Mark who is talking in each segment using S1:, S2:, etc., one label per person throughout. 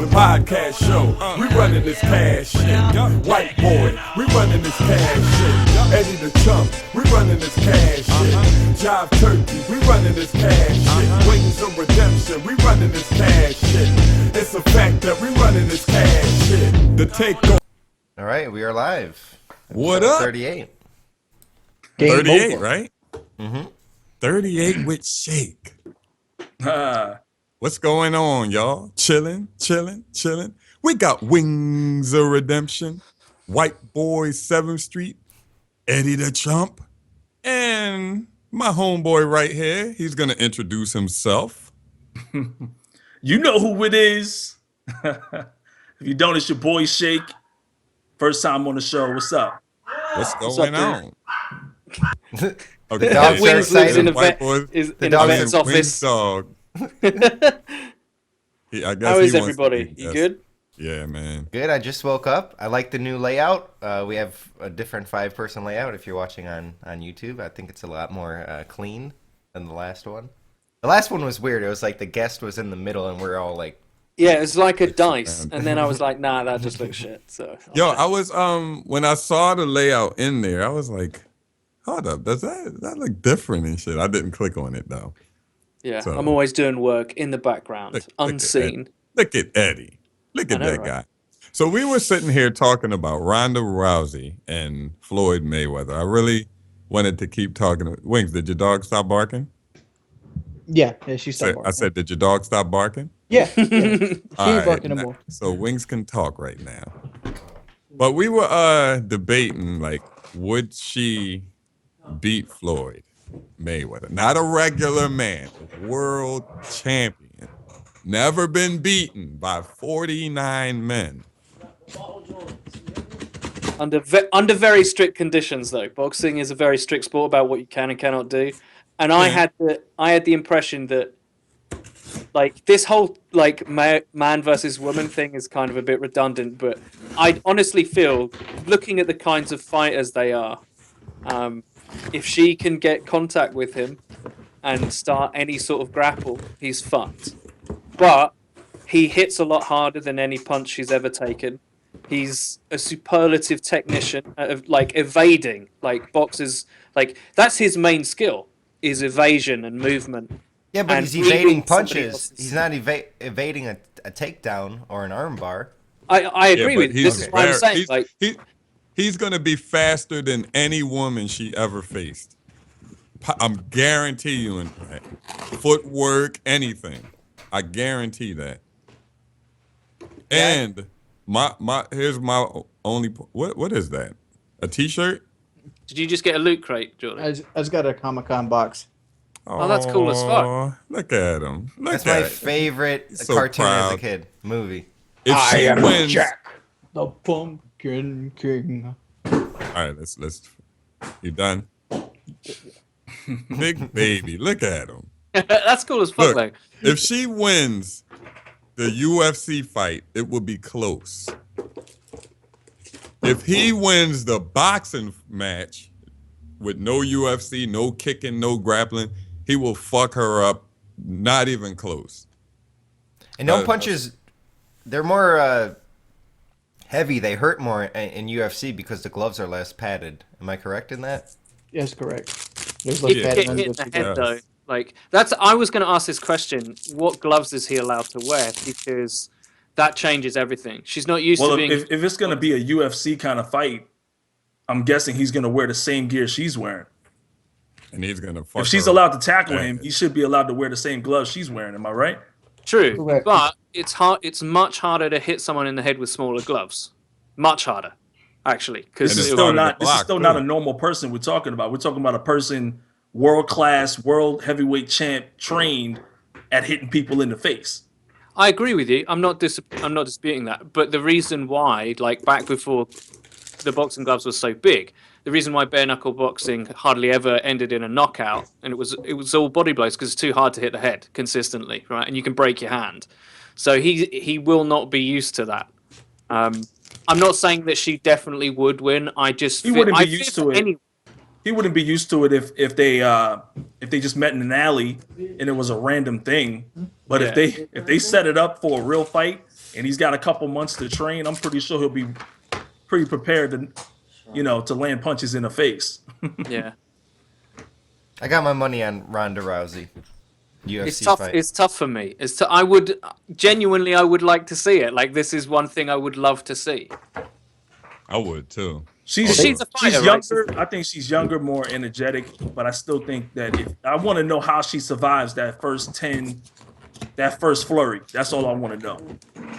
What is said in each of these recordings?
S1: podcast show. We running this cash shit. White boy, we running this cash shit. Eddie the Chump, we running this cash shit. Jive Turkey, we running this cash shit. Wings of redemption, we running this cash shit. It's a fact that we running this cash shit. The takeover.
S2: All right, we are live.
S1: What up?
S2: 38.
S1: 38, right?
S2: Mm-hmm.
S1: 38 with Shake. What's going on, y'all? Chilling. We got Wings of Redemption, White Boy 7th Street, Eddie the Chump, and my homeboy right here. He's going to introduce himself.
S3: You know who it is. If you don't, it's your boy Shake. First time on the show. What's up?
S1: What's going on?
S2: The dogs are excited.
S4: The vet's office.
S1: Dog. I guess
S4: How is everybody? You good?
S1: Yeah, man.
S2: Good. I just woke up. I like the new layout. We have a different 5-person layout if you're watching on YouTube. I think it's a lot more clean than the last one. The last one was weird. It was like the guest was in the middle and we're all like...
S4: Yeah, it's like a dice. And then I was like, nah, that just looks shit. So
S1: I was when I saw the layout in there, I was like, hold up, does that look different and shit? I didn't click on it though.
S4: Yeah,
S1: so,
S4: I'm always doing work in the background, unseen.
S1: Look at Eddie. Look at that guy. So we were sitting here talking about Ronda Rousey and Floyd Mayweather. I really wanted to keep talking. Wings, did your dog stop barking?
S5: Yeah, she stopped barking.
S1: I said, did your dog stop barking?
S5: Yeah. She ain't barking no more.
S1: So Wings can talk right now. But we were debating, like, would she beat Floyd Mayweather? Not a regular man, world champion. Never been beaten by 49 men.
S4: Under very strict conditions, though. Boxing is a very strict sport about what you can and cannot do. And I had the impression that, like, this whole like man versus woman thing is kind of a bit redundant. But I honestly feel, looking at the kinds of fighters they are, if she can get contact with him and start any sort of grapple, he's fucked. But he hits a lot harder than any punch he's ever taken. He's a superlative technician of like evading. Like boxers, like that's his main skill is evasion and movement.
S2: Yeah, but he's evading punches. He's not evading a takedown or an armbar.
S4: I agree with you. This is what I'm saying.
S1: He's going to be faster than any woman she ever faced. I'm guaranteeing that. Footwork, anything. I guarantee that. And here's my only what is that? A t-shirt?
S4: Did you just get a loot crate, Jordan?
S5: I just got a Comic-Con box.
S4: Oh, that's cool as fuck.
S1: Look at him.
S2: That's my favorite cartoon as a kid. Movie.
S1: If she wins,
S5: Jack, the Pumpkin King.
S1: All right, let's. You done? Big baby, look at him.
S4: That's cool as fuck, though.
S1: If she wins the UFC fight, it will be close. If he wins the boxing match with no UFC, no kicking, no grappling, he will fuck her up. Not even close.
S2: And no punches. They're more heavy. They hurt more in UFC because the gloves are less padded. Am I correct in that?
S5: Yes, correct.
S4: If you get hit in the head, though, like I was going to ask this question: what gloves is he allowed to wear? Because that changes everything. She's not used to being.
S3: Well, if it's going to be a UFC kind of fight, I'm guessing he's going to wear the same gear she's wearing.
S1: And he's going to fuck
S3: If she's allowed to tackle him, he should be allowed to wear the same gloves she's wearing. Am I right?
S4: True,
S5: correct.
S4: But it's hard. It's much harder to hit someone in the head with smaller gloves. Much harder, actually, because
S3: this is still not a normal person we're talking about. We're talking about a person, world class, world heavyweight champ, trained at hitting people in the face.
S4: I agree with you. I'm not disputing that. But the reason why, like back before the boxing gloves were so big, the reason why bare knuckle boxing hardly ever ended in a knockout, and it was all body blows because it's too hard to hit the head consistently, right? And you can break your hand. So he will not be used to that. I'm not saying that she definitely would win.
S3: He wouldn't be used to it. He wouldn't be used to it if they just met in an alley and it was a random thing. But if they set it up for a real fight and he's got a couple months to train, I'm pretty sure he'll be pretty prepared to land punches in the face.
S4: Yeah.
S2: I got my money on Ronda Rousey. UFC
S4: It's tough.
S2: fight.
S4: It's tough for me. I would genuinely, I would like to see it. Like, this is one thing I would love to see.
S6: I would too.
S3: She's
S4: a fighter,
S3: younger.
S4: right?
S3: I think she's younger, more energetic, but I still think that I want to know how she survives that first flurry. That's all I want to know.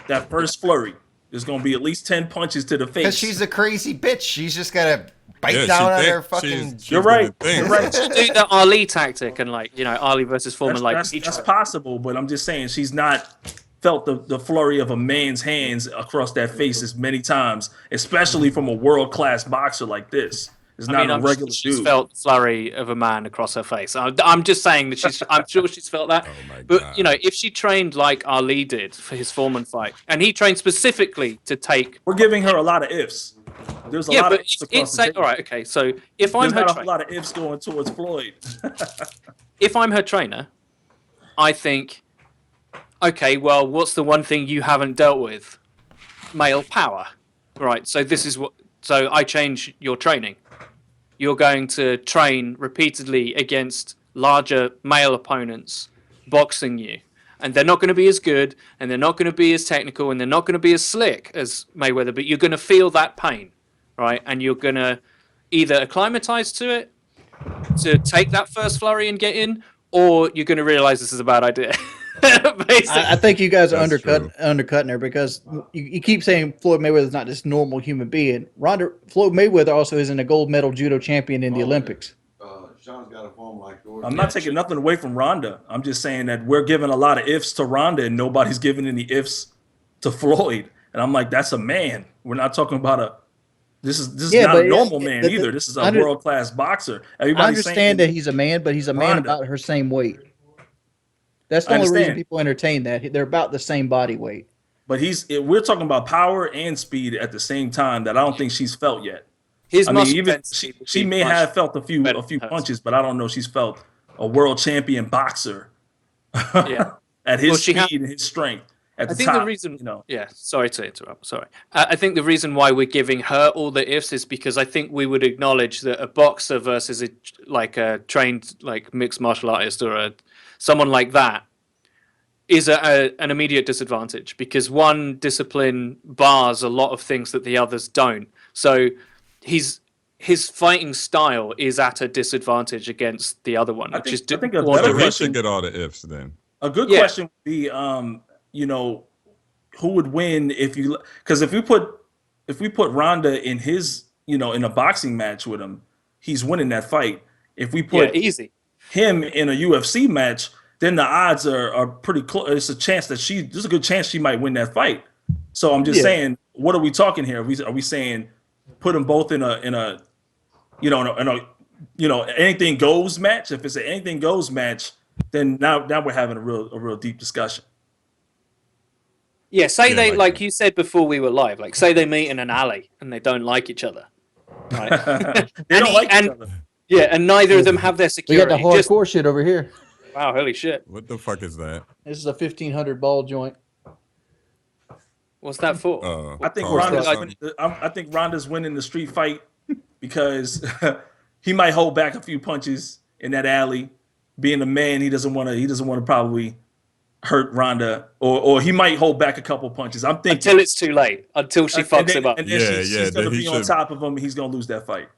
S3: That first flurry. There's gonna be at least 10 punches to the face.
S2: Because she's a crazy bitch. She's just gotta bite
S6: Yeah,
S2: down on
S6: she
S2: her
S6: think
S2: fucking.
S6: she's
S3: You're right.
S6: gonna think.
S3: You're right.
S4: Do the Ali tactic and Ali versus Foreman
S3: That's possible, but I'm just saying she's not felt the flurry of a man's hands across that face as many times, especially from a world-class boxer like this. It's not a regular
S4: she's
S3: dude.
S4: felt flurry of a man across her face. I'm just saying that I'm sure she's felt that.
S6: Oh my
S4: But
S6: God.
S4: if she trained like Ali did for his Foreman fight, and he trained specifically to take.
S3: We're giving her a lot of ifs. There's a lot of ifs across the table.
S4: all right. Okay, so if I'm
S3: There's
S4: her
S3: not a
S4: trainer,
S3: lot of ifs going towards Floyd.
S4: if I'm her trainer, I think, okay, well, what's the one thing you haven't dealt with? Male power, right? So this is what. So I change your training. You're going to train repeatedly against larger male opponents boxing you. And they're not going to be as good, and they're not going to be as technical, and they're not going to be as slick as Mayweather, but you're going to feel that pain, right? And you're going to either acclimatize to it, to take that first flurry and get in, or you're going to realize this is a bad idea.
S5: I think you guys are
S6: That's true.
S5: undercutting her because you keep saying Floyd Mayweather is not this normal human being. Floyd Mayweather also isn't a gold medal judo champion in the Olympics.
S7: Sean's got a phone like yours.
S3: I'm not taking nothing away from Ronda. I'm just saying that we're giving a lot of ifs to Ronda, and nobody's giving any ifs to Floyd. And I'm like, that's a man. We're not talking about this is not a normal man either. This is a world-class boxer.
S5: I understand that he's a man, but he's a man
S3: Ronda.
S5: about her same weight. That's the only reason people entertain that. They're about the same body weight.
S3: But we're talking about power and speed at the same time that I don't think she's felt yet.
S4: His
S3: I mean,
S4: muscle
S3: even
S4: density would
S3: she
S4: be
S3: may
S4: much
S3: have felt a few
S4: better.
S3: punches, but I don't know she's felt a world champion boxer
S4: Yeah.
S3: at his
S4: she
S3: speed and his strength at
S4: I
S3: the
S4: think
S3: top.
S4: the reason,
S3: you know,
S4: yeah, sorry to interrupt. Sorry. I think the reason why we're giving her all the ifs is because I think we would acknowledge that a boxer versus a trained mixed martial artist or someone like that is an immediate disadvantage because one discipline bars a lot of things that the others don't. So his fighting style is at a disadvantage against the other one.
S3: I
S4: Which
S3: think
S4: is
S3: a better
S6: So he
S3: question.
S6: should get all the ifs then.
S3: A good
S4: Yeah.
S3: question would be, who would win because if we put Ronda in his, in a boxing match with him, he's winning that fight. If we put
S4: easy.
S3: him in a UFC match, then the odds are pretty close. It's a chance that there's a good chance she might win that fight. So I'm just saying, what are we talking here? Are we saying put them both in a anything goes match? If it's an anything goes match, then now we're having a real deep discussion.
S4: Yeah, say
S6: Yeah,
S4: they
S6: like
S4: you said before we were live, say they meet in an alley and they don't like each other. Right?
S3: They don't like each other.
S4: Yeah, and neither of them have their
S5: We
S4: security.
S5: got the hardcore shit over here.
S4: Wow, holy shit.
S6: What the fuck is that?
S5: This is a 1500 ball joint.
S4: What's that for?
S3: I think
S6: Carl
S3: Ronda's
S6: something.
S3: I think Ronda's winning the street fight because he might hold back a few punches in that alley. Being a man, he doesn't want to probably hurt Ronda, or he might hold back a couple punches. I'm thinking
S4: Until it's too late. Until she fucks him up.
S3: And then
S6: Yeah,
S3: she's
S6: then
S3: gonna
S6: he
S3: be on
S6: should-
S3: top of him, and he's gonna lose that fight.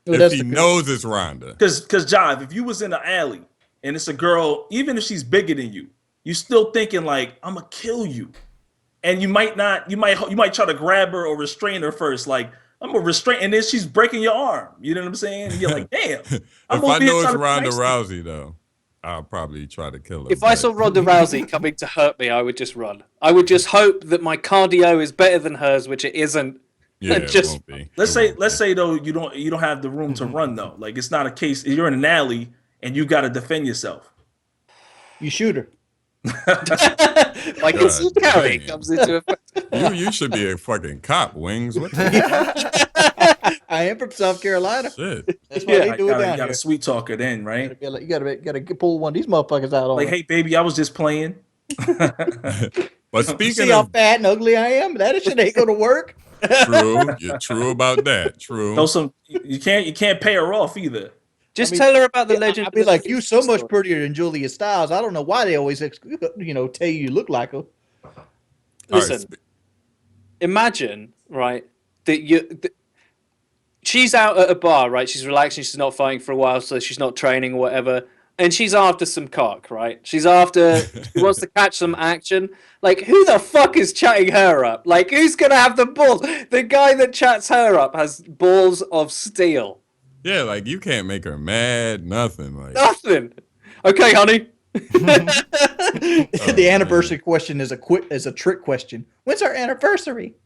S6: If he knows it's Ronda.
S3: Because Jive, if you was in an alley and it's a girl, even if she's bigger than you, you still thinking like, I'm gonna kill you, and you might not. You might try to grab her or restrain her first, like I'm gonna restrain, and then she's breaking your arm. You know what I'm saying? And you're like, damn.
S6: If
S3: I'm
S6: I
S3: over here
S6: know it's
S3: trying to be
S6: Ronda
S3: nice to you.
S6: Rousey though, I'll probably try to kill her.
S4: If I saw Ronda Rousey coming to hurt me, I would just run. I would just hope that my cardio is better than hers, which it isn't.
S6: yeah,
S4: just-
S6: it won't be.
S3: Let's
S6: It won't
S3: say
S6: be.
S3: though you don't have the room to run though. Like it's not a case. You're in an alley and you got to defend yourself.
S5: You shoot her.
S4: Like it's
S6: God
S4: carry
S6: damn.
S4: comes into effect.
S6: You should be a fucking cop, Wings. What the
S5: I am from South Carolina.
S6: shit?
S5: That's why
S4: Yeah,
S5: they
S3: You
S5: do it
S3: got
S5: down
S3: a
S5: here.
S3: sweet talker then, right?
S5: You gotta pull one of these motherfuckers out on.
S3: Like,
S5: her.
S3: hey baby, I was just playing.
S6: But
S5: See
S6: speaking
S5: how
S6: of
S5: fat and ugly I am? That shit ain't gonna work.
S6: true, you're true about that. True.
S3: Throw some. You can't pay her off either.
S4: Just
S5: I mean,
S4: tell her about the legend.
S5: I'd be
S4: of the
S5: like, you so much
S4: story.
S5: prettier than Julia Stiles. I don't know why they always, tell you look like her.
S6: All right,
S4: Listen, imagine, right, that she's out at a bar, right? She's relaxing, she's not fighting for a while, so she's not training or whatever. And she's after some cock, right? She wants to catch some action. Like, who the fuck is chatting her up? Like, who's gonna have the balls? The guy that chats her up has balls of steel.
S6: yeah, like you can't make her mad, nothing. Like
S4: Nothing. Okay, honey.
S5: The anniversary question is a trick question. When's our anniversary?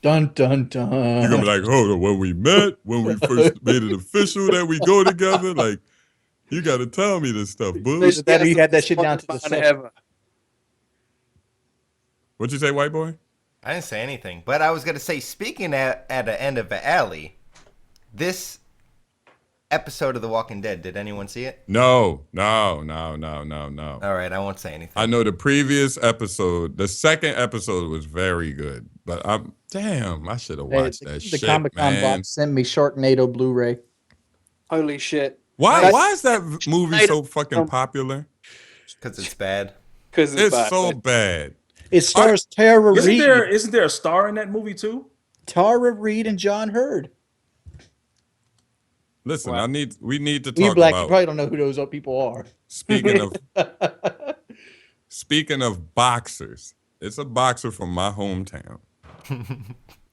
S5: Dun dun dun.
S6: you're gonna be like, hold on, when we met, when we first made it official that we go together, like you gotta tell me this stuff, boo.
S5: Bitch, that you had that shit down to the
S4: Man
S5: second.
S4: ever.
S6: What'd you say, white boy?
S2: I didn't say anything, but I was gonna say, speaking at the end of the alley, this episode of The Walking Dead, did anyone see it?
S6: No.
S2: All right, I won't say anything.
S6: I know the previous episode, the second episode was very good, but I should have watched that
S5: The
S6: shit,
S5: Comic-Con
S6: man.
S5: box sent me Sharknado Blu-ray.
S4: Holy shit.
S6: Why is that movie so fucking popular?
S2: Because it's bad.
S4: Because
S6: It's
S4: bad,
S6: so
S4: right?
S6: bad.
S5: It stars Tara Reid.
S3: Isn't there a star in that movie too?
S5: Tara Reid and John Hurd.
S6: Listen, we need to
S5: You
S6: talk
S5: black, you
S6: about
S5: probably don't know who those people are.
S6: speaking of boxers. It's a boxer from my hometown.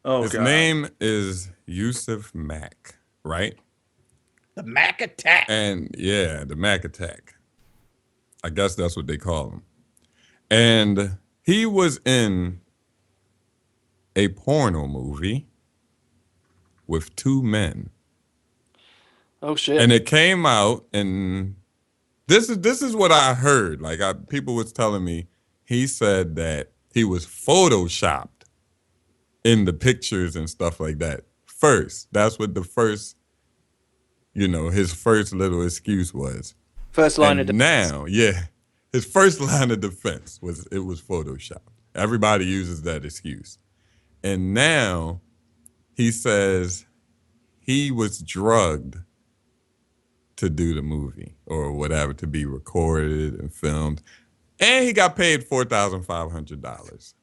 S3: Oh,
S6: His
S3: God.
S6: name is Yusuf Mack, right?
S5: The Mac Attack.
S6: And yeah, the Mac Attack. I guess that's what they call him. And he was in a porno movie with two men.
S4: Oh shit.
S6: And it came out, and this is what I heard. Like people was telling me, he said that he was photoshopped in the pictures and stuff like that. First, that's what the first, his first little excuse was.
S4: First line of
S6: And
S4: defense.
S6: now, yeah, his first line of defense was it was photoshopped. Everybody uses that excuse. And now he says he was drugged to do the movie or whatever, to be recorded and filmed. And he got paid $4,500.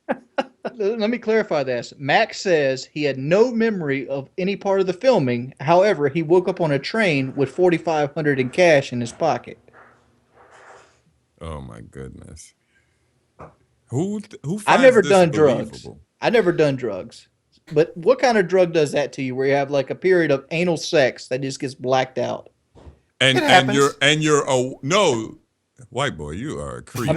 S5: Let me clarify this. Max says he had no memory of any part of the filming. However, he woke up on a train with $4,500 in cash in his pocket.
S6: Oh my goodness. Who finds
S5: I've never
S6: this
S5: done drugs.
S6: believable?
S5: I've never done drugs. But what kind of drug does that to you where you have like a period of anal sex that just gets blacked out?
S2: It
S6: And
S2: happens.
S6: no, white boy, you are a creep.
S5: I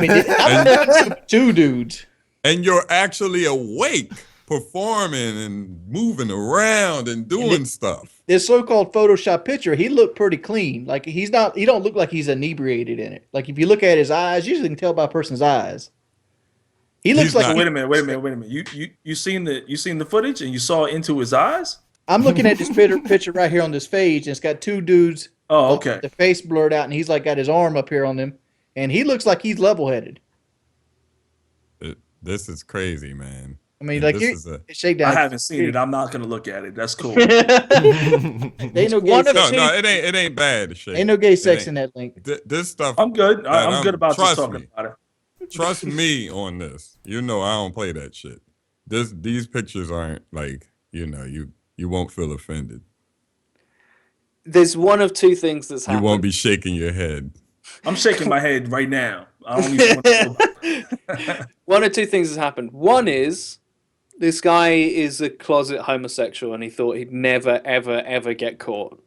S5: mean, two dudes.
S6: And you're actually awake, performing and moving around and doing stuff.
S5: This so-called Photoshop picture, he looked pretty clean. Like he don't look like he's inebriated in it. Like if you look at his eyes, usually you can tell by a person's eyes. He looks
S6: He's
S5: like
S6: not-
S3: Wait a minute. You seen the footage and you saw into his eyes?
S5: I'm looking at this picture right here on this page, and it's got two dudes.
S3: Oh, okay.
S5: The face blurred out, and he's like got his arm up here on them, and he looks like he's level-headed.
S6: This is crazy, man.
S5: I mean,
S6: And
S5: like
S6: this is
S5: ShakeDown.
S3: I haven't seen it. I'm not gonna look at it. That's cool.
S5: Ain't no gay
S4: One of
S5: sex.
S6: no, it ain't bad. Shake.
S5: Ain't no gay sex
S6: ain't.
S5: in that link.
S6: This stuff.
S3: I'm good. I'm
S6: Man,
S3: good about just
S6: trust
S3: talking
S6: me.
S3: about it.
S6: Trust me on this. I don't play that shit. These pictures aren't like you won't feel offended.
S4: There's one of two things that's
S6: You
S4: happened.
S6: won't be shaking your head.
S3: I'm shaking my head right now. I don't even want to.
S4: One of two things has happened. One is this guy is a closet homosexual and he thought he'd never, ever, ever get caught.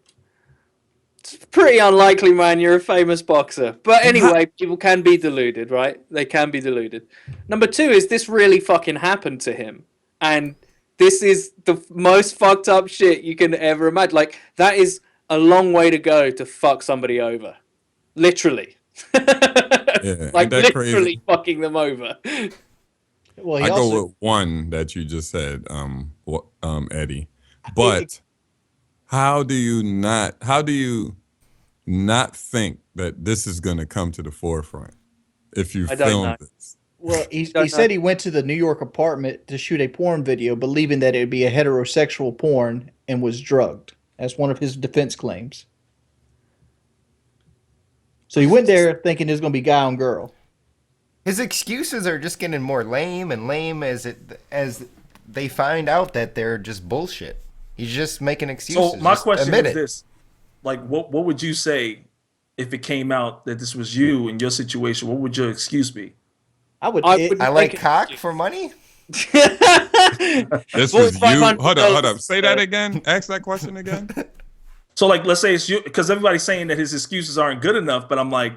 S4: It's pretty unlikely, man. You're a famous boxer. But anyway, people can be deluded, right? They can be deluded. Number two is this really fucking happened to him. And this is the most fucked up shit you can ever imagine. Like, that is a long way to go to fuck somebody over. Literally.
S6: Yeah,
S4: Like,
S6: ain't that
S4: literally
S6: crazy?
S4: fucking them over.
S5: Well, he
S6: I
S5: also,
S6: go with one that you just said, Eddie. But how do you not think that this is going to come to the forefront? if you
S4: I don't
S6: filmed
S4: know.
S6: this.
S5: Well, he
S4: Don't know.
S5: said he went to the New York apartment to shoot a porn video, believing that it would be a heterosexual porn, and was drugged. That's one of his defense claims. So he went there thinking it was going to be guy on girl.
S2: His excuses are just getting more lame and lame as they find out that they're just bullshit. He's just making excuses.
S3: So my
S2: Just
S3: question
S2: admit
S3: is
S2: it.
S3: this: like, what would you say if it came out that this was you in your situation? What would your excuse be?
S5: I would.
S4: I
S5: it-
S4: would-
S2: I like
S4: Make it-
S2: cock for money.
S6: This was you. Hold
S4: $4,500
S6: up. Say that again. Ask that question again.
S3: So, like, let's say it's you, because everybody's saying that his excuses aren't good enough. But I'm like,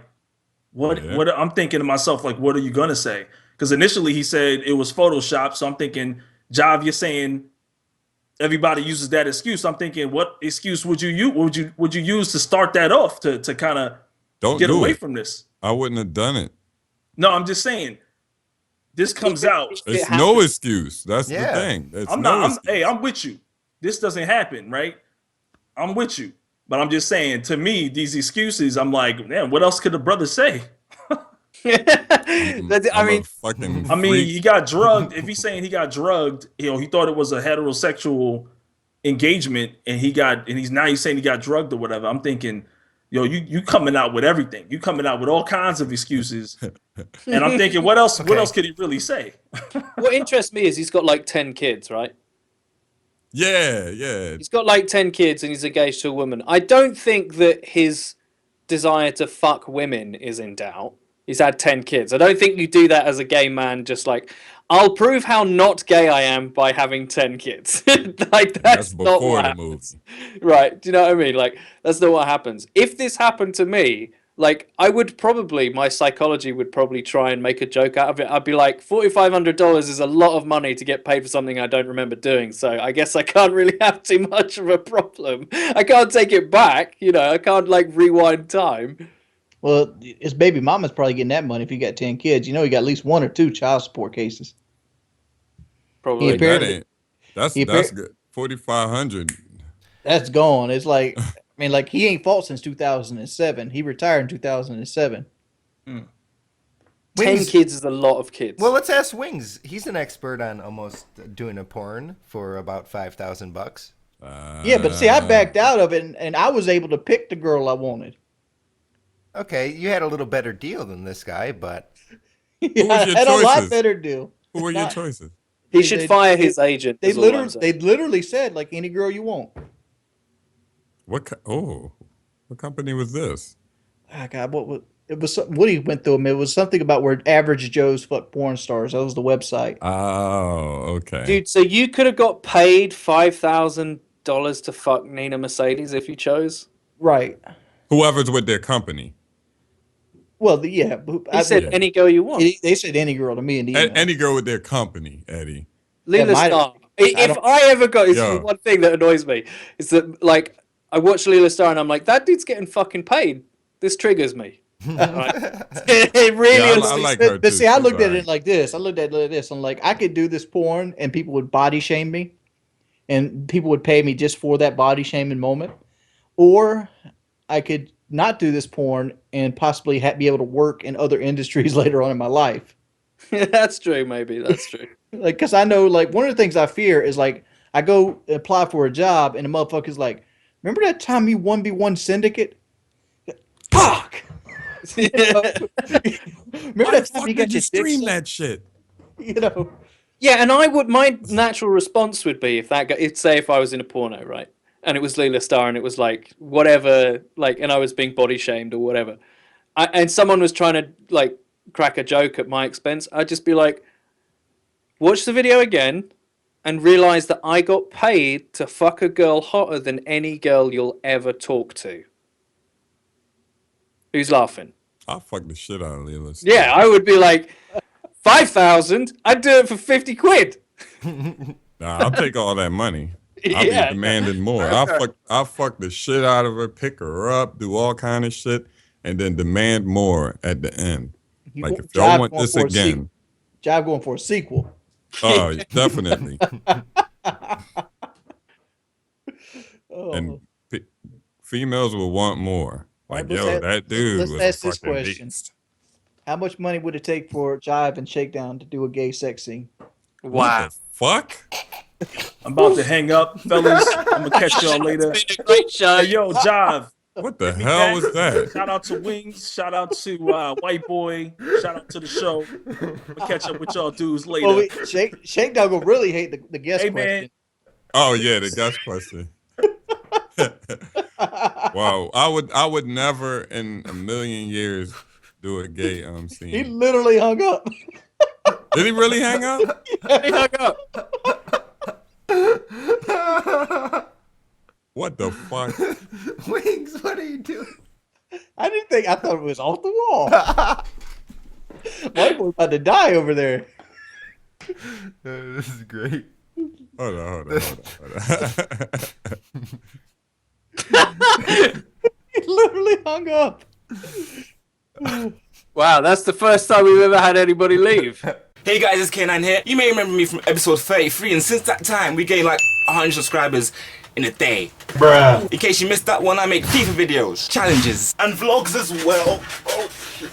S3: what?
S6: Yeah.
S3: What? I'm thinking to myself, like, what are you gonna say? Because initially he said it was Photoshop. So I'm thinking, Jav, you're saying everybody uses that excuse. I'm thinking, what excuse would you use? Would you use to start that off to kind of
S6: Don't
S3: get
S6: do
S3: away
S6: it.
S3: from this?
S6: I wouldn't have done it.
S3: No, I'm just saying. This comes out.
S6: It's no excuse. That's
S2: Yeah.
S6: the thing. It's
S3: I'm
S6: no
S3: not.
S6: excuse.
S3: Hey, I'm with you. This doesn't happen, right? I'm with you, but I'm just saying. To me, these excuses, I'm like, man, what else could a brother say?
S4: I
S6: I'm a
S4: mean,
S6: fucking
S3: I mean,
S6: freak.
S3: he got drugged. If he's saying he got drugged, he thought it was a heterosexual engagement, and he's saying he got drugged or whatever. I'm thinking, you coming out with everything. You coming out with all kinds of excuses, and I'm thinking, what else? What
S2: Okay.
S3: else could he really say?
S4: what interests me is he's got like 10 kids, right?
S6: Yeah, yeah.
S4: He's got like 10 kids and he's engaged to a woman. I don't think that his desire to fuck women is in doubt. He's had 10 kids. I don't think you do that as a gay man, just like, I'll prove how not gay I am by having 10 kids. Like, that's not
S6: before
S4: what
S6: the
S4: happens.
S6: movie.
S4: Right. Do you know what I mean? Like, that's not what happens. If this happened to me, like, my psychology would probably try and make a joke out of it. I'd be like, $4,500 is a lot of money to get paid for something I don't remember doing. So I guess I can't really have too much of a problem. I can't take it back. I can't, like, rewind time.
S5: well, his baby mama's probably getting that money if he got 10 kids. He got at least 1 or 2 child support cases.
S4: Probably.
S5: He
S6: That
S5: apparently-
S6: ain't. That's
S5: he
S6: that's
S5: appar-
S6: good. 4,500.
S5: That's gone. It's like, I mean, like he ain't fought since 2007. He retired in 2007.
S4: 10
S2: Wings-
S4: kids is a lot of kids.
S2: Well, let's ask Wings. He's an expert on almost doing a porn for about $5,000.
S5: Yeah, but see, I backed out of it, and I was able to pick the girl I wanted.
S2: Okay, you had a little better deal than this guy, but
S5: Yeah,
S6: was your
S5: I had a lot
S6: choices?
S5: better deal.
S6: Who were your
S5: Not-
S6: choices?
S4: he should
S5: they-
S4: fire his agent.
S5: They
S4: is all I'm
S5: literally,
S4: saying.
S5: they literally said like any girl you want.
S6: What company was this?
S5: Ah, God, it was? What he went through him. It was something about where average Joes fuck porn stars. That was the website.
S6: Oh, okay.
S4: Dude, so you could have got paid $5,000 to fuck Nina Mercedes if you chose.
S5: Right.
S6: Whoever's with their company.
S5: Well, yeah.
S4: He said any girl you want.
S5: They said any girl to me in the email.
S6: Any girl with their company, Eddie.
S4: Leela
S5: might-
S4: Star.
S5: I
S4: If
S5: don't-
S4: I ever got, it's
S6: Yo.
S4: the one thing that annoys me is that, like, I watch Leela Star and I'm like, that dude's getting fucking paid. This triggers me. Right? It really
S6: Yeah, I
S4: annoys
S6: like
S4: me.
S6: her
S5: But
S6: too.
S5: see, I
S6: She's
S5: looked at
S6: alright.
S5: it like this. I looked at it like this. I'm like, I could do this porn and people would body shame me, and people would pay me just for that body shaming moment, or I could not do this porn and possibly be able to work in other industries later on in my life.
S4: That's true, maybe. That's true.
S5: Like, because I know, like, one of the things I fear is like I go apply for a job and the motherfucker's like, remember that time you 1v1 syndicate? Fuck. Remember
S6: Why
S5: that
S6: the
S5: time
S6: fuck
S5: you got
S6: did you
S5: your dick
S6: stream
S5: sucked?
S6: that shit?
S5: You know.
S4: Yeah, and my natural response would be if if I was in a porno, right? And it was Leela Star and it was like, whatever, like, and I was being body shamed or whatever. And someone was trying to, like, crack a joke at my expense. I'd just be like, watch the video again and realize that I got paid to fuck a girl hotter than any girl you'll ever talk to. Who's laughing?
S6: I'll fuck the shit out of Leela.
S4: Yeah, I would be like, 5,000? I'd do it for 50 quid.
S6: Nah, I'll take all that money. I'll
S4: Yeah.
S6: be demanding more. I'll fuck the shit out of her, pick her up, do all kind of shit, and then demand more at the end.
S5: You
S6: Like
S5: go-
S6: if y'all
S5: Jive
S6: want
S5: going
S6: this
S5: for a
S6: again,
S5: Jive going for a sequel.
S6: oh definitely.
S5: Oh.
S6: And females will want more. Like,
S5: Let's
S6: yo,
S5: ask-
S6: that dude
S5: let's
S6: was
S5: ask
S6: a
S5: this
S6: fucking
S5: question.
S6: beast.
S5: How much money would it take for Jive and Shakedown to do a gay sex scene?
S4: Wow.
S6: What the fuck?
S3: I'm about to hang up, fellas. I'm gonna catch y'all later.
S4: It's been a great show.
S3: Hey, yo, Jive.
S6: What the
S3: Hit me
S6: hell
S3: back.
S6: was that?
S3: Shout out to Wings. Shout out to White Boy. Shout out to the show. We'll catch up with y'all dudes later.
S5: Well, Shakedown will really hate the guest
S3: Hey, man.
S5: question.
S6: Oh yeah, the guest question. Wow, I would never in a million years do a gay
S5: He
S6: scene.
S5: literally hung up.
S6: Did he really hang up?
S4: He hung up.
S6: What the fuck?
S2: Wings, what are you doing?
S5: I thought it was off the wall. White boy's about to die over there.
S2: This is great.
S6: Hold on.
S5: He literally hung up.
S4: Wow, that's the first time we've ever had anybody leave.
S8: Hey guys, it's K9 here. You may remember me from episode 33, and since that time, we gained like 100 subscribers in a day. Bruh. In case you missed that one, I make FIFA videos, challenges, and vlogs as well. Oh, shit.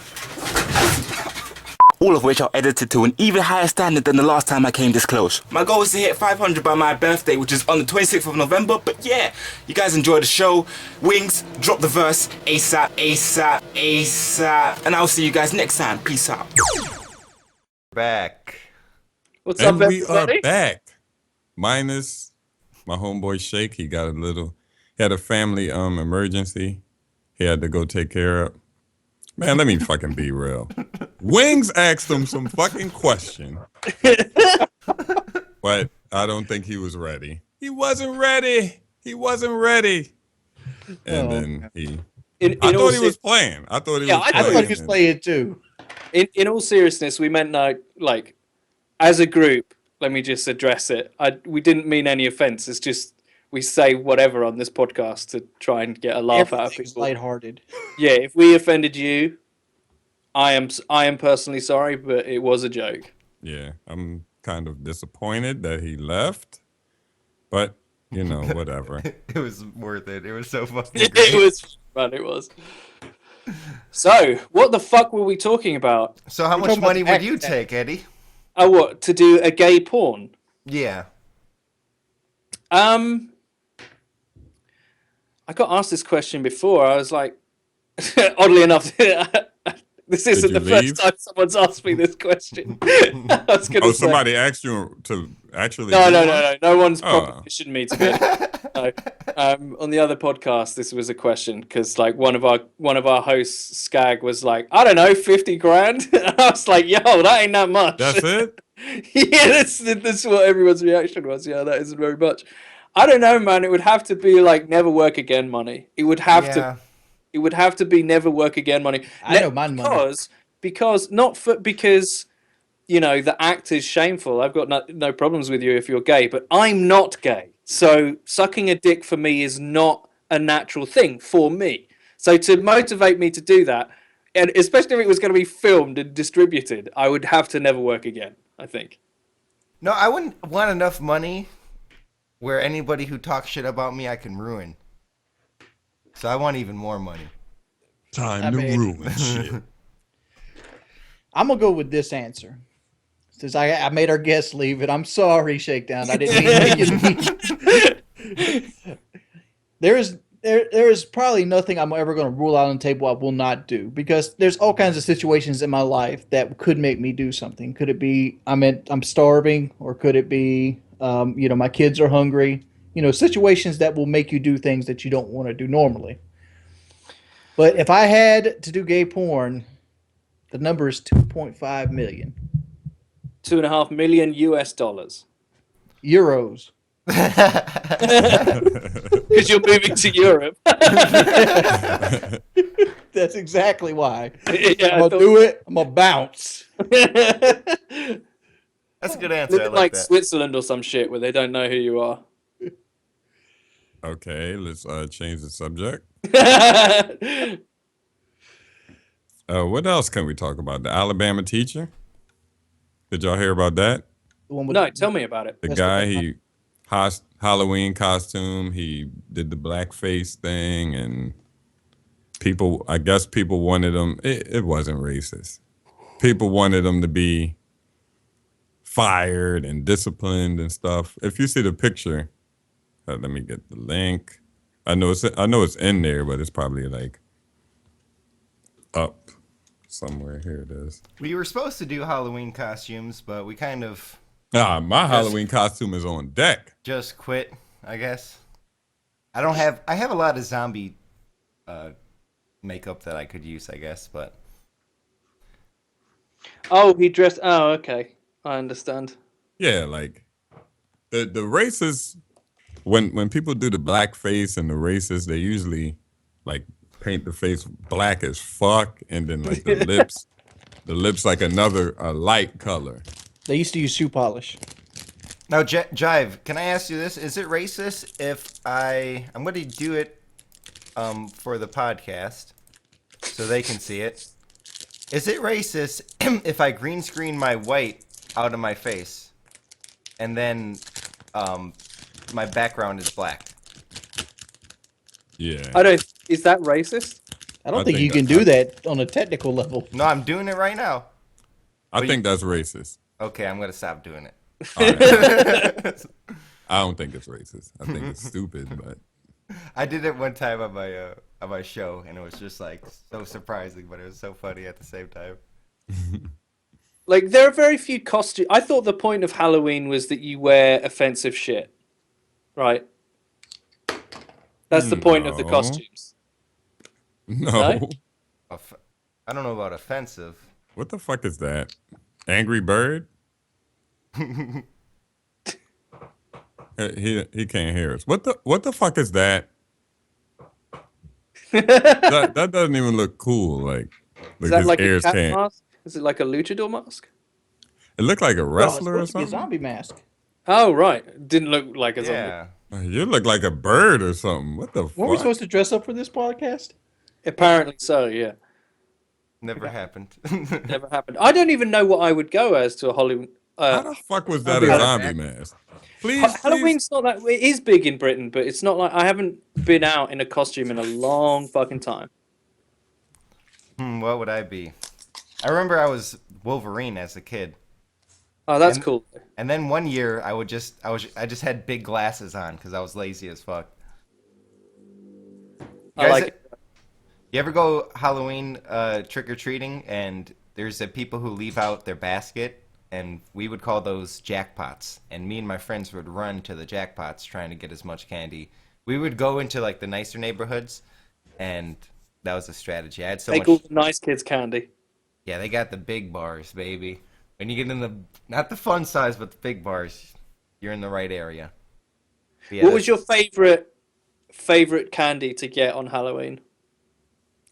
S8: All of which are edited to an even higher standard than the last time I came this close. My goal is to hit 500 by my birthday, which is on the 26th of November, but yeah, you guys enjoy the show. Wings, drop the verse, ASAP, ASAP, ASAP, and I'll see you guys next time. Peace out.
S2: Back.
S4: What's
S6: And
S4: up,
S6: we
S4: everybody?
S6: are back. Minus my homeboy Shake. He had a family emergency. He had to go take care of. Man, let me fucking be real. Wings asked him some fucking question. But I don't think he was ready. He wasn't ready. And then I thought he was playing. I thought he was
S5: I
S6: playing.
S5: thought he was playing too.
S4: In all seriousness, we meant like as a group. Let me just address it. We didn't mean any offense. It's just we say whatever on this podcast to try and get a laugh out of
S5: Everything's
S4: people.
S5: lighthearted.
S4: Yeah, if we offended you, I am personally sorry, but it was a joke.
S6: Yeah, I'm kind of disappointed that he left. But, whatever.
S2: It was worth it. It was so fucking
S4: It
S2: great.
S4: was fun. It was. So, what the fuck were we talking about?
S2: So how
S5: We're
S2: much
S5: talking about
S2: money
S5: the
S2: would you
S5: actor.
S2: take, Eddie?
S4: Oh, what, to do a gay porn?
S2: Yeah.
S4: I got asked this question before. I was like, oddly enough, this isn't
S6: you
S4: the first
S6: leave?
S4: time someone's asked me this question. I was gonna
S6: Oh,
S4: say,
S6: somebody asked you to actually
S4: no,
S6: do
S4: no,
S6: one?
S4: no, no. No one's
S6: Oh.
S4: propositioned me to be. No. On the other podcast, this was a question because like one of our hosts, Skag, was like, I don't know, 50 grand. And I was like, yo, that ain't that much.
S6: That's it?
S4: Yeah, that's what everyone's reaction was. Yeah, that isn't very much. I don't know, man. It would have to be like never work again money. It would have to. It would have to be never work again money.
S5: I know mine money.
S4: Because the act is shameful. I've got no problems with you if you're gay, but I'm not gay. So sucking a dick for me is not a natural thing for me. So to motivate me to do that, and especially if it was going to be filmed and distributed, I would have to never work again, I think.
S2: No, I wouldn't want enough money where anybody who talks shit about me I can ruin. So I want even more money.
S6: Time to ruin shit.
S5: I'm gonna go with this answer. Since I made our guest leave, and I'm sorry, Shakedown. I didn't mean to make you leave. There is probably nothing I'm ever going to rule out on the table I will not do, because there's all kinds of situations in my life that could make me do something. Could it be I'm starving, or could it be my kids are hungry? Situations that will make you do things that you don't want to do normally. But if I had to do gay porn, the number is 2.5 million.
S4: $2.5 million US.
S5: Euros.
S4: Because you're moving to Europe.
S5: That's exactly why.
S4: Yeah,
S5: I'm gonna do it. I'm gonna bounce.
S2: That's a good answer. I
S4: Living
S2: like
S4: like
S2: that.
S4: Switzerland or some shit where they don't know who you are.
S6: Okay, let's change the subject.
S4: No,
S6: What else can we talk about? The Alabama teacher? Did y'all hear about that?
S5: The one with
S4: tell me about it.
S6: The
S5: That's
S6: guy,
S5: the-
S6: Halloween costume, he did the blackface thing, and I guess people wanted him. It wasn't racist. people wanted them to be fired and disciplined and stuff. If you see the picture, let me get the link. I know it's in there, but it's probably like up somewhere. Here it is.
S2: We were supposed to do Halloween costumes, but we kind of
S6: My Halloween costume is on deck.
S2: just quit, I guess. I have a lot of zombie makeup that I could use, I guess, but
S4: Oh, he dressed. Oh, okay. I understand.
S6: Yeah, like the races when people do the black face and the races, they usually like paint the face black as fuck and then like the lips like another light color.
S5: They used to use shoe polish.
S2: now Jive, can I ask you this? Is it racist if I'm going to do it for the podcast so they can see it? Is it racist if I green screen my white out of my face and then my background is black?
S6: Yeah.
S4: I don't. Is that racist?
S5: I don't
S6: I
S5: think
S6: think
S5: you can do that on a technical level.
S2: No, I'm doing it right now.
S6: I think that's racist.
S2: Okay, I'm going to stop doing it.
S6: All right. I don't think it's racist. I think it's stupid, but
S2: I did it one time on my show, and it was just like so surprising, but it was so funny at the same time.
S4: Like, there are very few costumes. I thought the point of Halloween was that you wear offensive shit, right? That's the point of the
S6: No.
S4: costumes.
S6: no.
S4: No?
S2: I don't know about offensive.
S6: What the fuck is that? Angry Bird? He can't hear us. What the fuck is that? that doesn't even look cool. Like
S4: Is that
S6: his
S4: like a
S6: ears
S4: cat
S6: can't.
S4: mask? Is it like a luchador mask?
S6: It looked like a
S5: No, it's
S6: wrestler or
S5: supposed to be a
S6: something.
S5: zombie mask.
S4: Oh, right. Didn't look like a zombie.
S2: Yeah.
S6: You look like a bird or something. What the
S5: Weren't we
S6: fuck?
S5: supposed to dress up for this podcast?
S4: Apparently so, yeah.
S2: Never happened.
S4: Never happened. I don't even know what I would go as to a Hollywood.
S6: How the fuck was that
S5: be
S6: a
S5: right
S6: zombie mask? Please,
S4: Halloween's not that. It is big in Britain, but it's not like I haven't been out in a costume in a long fucking time.
S2: What would I be? I remember I was Wolverine as a kid.
S4: Oh, that's
S2: And-
S4: cool.
S2: And then one year I just had big glasses on because I was lazy as fuck.
S4: I like it.
S2: You ever go Halloween trick or treating and there's people who leave out their basket and we would call those jackpots, and me and my friends would run to the jackpots trying to get as much candy. We would go into like the nicer neighborhoods, and that was a strategy. I had so
S4: Take
S2: much.
S4: all the nice kids candy.
S2: Yeah, they got the big bars, baby. When you get in the not the fun size, but the big bars, you're in the right area. But yeah,
S4: What was your favorite candy to get on Halloween?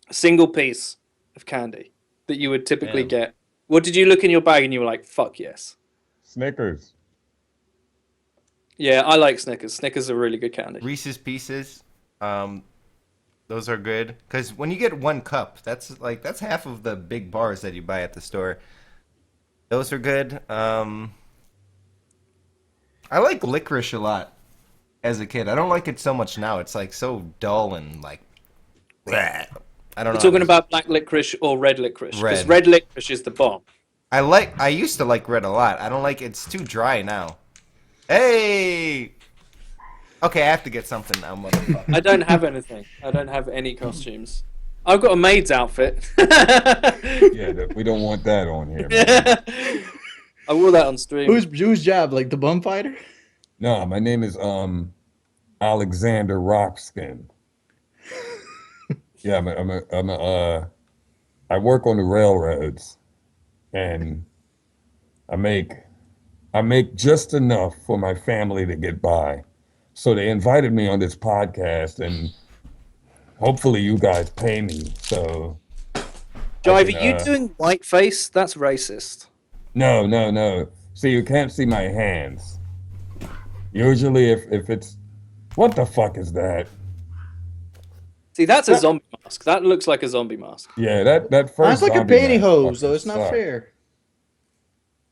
S4: A single piece of candy that you would typically
S2: Man.
S4: get. What did you look in your bag and you were like, "Fuck yes"?
S6: Snickers.
S4: Yeah, I like Snickers. Snickers are really good candy.
S2: Reese's Pieces? Those are good because when you get one cup, that's half of the big bars that you buy at the store. Those are good. I like licorice a lot as a kid. I don't like it so much now. It's like so dull and like. Bleh. I don't
S4: We're
S2: know.
S4: talking about black licorice or red licorice. Because
S2: Red.
S4: red licorice is the bomb.
S2: I used to like red a lot. I don't like it's too dry now. Hey. Okay, I have to get something now, motherfucker.
S4: I don't have anything. I don't have any costumes. I've got a maid's outfit.
S6: Yeah, we don't want that on here. Man.
S4: I wore that on stream.
S5: Whose job? Like the bum fighter?
S6: No, my name is Alexander Rockskin. Yeah, I work on the railroads, and I make just enough for my family to get by. So they invited me on this podcast, and hopefully you guys pay me. So
S4: Jive,
S6: can,
S4: are you doing whiteface? That's racist.
S6: no. See, you can't see my hands. Usually, if it's what the fuck is that?
S4: See, that's a zombie mask. That looks like a zombie mask.
S6: Yeah, that first.
S5: That's like a
S6: zombie mask
S5: pantyhose, though.
S6: fucking
S5: It's not
S6: sucked.
S5: fair.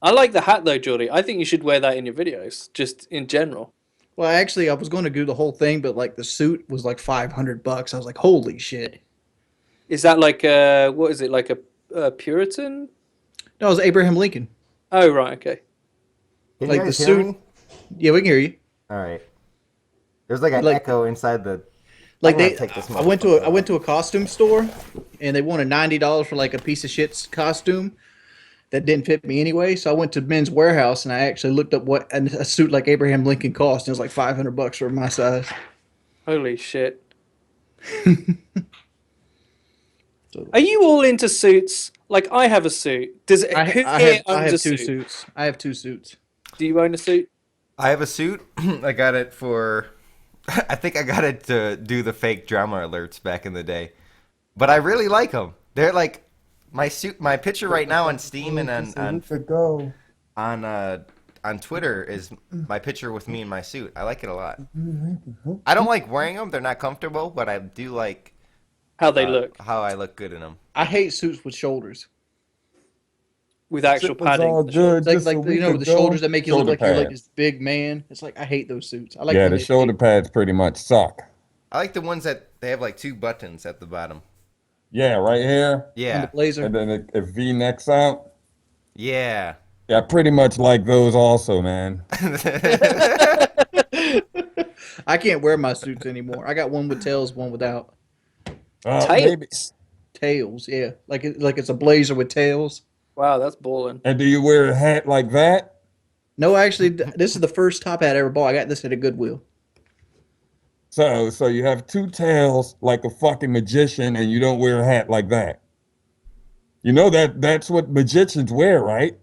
S4: I like the hat though, Jordy. I think you should wear that in your videos, just in general.
S5: Well, actually, I was going to do the whole thing, but like the suit was like $500. I was like, holy shit.
S4: Is that like what is it, like a Puritan
S5: No, it was Abraham Lincoln.
S4: Oh right, okay.
S2: Can
S5: Like
S2: you guys
S5: the
S2: hear
S5: suit-
S2: me?
S5: Yeah, we can hear you.
S2: All right. There's like an
S5: Like-
S2: echo inside the.
S5: Like
S2: I'm gonna
S5: they,
S2: take this
S5: I went to
S2: motherfucker
S5: I went to a costume store, and they wanted $90 for like a piece of shit's costume that didn't fit me anyway. So I went to Men's Warehouse and I actually looked up what a suit like Abraham Lincoln cost, and it was like $500 for my size.
S4: Holy shit. Are you all into suits? Like I have a suit. Does
S5: I,
S4: who
S5: I
S4: here
S5: have I
S4: owns
S5: have
S4: a
S5: two
S4: suit?
S5: suits. I have two suits.
S4: Do you own a suit?
S2: I have a suit. I got it for. I think I got it to do the fake drama alerts back in the day, but I really like them. They're like my suit. My picture right now on Steam and on Twitter is my picture with me in my suit. I like it a lot. I don't like wearing them; they're not comfortable, but I do like
S4: How they look
S2: how I look good in them.
S5: I hate suits with shoulders.
S4: with actual
S6: It was
S4: padding.
S6: all good.
S5: Like,
S6: just a
S5: like
S6: week
S5: you know, the
S6: ago.
S5: shoulders that make you look
S6: Shoulder
S5: like you're like
S6: pads.
S5: this big man. It's like I hate those suits. I like
S6: Yeah,
S5: when
S6: the
S5: they-
S6: shoulder pads pretty much suck.
S2: I like the ones that they have like two buttons at the bottom.
S6: Yeah, right here.
S5: on the
S2: Yeah,
S5: blazer.
S6: And then it V-necks out.
S2: yeah.
S6: Yeah, I pretty much like those also, man.
S5: I can't wear my suits anymore. I got one with tails, one without
S6: Maybe.
S4: Tails.
S5: tails. Yeah, like it's a blazer with tails.
S4: Wow, that's balling.
S6: And do you wear a hat like that?
S5: No, actually, this is the first top hat I ever bought. I got this at a Goodwill.
S6: So you have two tails like a fucking magician, and you don't wear a hat like that. You know that's what magicians wear, right?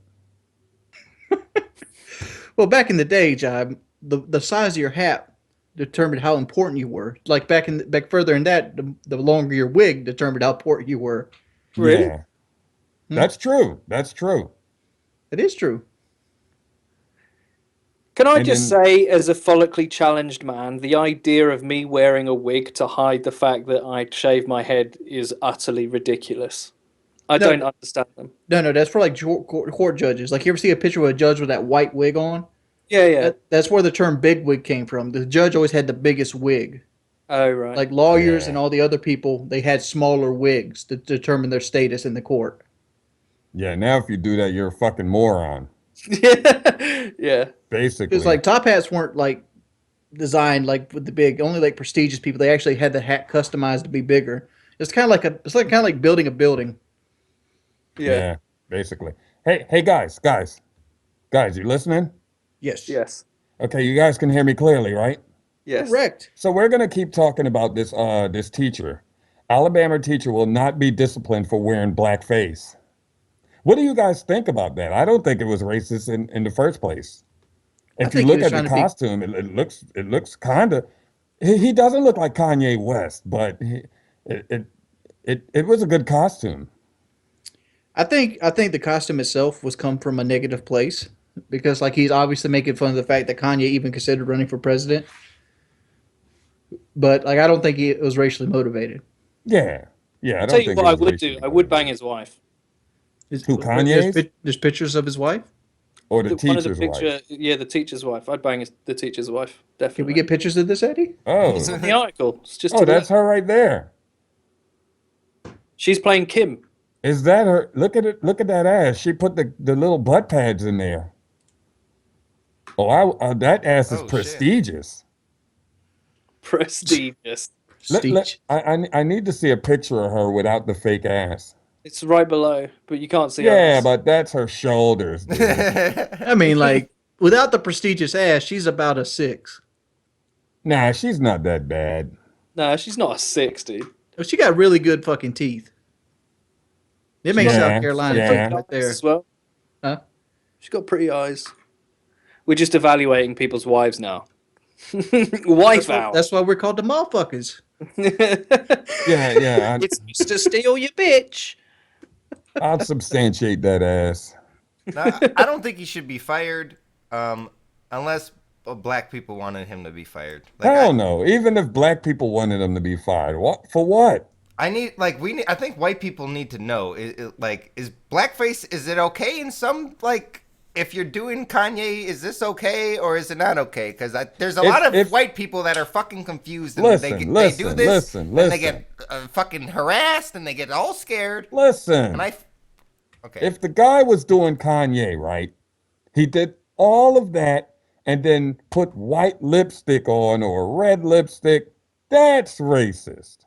S5: Well, back in the day, Job, the size of your hat determined how important you were. Like back further in that, the longer your wig determined how important you were.
S4: Really?
S6: Yeah. That's true. That's true.
S5: It is true.
S4: Can I
S6: And
S4: just
S6: then-
S4: say, as a follically challenged man, the idea of me wearing a wig to hide the fact that I shave my head is utterly ridiculous. I
S5: No.
S4: don't understand them.
S5: No, that's for like court judges. Like you ever see a picture of a judge with that white wig on?
S4: Yeah, yeah.
S5: That's where the term big wig came from. The judge always had the biggest wig.
S4: Oh, right.
S5: Like lawyers
S6: Yeah.
S5: and all the other people, they had smaller wigs to determine their status in the court.
S6: Yeah, now if you do that, you're a fucking moron.
S4: Yeah.
S6: Basically.
S5: Because like top hats weren't like designed like with the big, only like prestigious people. They actually had the hat customized to be bigger. It's kind of like building a building.
S4: Yeah.
S6: basically. Hey guys, you listening?
S5: Yes.
S4: Yes.
S6: Okay, you guys can hear me clearly, right?
S4: Yes.
S5: Correct.
S6: So we're gonna keep talking about this teacher. Alabama teacher will not be disciplined for wearing blackface. What do you guys think about that? I don't think it was racist in the first place. If you
S5: think he
S6: look
S5: was
S6: at the
S5: trying to be-
S6: costume, it looks kind of. He doesn't look like Kanye West, but it was a good costume.
S5: I think the costume itself was come from a negative place because like he's obviously making fun of the fact that Kanye even considered running for president. But like I don't think it was racially motivated.
S6: Yeah. I don't
S4: Tell you
S6: think
S4: what
S6: it
S4: I
S6: was
S4: would
S6: racially
S4: do. I would bang
S6: motivated.
S4: his wife.
S6: Who, Kanye's?
S5: There's pictures of his wife.
S6: Or the
S4: One of the
S6: teacher's wife.
S4: yeah, the teacher's wife. I'd bang the teacher's wife. Definitely.
S5: Can we get pictures of this, Eddie?
S6: Oh,
S4: It's in the article. It's just
S6: oh,
S4: to the
S6: that's
S4: left.
S6: her right there.
S4: She's playing Kim.
S6: Is that her? Look at it. Look at that ass. She put the little butt pads in there. Oh, that ass is
S2: Oh, shit.
S6: prestigious.
S4: Prestigious.
S5: Prestige.
S6: I need to see a picture of her without the fake ass.
S4: It's right below, but you can't see.
S6: Yeah,
S4: ours.
S6: but that's her shoulders. Dude.
S5: I mean, like without the prestigious ass, she's about a 6.
S6: Nah, she's not that bad.
S4: No, she's not a 6, dude.
S5: She got really good fucking teeth. It makes
S6: Yeah,
S5: South Carolina
S6: yeah.
S5: right there.
S4: As well.
S5: Huh?
S4: She's got pretty eyes. We're just evaluating people's wives now. Wife out.
S5: That's why we're called the motherfuckers.
S6: Yeah.
S4: It's Mr. Steal Your Bitch.
S6: I'll substantiate that ass.
S2: No, I don't think he should be fired, unless black people wanted him to be fired. Like,
S6: Hell no. Even if black people wanted him to be fired, what for? What?
S2: I think white people need to know. Is blackface? Is it okay in some like? If you're doing Kanye, is this okay or is it not okay? Because there's a lot of white people that are fucking confused. And they do this, and they get fucking harassed, and they get all scared.
S6: Listen.
S2: And Okay.
S6: If the guy was doing Kanye, right? He did all of that and then put white lipstick on or red lipstick. That's racist.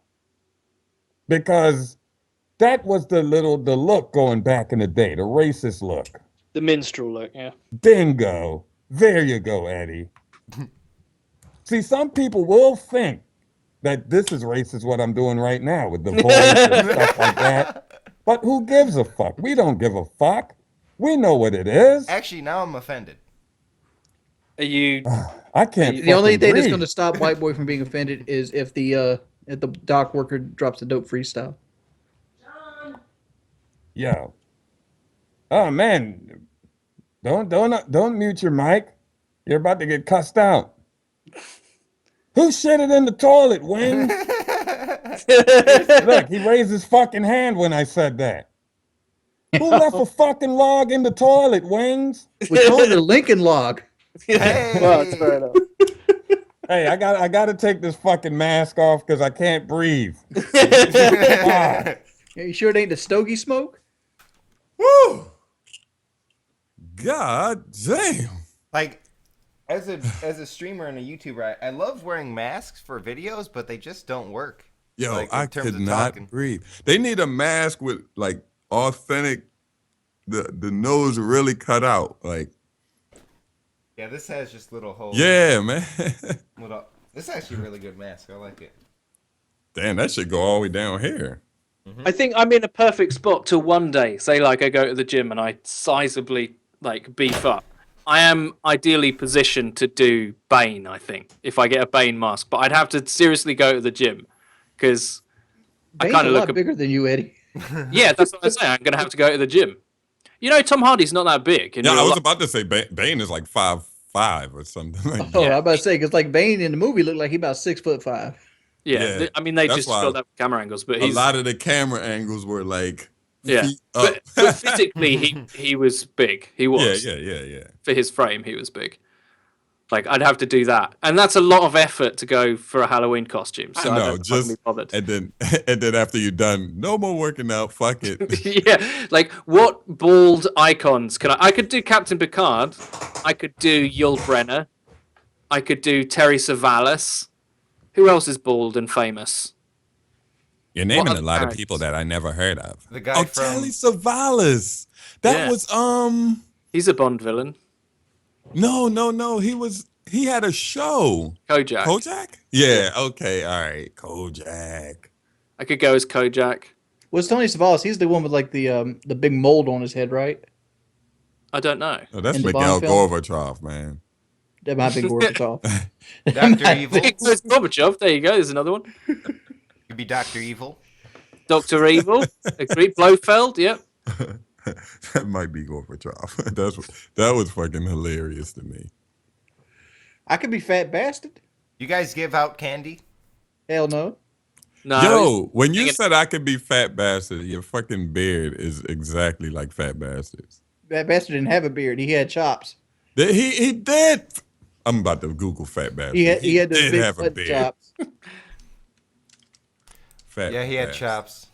S6: Because that was the look going back in the day, the racist look.
S4: The minstrel look, yeah.
S6: Bingo. There you go, Eddie. See, some people will think that this is racist what I'm doing right now with the voice and stuff like that. But who gives a fuck? We don't give a fuck. We know what it is.
S2: Actually, now I'm offended.
S4: Are you?
S6: I can't.
S5: The only
S6: fucking
S5: thing that's
S6: breathe.
S5: going to stop White Boy from being offended is if the dock worker drops a dope freestyle.
S6: Yo. Oh man. Don't mute your mic. You're about to get cussed out. Who shitted in the toilet, Wing? Look, he raised his fucking hand when I said that. Who left a fucking log in the toilet, Wings?
S5: We call it a Lincoln log.
S2: Hey.
S4: Well, that's fair enough.
S6: Hey, I gotta take this fucking mask off because I can't breathe. Ah,
S5: Are you sure it ain't the stogie smoke?
S6: woo! God damn.
S2: Like, as a streamer and a YouTuber, I love wearing masks for videos, but they just don't work.
S6: Yo,
S2: Like, in
S6: I
S2: terms
S6: could
S2: of
S6: not
S2: talking.
S6: breathe. They need a mask with like authentic, the nose really cut out. Like,
S2: Yeah, this has just little holes.
S6: yeah, man.
S2: This is actually a really good mask. I like it.
S6: Damn, that should go all the way down here.
S4: I think I'm in a perfect spot to one day, say like I go to the gym and I sizably like beef up. I am ideally positioned to do Bane, I think, if I get a Bane mask. But I'd have to seriously go to the gym because I
S5: Bane's
S4: kind
S5: a
S4: of
S5: lot
S4: look a
S5: bigger than you, Eddie.
S4: Yeah, that's what I'm saying. I'm going to have to go to the gym. You know, Tom Hardy's not that big. In
S6: Yeah, I
S4: real
S6: was
S4: life.
S6: about to say Bane is like 5'5" or something like
S5: Oh,
S6: that.
S5: I was about to say, because like Bane in the movie looked like he about 6'5".
S4: Yeah,
S6: Yeah,
S4: I mean, they
S6: that's
S4: just
S6: why
S4: got that with camera angles, but
S6: A
S4: he's
S6: lot of the camera angles were like
S4: yeah.
S6: feet up.
S4: But physically, he was big. He was
S6: yeah.
S4: for his frame. He was big. Like I'd have to do that, and that's a lot of effort to go for a Halloween costume. So
S6: I
S4: I
S6: know,
S4: don't know if I can be bothered.
S6: and then after you're done, no more working out. Fuck it.
S4: Yeah, like what bald icons can I could do Captain Picard, I could do Yul Brynner, I could do Terry Savalas. Who else is bald and famous?
S6: You're naming
S4: other
S6: a lot of
S4: characters?
S6: people that I never heard of.
S2: The guy
S6: oh,
S2: from-
S6: Telly Savalas. That
S4: Yeah.
S6: was
S4: He's a Bond villain.
S6: no. He had a show.
S4: Kojak.
S6: Kojak? Yeah, okay, all right. Kojak.
S4: I could go as Kojak.
S5: What's Tony Savalas? He's the one with like the big mold on his head, right?
S4: I don't know.
S6: Oh, that's
S5: In the
S6: Mikhail
S5: Bond film?
S6: Gorbachev, man.
S5: That might be Gorbachev.
S2: Dr. Evil.
S4: It goes Gorbachev. There you go. There's another one.
S2: Could be Dr. Evil.
S4: Dr. Evil. Agreed. Blofeld. Yep.
S6: That might be Gorbachev. That was fucking hilarious to me.
S5: I could be Fat Bastard.
S2: You guys give out candy?
S5: Hell no.
S4: No.
S6: Yo, when you
S4: hanging-
S6: said I could be Fat Bastard, your fucking beard is exactly like Fat Bastard's.
S5: Fat Bastard didn't have a beard. He had chops.
S6: He did. I'm about to Google Fat Bastard.
S5: He had those
S6: did
S5: big
S6: have a
S5: fat
S6: beard.
S5: chops.
S6: Fat
S2: Yeah, he had
S6: Bastard.
S2: chops.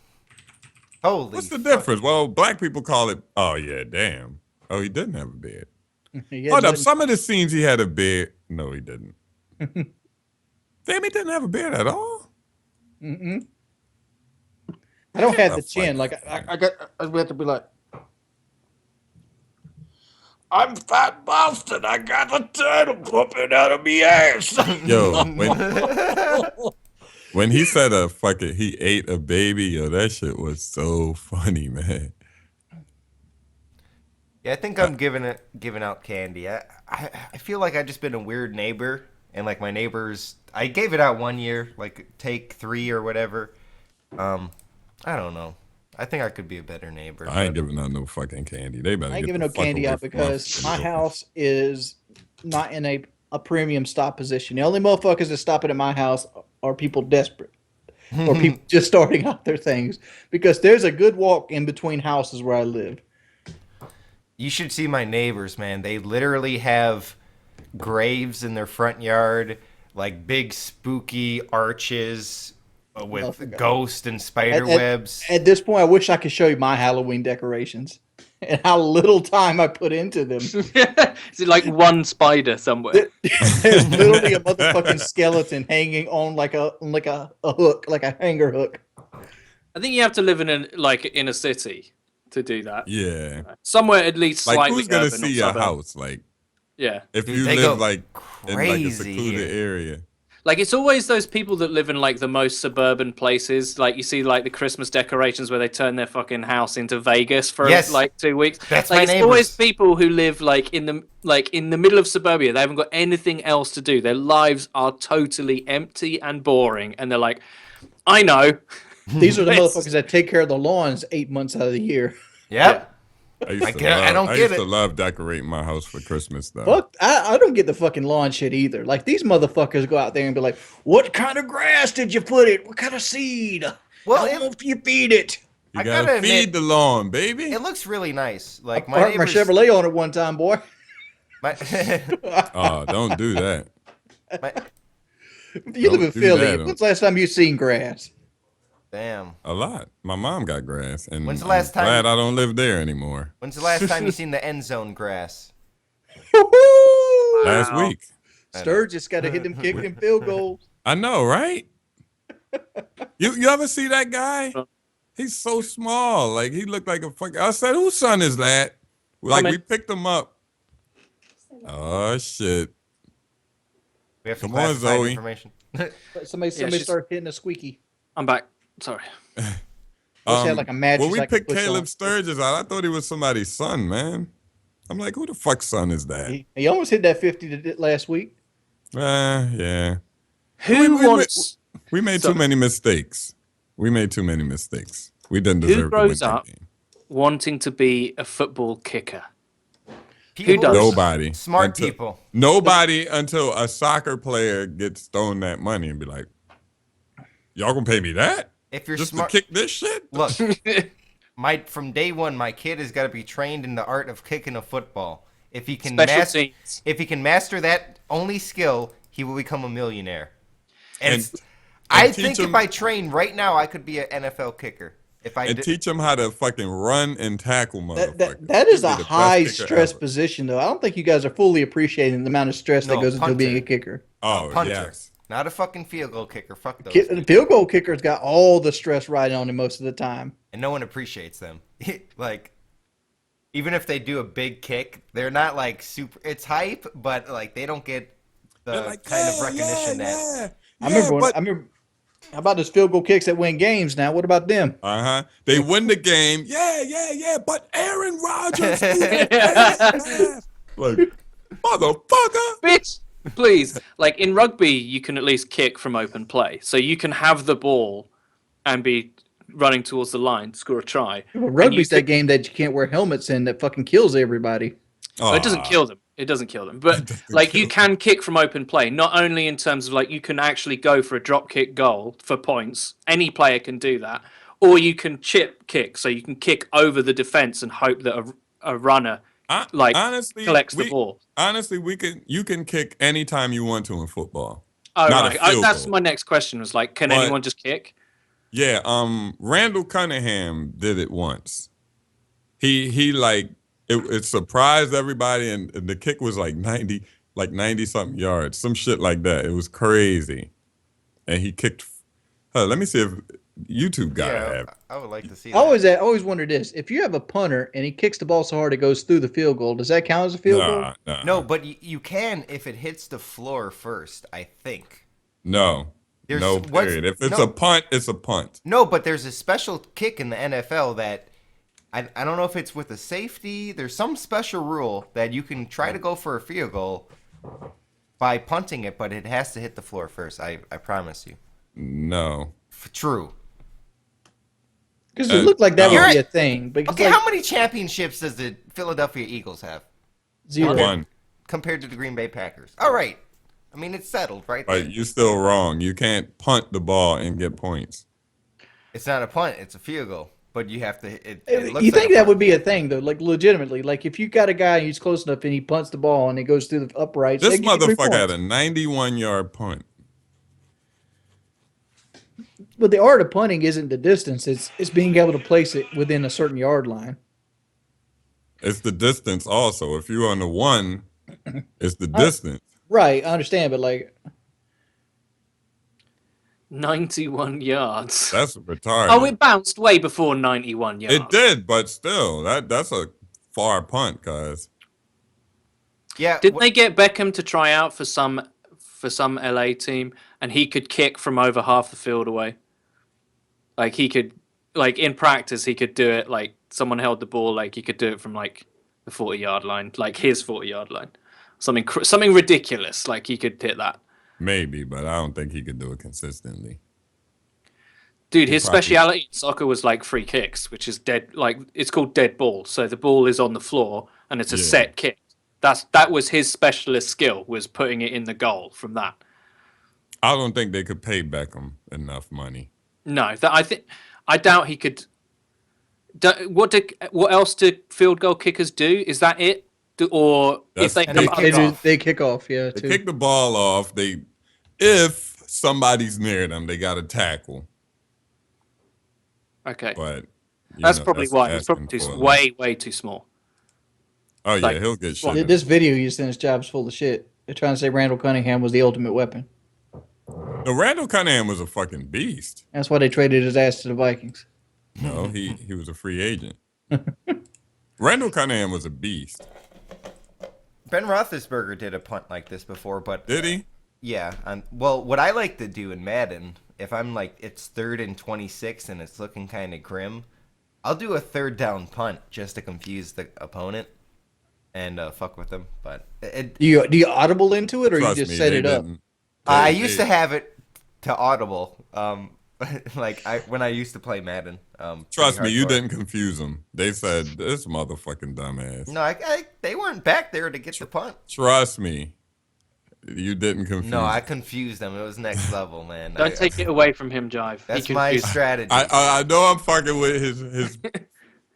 S2: Holy
S6: What's the
S2: fuck.
S6: difference? Well, black people call it. Oh yeah, damn. Oh, he didn't have a beard.
S5: He had
S6: Hold up.
S5: nothing-
S6: Some of the scenes he had a beard. No, he didn't. Damn, he didn't have a beard at all.
S5: Mm-mm. I don't have the
S6: the
S5: chin.
S6: fuck?
S5: Like I have to be like, I'm Fat Bastard. I got a turtle popping out of me ass.
S6: Yo, when he said he ate a baby, yo, that shit was so funny, man.
S2: Yeah, I think I'm giving out candy. I feel like I've just been a weird neighbor, and like my neighbors, I gave it out one year, like take 3 or whatever. I don't know. I think I could be a better neighbor.
S6: I ain't giving out no fucking candy. They better
S5: I ain't
S6: get
S5: giving
S6: the
S5: no
S6: fuck
S5: candy
S6: away
S5: out
S6: from
S5: because my
S6: fucking-
S5: house is not in a premium stop position. The only motherfuckers that stop it at my house are people desperate or people just starting out their things because there's a good walk in between houses where I live.
S2: You should see my neighbors, man. They literally have graves in their front yard, like big spooky arches with
S5: God.
S2: ghosts and spider webs.
S5: At this point, I wish I could show you my Halloween decorations. and how little time I put into them.
S4: Is it like one spider somewhere?
S5: There's literally a motherfucking skeleton hanging on like a hook, like a hanger hook.
S4: I think you have to live in a city to do that.
S6: Yeah.
S4: Somewhere at least
S6: Like,
S4: slightly
S6: who's gonna
S4: urban or
S6: see your
S4: suburban.
S6: house? Like,
S4: Yeah.
S6: if
S2: Dude,
S6: you
S2: they
S6: live
S2: go
S6: like in like a
S2: crazy
S6: secluded
S2: here.
S6: area.
S4: Like, it's always those people that live in like the most suburban places. Like, you see like the Christmas decorations where they turn their fucking house into Vegas for
S2: Yes.
S4: like 2 weeks.
S2: That's
S4: like
S2: my
S4: it's
S2: neighbors.
S4: always people who live like in the middle of suburbia. They haven't got anything else to do. Their lives are totally empty and boring, and they're like, I know.
S5: These are the
S4: It's-
S5: motherfuckers that take care of the lawns 8 months out of the year.
S2: Yep.
S6: I used to
S2: get- I
S6: love,
S2: don't
S6: I
S2: get
S6: used
S2: it.
S6: to love decorating my house for Christmas though.
S5: Fuck, I don't get the fucking lawn shit either. Like, these motherfuckers go out there and be like, what kind of grass did you put it? What kind of seed?
S2: Well,
S5: How often you feed it?
S6: You
S2: I
S6: gotta
S2: gotta
S6: feed
S2: admit-
S6: the lawn, baby.
S2: It looks really nice.
S5: I
S2: Like
S5: parked my Chevrolet on it one time, boy.
S2: my,
S6: Oh, don't do that.
S2: my-
S5: You live
S6: Don't
S5: in
S6: do
S5: Philly.
S6: that.
S5: When's the last time you seen grass?
S2: damn.
S6: A lot. My mom got grass, and
S2: When's the last
S6: I'm
S2: time-
S6: glad I don't live there anymore.
S2: When's the last time you seen the end zone grass?
S6: Last
S4: Wow.
S6: week.
S5: Sturgis got to hit them kicking them field goals.
S6: I know, right? You ever see that guy? He's so small. Like, he looked like a fuck. I said, whose son is that? Like, we picked him up. Oh shit.
S2: We have some
S6: Come on,
S2: classified
S6: Zoe.
S2: information.
S5: Somebody
S4: she's-
S5: start hitting a squeaky.
S4: I'm back. Sorry.
S5: Wish had like a mattress
S6: when we
S5: I could
S6: picked
S5: push
S6: Caleb
S5: on.
S6: Sturgis out, I thought he was somebody's son, man. I'm like, who the fuck's son is that?
S5: He almost hit that 50 last week.
S6: Yeah.
S4: Who
S6: we-
S4: wants?
S6: We made
S4: So-
S6: too many mistakes. We made too many mistakes. We didn't
S4: Who
S6: deserve to
S4: grows
S6: win that
S4: up?
S6: game.
S4: Wanting to be a football kicker.
S2: People-
S4: does?
S6: Nobody.
S2: Smart
S6: Until-
S2: people.
S6: Nobody until a soccer player gets thrown that money and be like, y'all gonna pay me that?
S2: If you're
S6: Just
S2: smart,
S6: to kick this shit?
S2: look. From day one, my kid has got to be trained in the art of kicking a football. If he can
S4: Special
S2: master,
S4: teams.
S2: if he can master that only skill, he will become a millionaire. And,
S6: And-
S2: I
S6: and teach
S2: think
S6: him-
S2: if I train right now, I could be an NFL kicker. If I
S6: And
S2: did,
S6: teach them how to fucking run and tackle motherfuckers.
S5: That is
S6: He'd be
S5: a
S6: the best
S5: high
S6: kicker
S5: stress
S6: ever.
S5: position, though. I don't think you guys are fully appreciating the amount of stress that
S2: No,
S5: goes into
S2: punter.
S5: being a kicker.
S6: Oh,
S2: punter,
S6: yes.
S2: not a fucking field goal kicker. Fuck those.
S5: The field goal kicker's got all the stress riding on him most of the time.
S2: And no one appreciates them. Like, even if they do a big kick, they're not like super. It's hype, but like they don't get the
S6: They're like,
S2: kind of
S6: yeah,
S2: recognition that.
S6: yeah,
S5: I remember.
S6: yeah, but-
S5: I remember. How about those field goal kicks that win games? Now, what about them?
S6: They win the game. Yeah. But Aaron Rodgers. Like, motherfucker.
S4: Bitch, please. Like in rugby, you can at least kick from open play, so you can have the ball and be running towards the line, score a try.
S5: Well, rugby's that game that you can't wear helmets in that fucking kills everybody.
S4: Well, it doesn't kill them. It doesn't kill them. But like you can kick from open play, not only in terms of like you can actually go for a drop kick goal for points. Any player can do that. Or you can chip kick, so you can kick over the defense and hope that a runner like
S6: honestly,
S4: collects the ball.
S6: Honestly, you can kick anytime you want to in football.
S4: Oh,
S6: Not a
S4: right.
S6: field
S4: That's
S6: goal.
S4: my next question was like, can
S6: But-
S4: anyone just kick?
S6: Yeah, Randall Cunningham did it once. He like it surprised everybody, and the kick was like 90 something yards, some shit like that. It was crazy, and he kicked. Let me see if YouTube got
S2: Yeah,
S6: it.
S2: I would like to see
S5: I
S2: that.
S5: always wondered this: if you have a punter and he kicks the ball so hard it goes through the field goal, does that count as a field goal?
S6: Nah.
S2: No, but you can if it hits the floor first, I think.
S6: No.
S2: There's-
S6: No,
S2: what's-
S6: period. If it's
S2: no.
S6: a punt, it's a punt.
S2: No, but there's a special kick in the NFL that I don't know if it's with a safety. There's some special rule that you can try to go for a field goal by punting it, but it has to hit the floor first. I promise you.
S6: No.
S2: True.
S5: Because it looked like that
S2: You're
S5: would be
S2: right.
S5: a thing. Because
S2: Okay,
S5: like,
S2: how many championships does the Philadelphia Eagles have
S5: 0.
S6: One.
S2: compared to the Green Bay Packers? All right. I mean, it's settled, right? there.
S6: But you're still wrong. You can't punt the ball and get points.
S2: It's not a punt; it's a field goal. But you have to. It looks
S5: You
S2: like
S5: think
S2: a
S5: that
S2: punt.
S5: would be a thing though? Like legitimately, like if you got a guy who's close enough and he punts the ball and it goes through the uprights.
S6: This
S5: they give you 3
S6: motherfucker had
S5: points.
S6: a 91-yard punt.
S5: But the art of punting isn't the distance; it's being able to place it within a certain yard line.
S6: It's the distance also. If you're on the 1, it's the distance.
S5: Right, I understand, but like,
S4: 91 yards.
S6: That's retarded.
S4: Oh, it bounced way before 91 yards.
S6: It did, but still, that's a far punt, guys.
S2: Yeah.
S4: Didn't they get Beckham to try out for some LA team, and he could kick from over half the field away? Like he could, like in practice, he could do it. Like someone held the ball, like he could do it from like the 40-yard line, like his 40-yard line, something ridiculous. Like he could hit that.
S6: Maybe, but I don't think he could do it consistently.
S4: Dude, his speciality in soccer was like free kicks, which is dead. Like it's called dead ball. So the ball is on the floor and it's a set kick. That was his specialist skill, was putting it in the goal from that.
S6: I don't think they could pay Beckham enough money.
S4: No, I doubt he could. What else do field goal kickers do? Is that it? If they
S5: they kick off, yeah.
S6: They
S5: too.
S6: kick the ball off. If somebody's near them, they got to tackle.
S4: Okay,
S6: but
S4: that's probably why it's probably way too small.
S6: Oh yeah, he'll get shit.
S5: This video you sent, his job's full of shit. They're trying to say Randall Cunningham was the ultimate weapon.
S6: No, Randall Cunningham was a fucking beast.
S5: That's why they traded his ass to the Vikings.
S6: No, he was a free agent. Randall Cunningham was a beast.
S2: Ben Roethlisberger did a punt like this before, but
S6: did he?
S2: Yeah. Well, what I like to do in Madden, if I'm like it's 3rd and 26 and it's looking kind of grim, I'll do a 3rd down punt just to confuse the opponent and fuck with them. But
S5: do you audible into it, or you just set it up?
S2: I used to have it to audible. When I used to play Madden.
S6: Trust me, you didn't confuse them. They said, this motherfucking dumbass.
S2: No, they weren't back there to get the punt.
S6: Trust me, you didn't confuse them.
S2: No, I confused them. It was next level, man.
S4: Don't take it away from him, Jive.
S2: That's my strategy.
S6: I know I'm fucking with his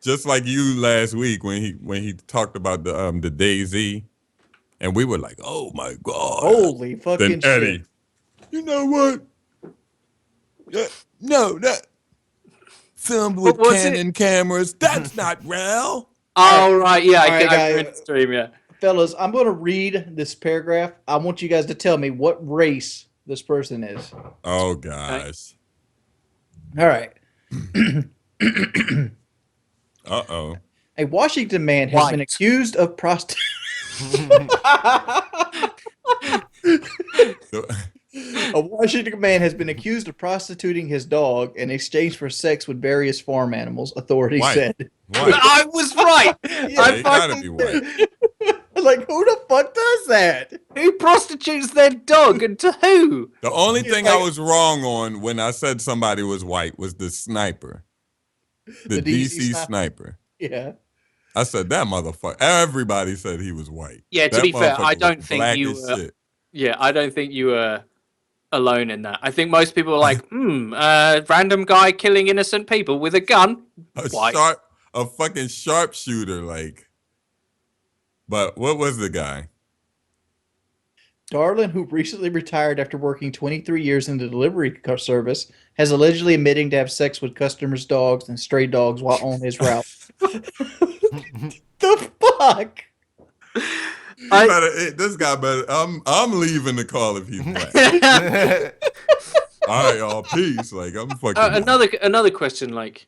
S6: just like you last week when he talked about the Daisy, and we were like, oh my god,
S5: holy fucking
S6: then Eddie,
S5: shit.
S6: You know what? No, that filmed with Canon cameras. That's not real.
S4: Oh, right. Yeah, I
S5: can
S4: stream, yeah.
S5: Fellas, I'm going to read this paragraph. I want you guys to tell me what race this person is.
S6: Oh, gosh.
S5: All right.
S6: Uh-oh.
S5: A Washington man has been accused of prostitution. A Washington man has been accused of prostituting his dog in exchange for sex with various farm animals, authorities said.
S4: I was right.
S5: I
S6: gotta be white.
S5: Like, who the fuck does that?
S4: Who prostitutes their dog, and to who?
S6: The only thing I was wrong on when I said somebody was white was the sniper. The DC sniper.
S5: Yeah.
S6: I said, that motherfucker. Everybody said he was white.
S4: Yeah, to be fair, I don't think you
S6: were.
S4: Yeah, I don't think you were alone in that. I think most people are like, random guy killing innocent people with a gun.
S6: A fucking sharpshooter, like. But what was the guy?
S5: Darlin, who recently retired after working 23 years in the delivery service, has allegedly admitting to have sex with customers' dogs and stray dogs while on his route. The fuck?
S6: This guy better. I'm leaving the call if he's black. All right, y'all. Peace. Like I'm fucking.
S4: Another question. Like,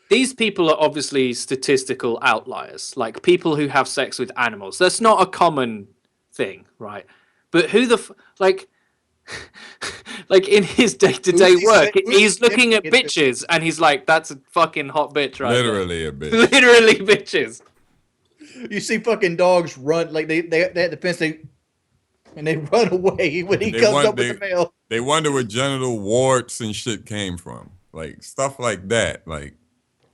S4: these people are obviously statistical outliers. Like people who have sex with animals. That's not a common thing, right? But who like in his day-to-day work, he's looking at bitches and he's like, "That's a fucking hot bitch, right?"
S6: Literally a bitch.
S4: Literally bitches.
S5: You see fucking dogs run like they at the fence and they run away when he comes up with the mail.
S6: They wonder where genital warts and shit came from, like stuff like that. Like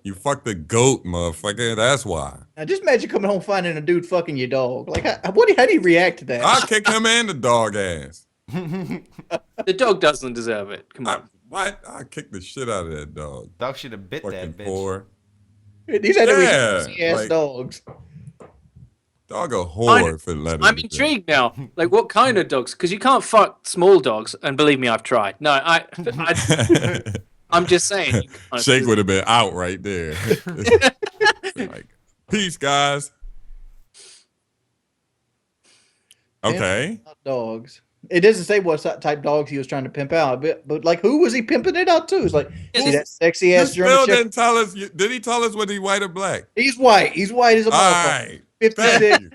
S6: you fucked a goat, motherfucker. That's why.
S5: Now just imagine coming home finding a dude fucking your dog. Like how do you react to that?
S6: I'll kick him and the dog ass.
S4: The dog doesn't deserve it. Come on.
S6: What? I kick the shit out of that dog.
S2: Dog should have bit
S6: fucking
S2: that bitch.
S6: Poor.
S5: These are ass dogs.
S6: Dog a whore for letting.
S4: I'm intrigued now. Like, what kind of dogs? Because you can't fuck small dogs, and believe me, I've tried. No, I'm just saying.
S6: Shake would have been out right there. Like, peace, guys. Okay.
S5: Out dogs. It doesn't say what type dogs he was trying to pimp out, but like, who was he pimping it out to? It's like, see that sexy
S6: You
S5: ass German
S6: still
S5: Shepherd?
S6: didn't tell us. Did he tell us whether he white or black?
S5: He's white. He's white as a
S6: All
S5: motherfucker.
S6: right.
S5: 56.
S6: Thank you.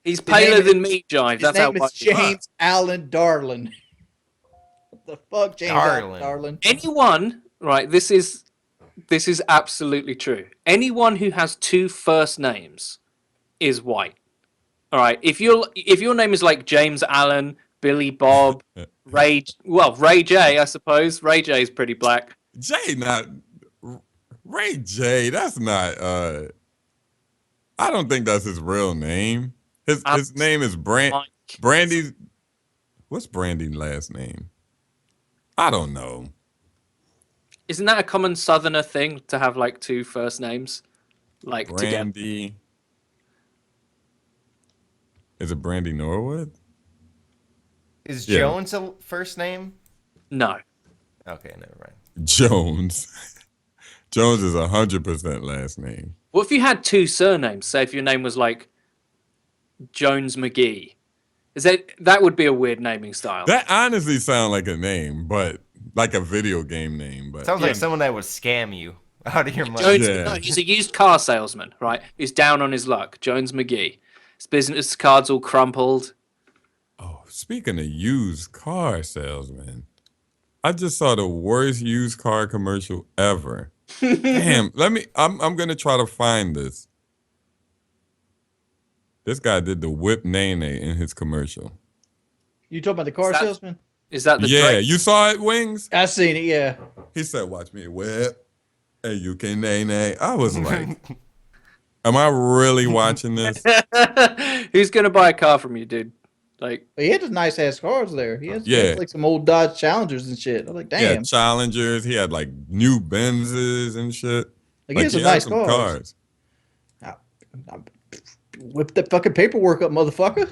S4: He's
S5: His name
S4: paler than
S5: is-
S4: me, Jive.
S5: His
S4: That's how
S5: name is
S4: white.
S5: James Allen Darlin. What the fuck, James Allen
S2: Darlin.
S5: Darlin?
S4: Anyone, right? This is absolutely true. Anyone who has two first names is white. All right. If your name is like James Allen, Billy Bob, Ray J, I suppose. Ray J is pretty black.
S6: J, not Ray J. That's not. I don't think that's his real name. His name is Brandy. What's Brandy's last name? I don't know.
S4: Isn't that a common Southerner thing to have like two first names, like together?
S6: Brandy. Is it Brandy Norwood?
S2: Is
S6: Yeah.
S2: Jones a first name?
S4: No.
S2: Okay, never mind.
S6: Jones. Jones is 100% last name.
S4: What if you had two surnames? Say if your name was like Jones McGee. That would be a weird naming style.
S6: That honestly sounds like a name, but like a video game name. But
S2: Sounds like someone that would scam you out of your money.
S4: Jones,
S6: Yeah.
S4: no, he's a used car salesman, right? He's down on his luck. Jones McGee. His business cards all crumpled.
S6: oh, speaking of used car salesman, I just saw the worst used car commercial ever. Damn, I'm gonna try to find this. This guy did the whip Nene in his commercial.
S5: You talking about the car salesman?
S4: Is that the
S6: Yeah,
S4: Drake?
S6: you saw it, Wings?
S5: I seen it. Yeah.
S6: He said, "Watch me whip, and you can Nene." I was like, "Am I really watching this?"
S4: Who's gonna buy a car from you, dude? Like,
S5: But he had some nice ass cars there. He has
S6: Yeah.
S5: like some old Dodge Challengers and shit. I'm like,
S6: He
S5: damn.
S6: had Challengers. He had like new Benzes and shit.
S5: Like, he has some
S6: he had
S5: nice cars. Whip that fucking paperwork up, motherfucker.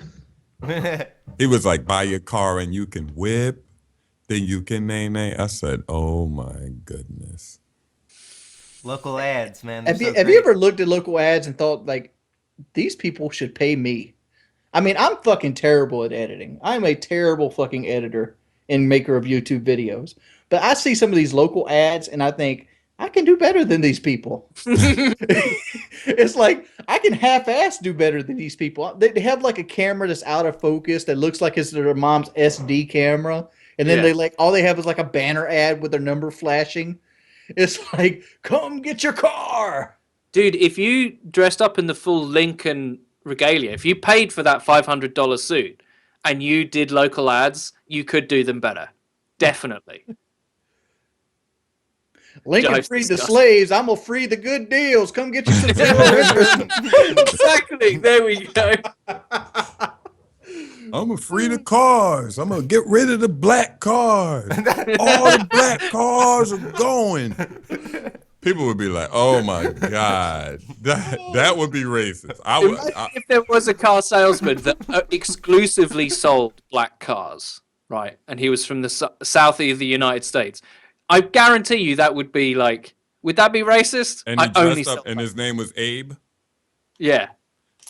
S6: He was like, "Buy your car and you can whip, then you can Nene." I said, "Oh my goodness."
S2: Local ads, man.
S5: Have you ever looked at local ads and thought, like, these people should pay me? I mean, I'm fucking terrible at editing. I'm a terrible fucking editor and maker of YouTube videos. But I see some of these local ads and I think, I can do better than these people. It's like, I can half-ass do better than these people. They have like a camera that's out of focus that looks like it's their mom's SD camera. And then
S4: Yeah.
S5: all they have is like a banner ad with their number flashing. It's like, come get your car.
S4: dude, if you dressed up in the full Lincoln regalia, if you paid for that $500 suit and you did local ads, you could do them better. Definitely.
S5: Lincoln
S4: Jive's
S5: freed the
S4: disgusting.
S5: slaves. I'm gonna free the good deals. Come get you some terrorism.
S4: Exactly. There we go.
S6: I'm gonna free the cars. I'm gonna get rid of the black cars. All the black cars are going. People would be like, "Oh my god, that would be racist."
S4: Imagine if there was a car salesman that exclusively sold black cars, right? And he was from the south of the United States. I guarantee you that would be like, would that be racist?
S6: and he
S4: I only
S6: dressed up,
S4: sell
S6: and
S4: black-
S6: his name was Abe.
S4: Yeah.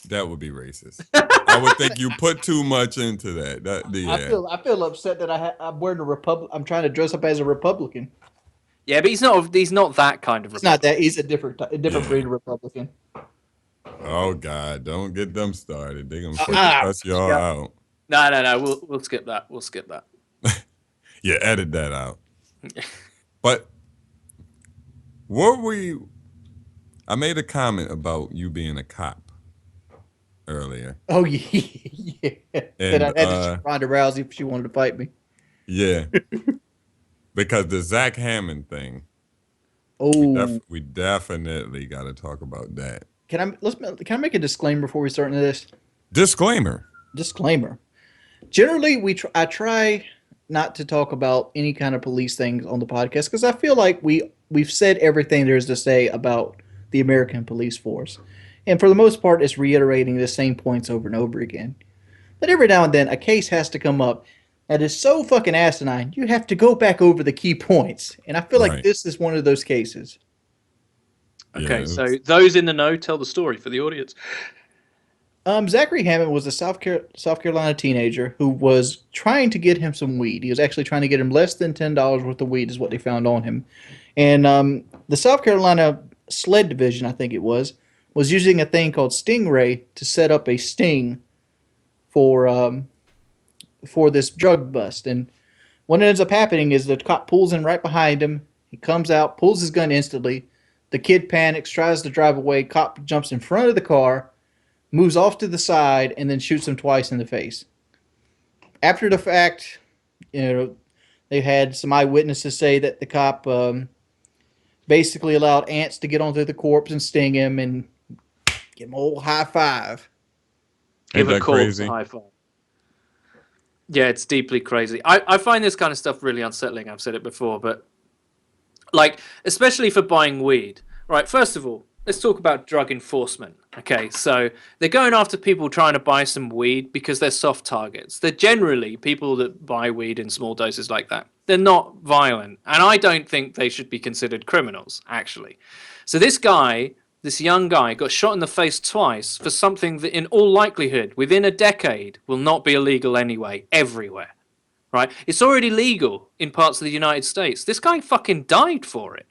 S6: That would be racist. I would think you put too much into that.
S5: I feel upset that I'm wearing a I'm trying to dress up as a Republican.
S4: Yeah, but he's not that kind of
S5: It's not that. He's a different breed of Republican.
S6: Oh God, don't get them started. They're gonna cuss y'all
S4: yeah.
S6: out.
S4: No. We'll skip that. We'll skip that.
S6: Yeah, edit that out. But I made a comment about you being a cop earlier.
S5: Oh yeah. That I had to shoot Ronda Rousey if she wanted to fight me.
S6: Yeah. Because the Zach Hammond thing.
S5: Oh,
S6: We definitely got to talk about that.
S5: can I make a disclaimer before we start into this?
S6: Disclaimer.
S5: Disclaimer. Generally, I try not to talk about any kind of police things on the podcast because I feel like we've said everything there is to say about the American police force, and for the most part, it's reiterating the same points over and over again. But every now and then, a case has to come up that is so fucking asinine, you have to go back over the key points, and I feel like
S6: Right.
S5: this is one of those cases.
S4: Okay,
S6: Yeah,
S4: so those in the know tell the story for the audience.
S5: Zachary Hammond was a South Carolina teenager who was trying to get him some weed. He was actually trying to get him less than $10 worth of weed, is what they found on him. And the South Carolina Sled Division, I think it was using a thing called Stingray to set up a sting for this drug bust. And what ends up happening is the cop pulls in right behind him. He comes out, pulls his gun instantly. The kid panics, tries to drive away. Cop jumps in front of the car, moves off to the side, and then shoots him twice in the face. After the fact, they had some eyewitnesses say that the cop basically allowed ants to get onto the corpse and sting him and give him a old high five.
S4: Give
S6: Ain't
S4: a
S6: that
S4: corpse
S6: crazy?
S4: a high five. Yeah, it's deeply crazy. I find this kind of stuff really unsettling. I've said it before, but like, especially for buying weed. Right, first of all, let's talk about drug enforcement. Okay, so they're going after people trying to buy some weed because they're soft targets. They're generally people that buy weed in small doses like that. They're not violent, and I don't think they should be considered criminals, actually. So this young guy, got shot in the face twice for something that in all likelihood, within a decade, will not be illegal anyway, everywhere. Right? It's already legal in parts of the United States. This guy fucking died for it.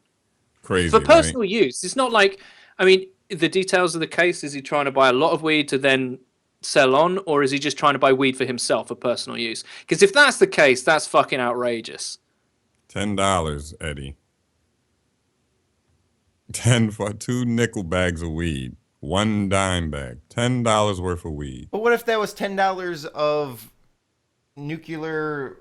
S6: Crazy,
S4: For
S6: right?
S4: personal use. It's not like, I mean, the details of the case, is he trying to buy a lot of weed to then sell on, or is he just trying to buy weed for himself for personal use? Because if that's the case, that's fucking outrageous.
S6: $10, Eddie. 10 for 2 nickel bags of weed. 1 dime bag. $10 worth of weed.
S2: But what if that was $10 of nuclear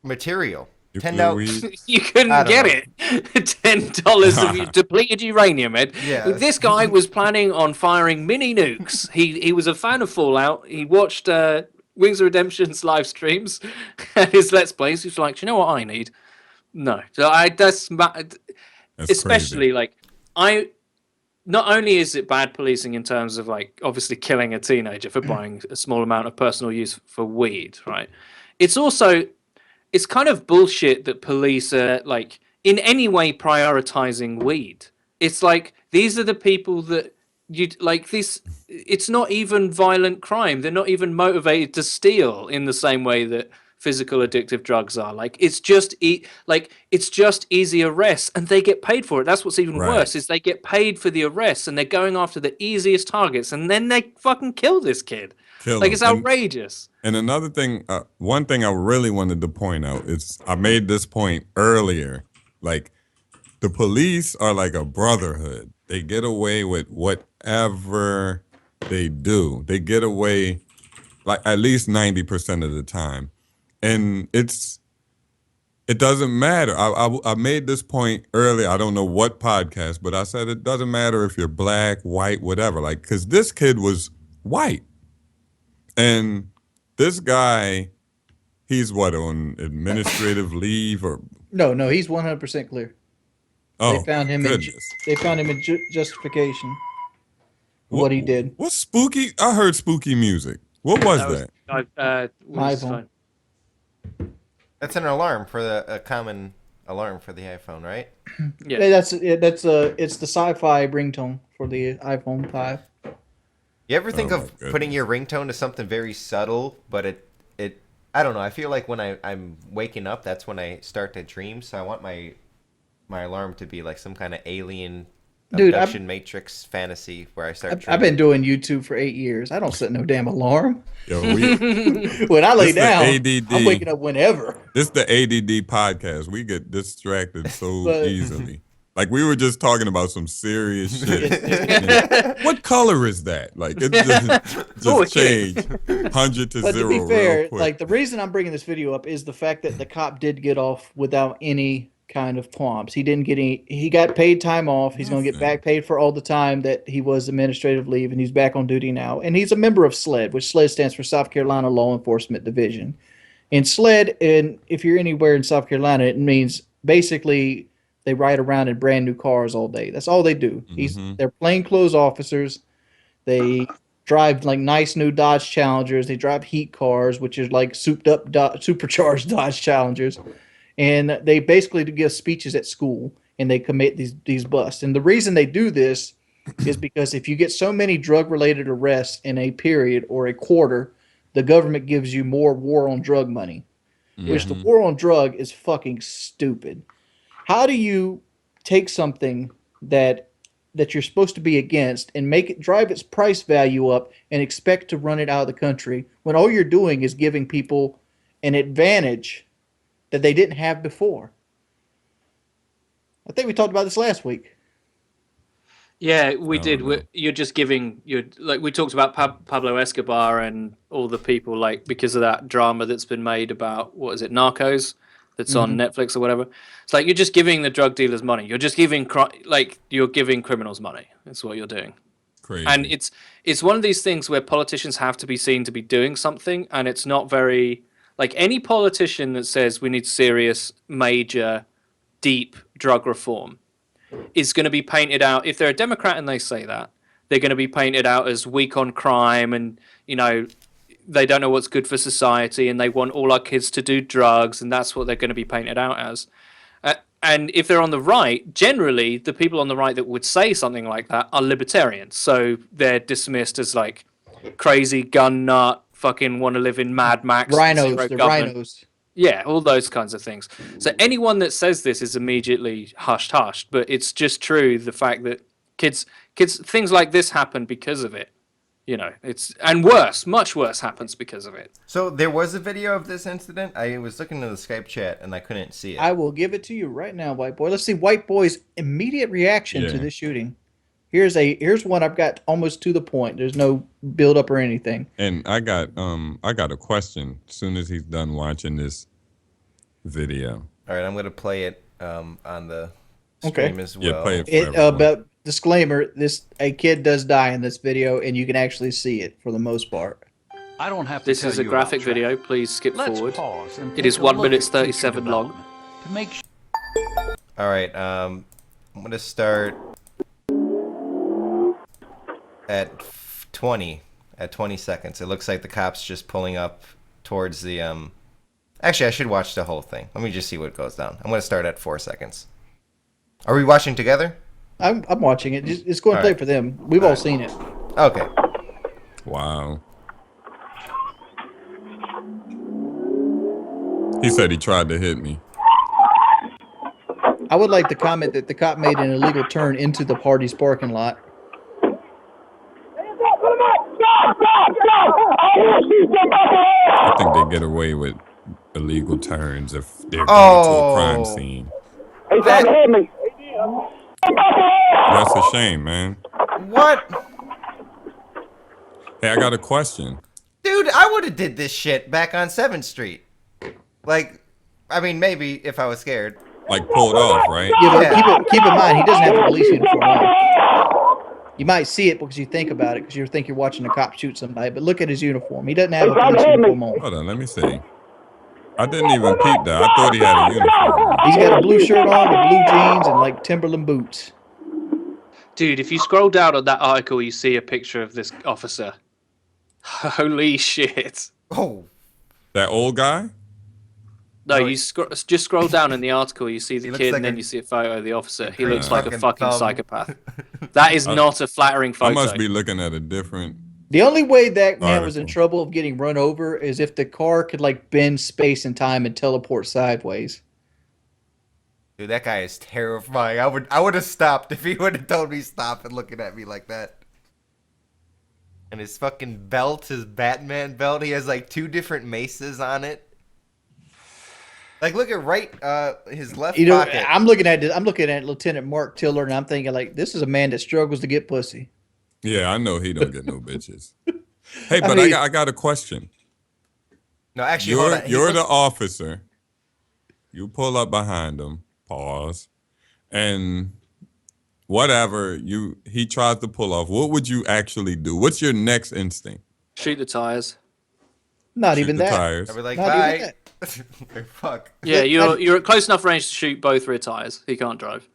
S2: material?
S6: Nuclear
S2: $10.
S6: weed?
S4: You couldn't
S2: I don't
S4: get
S2: know.
S4: it. $10 of depleted uranium, Ed.
S2: Yeah.
S4: This guy was planning on firing mini nukes. He was a fan of Fallout. He watched Wings of Redemption's live streams and his Let's Plays. He was like, do you know what I need? No. So
S6: That's
S4: especially
S6: crazy.
S4: like, not only is it bad policing in terms of like obviously killing a teenager for buying a small amount of personal use for weed, right? It's kind of bullshit that police are like in any way prioritizing weed. It's like these are the people that you like this. It's not even violent crime. They're not even motivated to steal in the same way that physical addictive drugs are. Like it's just easy arrests, and they get paid for it. That's what's even
S6: Right.
S4: worse is they get paid for the arrests, and they're going after the easiest targets, and then they fucking kill this kid.
S6: Kill
S4: Like
S6: him.
S4: it's outrageous.
S6: And another thing, one thing I really wanted to point out is I made this point earlier. Like, the police are like a brotherhood. They get away with whatever they do. They get away like at least 90% of the time. And it doesn't matter. I made this point earlier. I don't know what podcast, but I said it doesn't matter if you're black, white, whatever. Like, because this kid was white. And this guy, he's what, on administrative leave or?
S5: No, he's 100% clear.
S6: Oh,
S5: They found him
S6: goodness.
S5: in justification for what he did.
S6: What's spooky? I heard spooky music. What was
S4: That was
S6: that?
S4: what was his
S5: iPhone.
S4: phone?
S2: That's an alarm for a common alarm for the iPhone, right?
S4: Yeah.
S5: It's the sci-fi ringtone for the iPhone 5.
S2: You ever think
S6: Oh, my
S2: of putting your ringtone to something very subtle, but it I don't know. I feel like when I'm waking up, that's when I start to dream. So I want my alarm to be like some kind of alien
S5: Dude,
S2: abduction matrix fantasy where I start dreaming.
S5: I've been doing YouTube for 8 years. I don't set no damn alarm.
S6: Yo,
S5: When I lay
S6: This the
S5: down,
S6: ADD.
S5: I'm waking up whenever.
S6: this the ADD podcast. We get distracted so
S5: But-
S6: easily. Like we were just talking about some serious shit. What color is that? Like it just
S4: Oh,
S6: changed 100 to
S5: But
S6: 0
S5: to be
S6: real
S5: fair,
S6: quick.
S5: like the reason I'm bringing this video up is the fact that the cop did get off without any kind of qualms. He didn't get any. He got paid time off. He's going to get
S6: Nothing.
S5: back paid for all the time that he was administrative leave, and he's back on duty now. And he's a member of SLED, which SLED stands for South Carolina Law Enforcement Division. And SLED, and if you're anywhere in South Carolina, it means basically they ride around in brand new cars all day. That's all they do. They're plainclothes officers. They drive like nice new Dodge Challengers. They drive heat cars, which is like souped up supercharged Dodge Challengers. And they basically do give speeches at school, and they commit these busts. And the reason they do this is because if you get so many drug-related arrests in a period or a quarter, the government gives you more war on drug money, which the war on drug is fucking stupid. How do you take something that you're supposed to be against and make it drive its price value up and expect to run it out of the country when all you're doing is giving people an advantage that they didn't have before? I think we talked about this last week.
S4: Yeah, we did.
S6: know.
S4: You're just giving like we talked about Pablo Escobar and all the people like because of that drama that's been made about what is it, Narcos, that's on Netflix or whatever. It's like you're just giving the drug dealers money. You're just giving you're giving criminals money. That's what you're doing.
S6: Crazy.
S4: And it's one of these things where politicians have to be seen to be doing something, and it's not very like any politician that says we need serious, major, deep drug reform is going to be painted out, if they're a Democrat and they say that, they're going to be painted out as weak on crime and, they don't know what's good for society and they want all our kids to do drugs, and that's what they're going to be painted out as. And if they're on the right, generally, the people on the right that would say something like that are libertarians. So they're dismissed as like crazy gun nut, fucking want to live in Mad Max.
S5: Rhinos, the rhinos.
S4: Yeah, all those kinds of things. So anyone that says this is immediately hushed. But it's just true, the fact that kids, things like this happen because of it. And worse, much worse happens because of it.
S2: So there was a video of this incident. I was looking at the Skype chat and I couldn't see it.
S5: I will give it to you right now, White Boy. Let's see White Boy's immediate reaction to this shooting. Here's one I've got almost to the point. There's no build up or anything.
S6: And I got a question as soon as he's done watching this video.
S2: All right, I'm gonna play it on the stream as well.
S6: Yeah, play it for everyone.
S5: But disclaimer: a kid does die in this video, and you can actually see it for the most part.
S9: I don't have to
S4: This
S9: tell
S4: is a
S9: you
S4: graphic
S9: about traffic.
S4: video. Please skip
S9: Let's
S4: forward.
S9: pause and
S4: It
S9: take
S4: is
S9: a
S4: 1
S9: look
S4: minute
S9: at future
S4: 37 long.
S9: development to make sure.
S2: All right, I'm gonna start at 20 seconds. It looks like the cops just pulling up towards the Actually, I should watch the whole thing. Let me just see what goes down. I'm gonna start at 4 seconds. Are we watching together?
S5: I'm watching it. It's going to play for them. We've all seen it.
S2: Okay.
S6: Wow. He said he tried to hit me.
S5: I would like to comment that the cop made an illegal turn into the party's parking lot.
S6: I think they get away with illegal turns if they're going to a crime scene.
S10: He tried to hit me.
S6: That's a shame, man.
S2: What?
S6: Hey, I got a question.
S2: Dude, I would have did this shit back on 7th Street. Like, I mean, maybe if I was scared.
S6: Like pulled off, right?
S5: Yeah, but keep in mind, he doesn't have a police uniform on. You might see it because you think about it, because you think you're watching a cop shoot somebody, but look at his uniform. He doesn't have a police uniform on.
S6: Hold on, let me see. I didn't even peep that. I thought he had a uniform.
S5: He's got a blue shirt on with blue jeans and like Timberland boots.
S4: Dude, if you scroll down on that article, you see a picture of this officer. Holy shit.
S2: Oh.
S6: That old guy?
S4: No, you just scroll down in the article, you see the kid,
S2: like
S4: and then you see a photo of the officer. He looks like a
S2: fucking
S4: fucking
S2: thumb.
S4: psychopath. That is not a flattering photo.
S6: I must be looking at a different...
S5: The only way that man was in
S6: Article.
S5: trouble of getting run over is if the car could like bend space and time and teleport sideways.
S2: Dude, that guy is terrifying. I would have stopped if he would have told me stop and looking at me like that. And his fucking belt, his Batman belt, he has like 2 different maces on it. Like, look at his left pocket.
S5: I'm looking at Lieutenant Mark Tiller, and I'm thinking like, this is a man that struggles to get pussy.
S6: Yeah, I know he don't get no bitches. Hey, but I got a question.
S2: No, actually, hold on.
S6: You're the officer. You pull up behind him, pause, and whatever he tries to pull off, what would you actually do? What's your next instinct?
S4: Shoot the tires.
S5: Not
S6: Shoot
S5: even
S6: the
S5: that.
S6: tires.
S2: I'd be like,
S5: Not even
S2: bye.
S5: that.
S2: Like, fuck.
S4: Yeah, you're at close enough range to shoot both rear tires. He can't drive.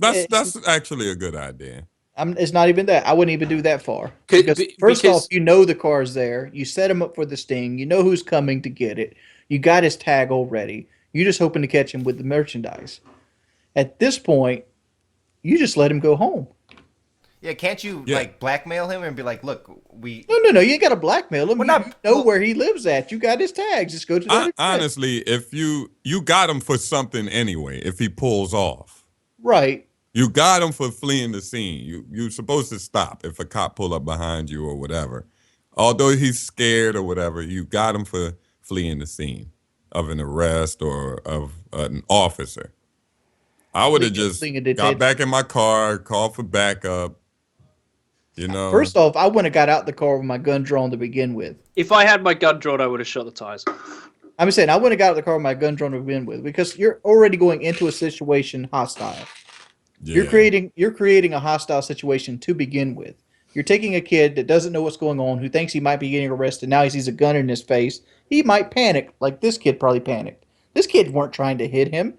S6: That's actually a good idea.
S5: It's not even that. I wouldn't even do that far.
S4: Because-
S5: First off, you know the car's there. You set him up for the sting. You know who's coming to get it. You got his tag already. You're just hoping to catch him with the merchandise. At this point, you just let him go home.
S2: Yeah, can't you
S6: Yeah.
S2: like blackmail him and be like, look, we
S5: No. You ain't got to blackmail him.
S2: Well,
S5: You
S2: not-
S5: know
S2: well-
S5: where he lives at. You got his tags. Just go to that address.
S6: Honestly, if you got him for something anyway, if he pulls off,
S5: Right.
S6: you got him for fleeing the scene. You're supposed to stop if a cop pull up behind you or whatever. Although he's scared or whatever, you got him for fleeing the scene of an arrest or of an officer. I would have just
S5: fleeing a
S6: got
S5: detention.
S6: back in my car, called for backup. You know,
S5: First off, I wouldn't have got out the car with my gun drawn to begin with.
S4: If I had my gun drawn, I would have shot the tires.
S5: I'm saying I wouldn't have got out of the car with my gun drawn to begin with because you're already going into a situation hostile.
S6: yeah.
S5: You're creating a hostile situation to begin with. You're taking a kid that doesn't know what's going on, who thinks he might be getting arrested. Now he sees a gun in his face. He might panic, like this kid probably panicked. This kid weren't trying to hit him.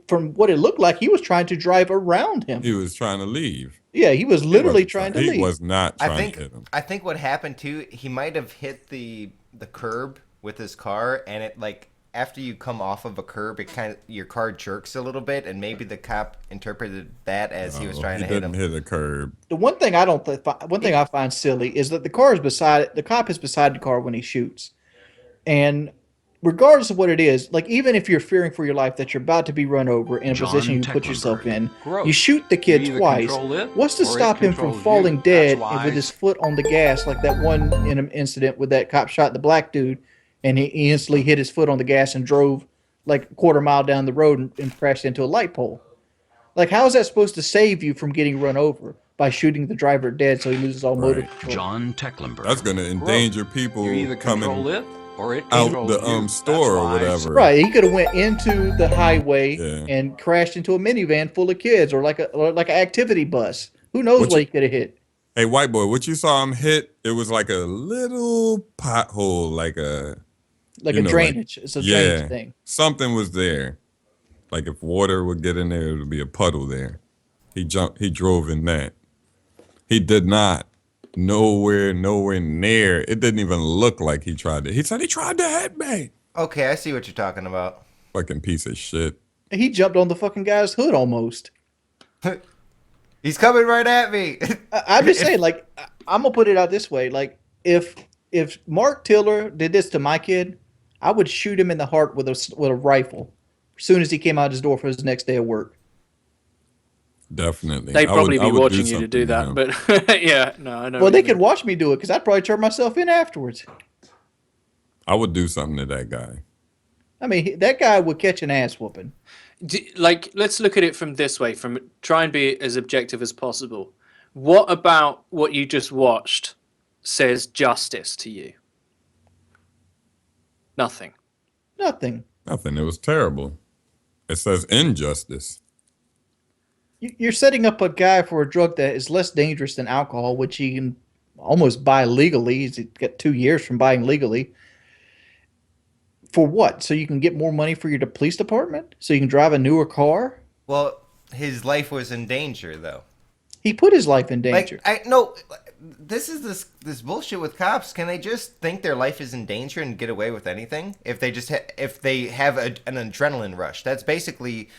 S5: From what it looked like, he was trying to drive around him.
S6: He was trying to leave.
S5: Yeah, he was literally trying to leave.
S6: He was not trying
S2: I think
S6: to hit him.
S2: I think what happened too, he might have hit the curb with his car, and it like after you come off of a curb, it kind of your car jerks a little bit, and maybe the cop interpreted that as he was trying to hit him.
S6: He didn't hit a curb.
S5: The one thing I find silly is that the cop is beside the car when he shoots, and regardless of what it is, like even if you're fearing for your life that you're about to be run over in a position you put yourself in, you shoot the kid twice. What's to stop him from falling dead and with his foot on the gas, like that one in an incident with that cop shot the black dude, and he instantly hit his foot on the gas and drove like a quarter mile down the road and crashed into a light pole. Like, how is that supposed to save you from getting run over? By shooting the driver dead so he loses all motor control.
S9: John Tecklenburg.
S6: That's going to endanger people
S9: You either
S6: coming
S9: control it or it
S6: out
S9: controls
S6: the
S9: you.
S6: store
S9: That's
S6: or
S9: why
S6: whatever.
S5: Right, he could have went into the highway
S6: Yeah.
S5: and crashed into a minivan full of kids, or like an activity bus. Who knows what he could have hit?
S6: Hey, white boy, what you saw him hit? It was like a little pothole, like a
S5: Drainage. It's a drainage thing.
S6: Something was there. Like if water would get in there, it would be a puddle there. He drove in that. He did not. Nowhere near. It didn't even look like he tried to. He said he tried to hit me.
S2: Okay, I see what you're talking about.
S6: Fucking piece of shit.
S5: He jumped on the fucking guy's hood almost.
S2: He's coming right at me.
S5: I'm just saying, like, I'm gonna put it out this way: like, if Mark Tiller did this to my kid, I would shoot him in the heart with a rifle as soon as he came out his door for his next day of work.
S6: Definitely.
S4: They'd probably
S6: I
S4: be
S6: would
S4: watching you to do
S6: something
S4: that,
S6: him.
S4: but yeah, no, I know.
S5: Well, they could watch me do it because I'd probably turn myself in afterwards.
S6: I would do something to that guy.
S5: I mean, that guy would catch an ass whooping.
S4: Like, let's look at it from this way, from try and be as objective as possible. What about what you just watched says justice to you? Nothing.
S5: Nothing.
S6: Nothing. It was terrible. It says injustice.
S5: You're setting up a guy for a drug that is less dangerous than alcohol, which he can almost buy legally. He's got 2 years from buying legally. For what? So you can get more money for your police department? So you can drive a newer car?
S2: Well, his life was in danger, though.
S5: He put his life in danger.
S2: This is this bullshit with cops. Can they just think their life is in danger and get away with anything? If they just if they have an adrenaline rush, that's basically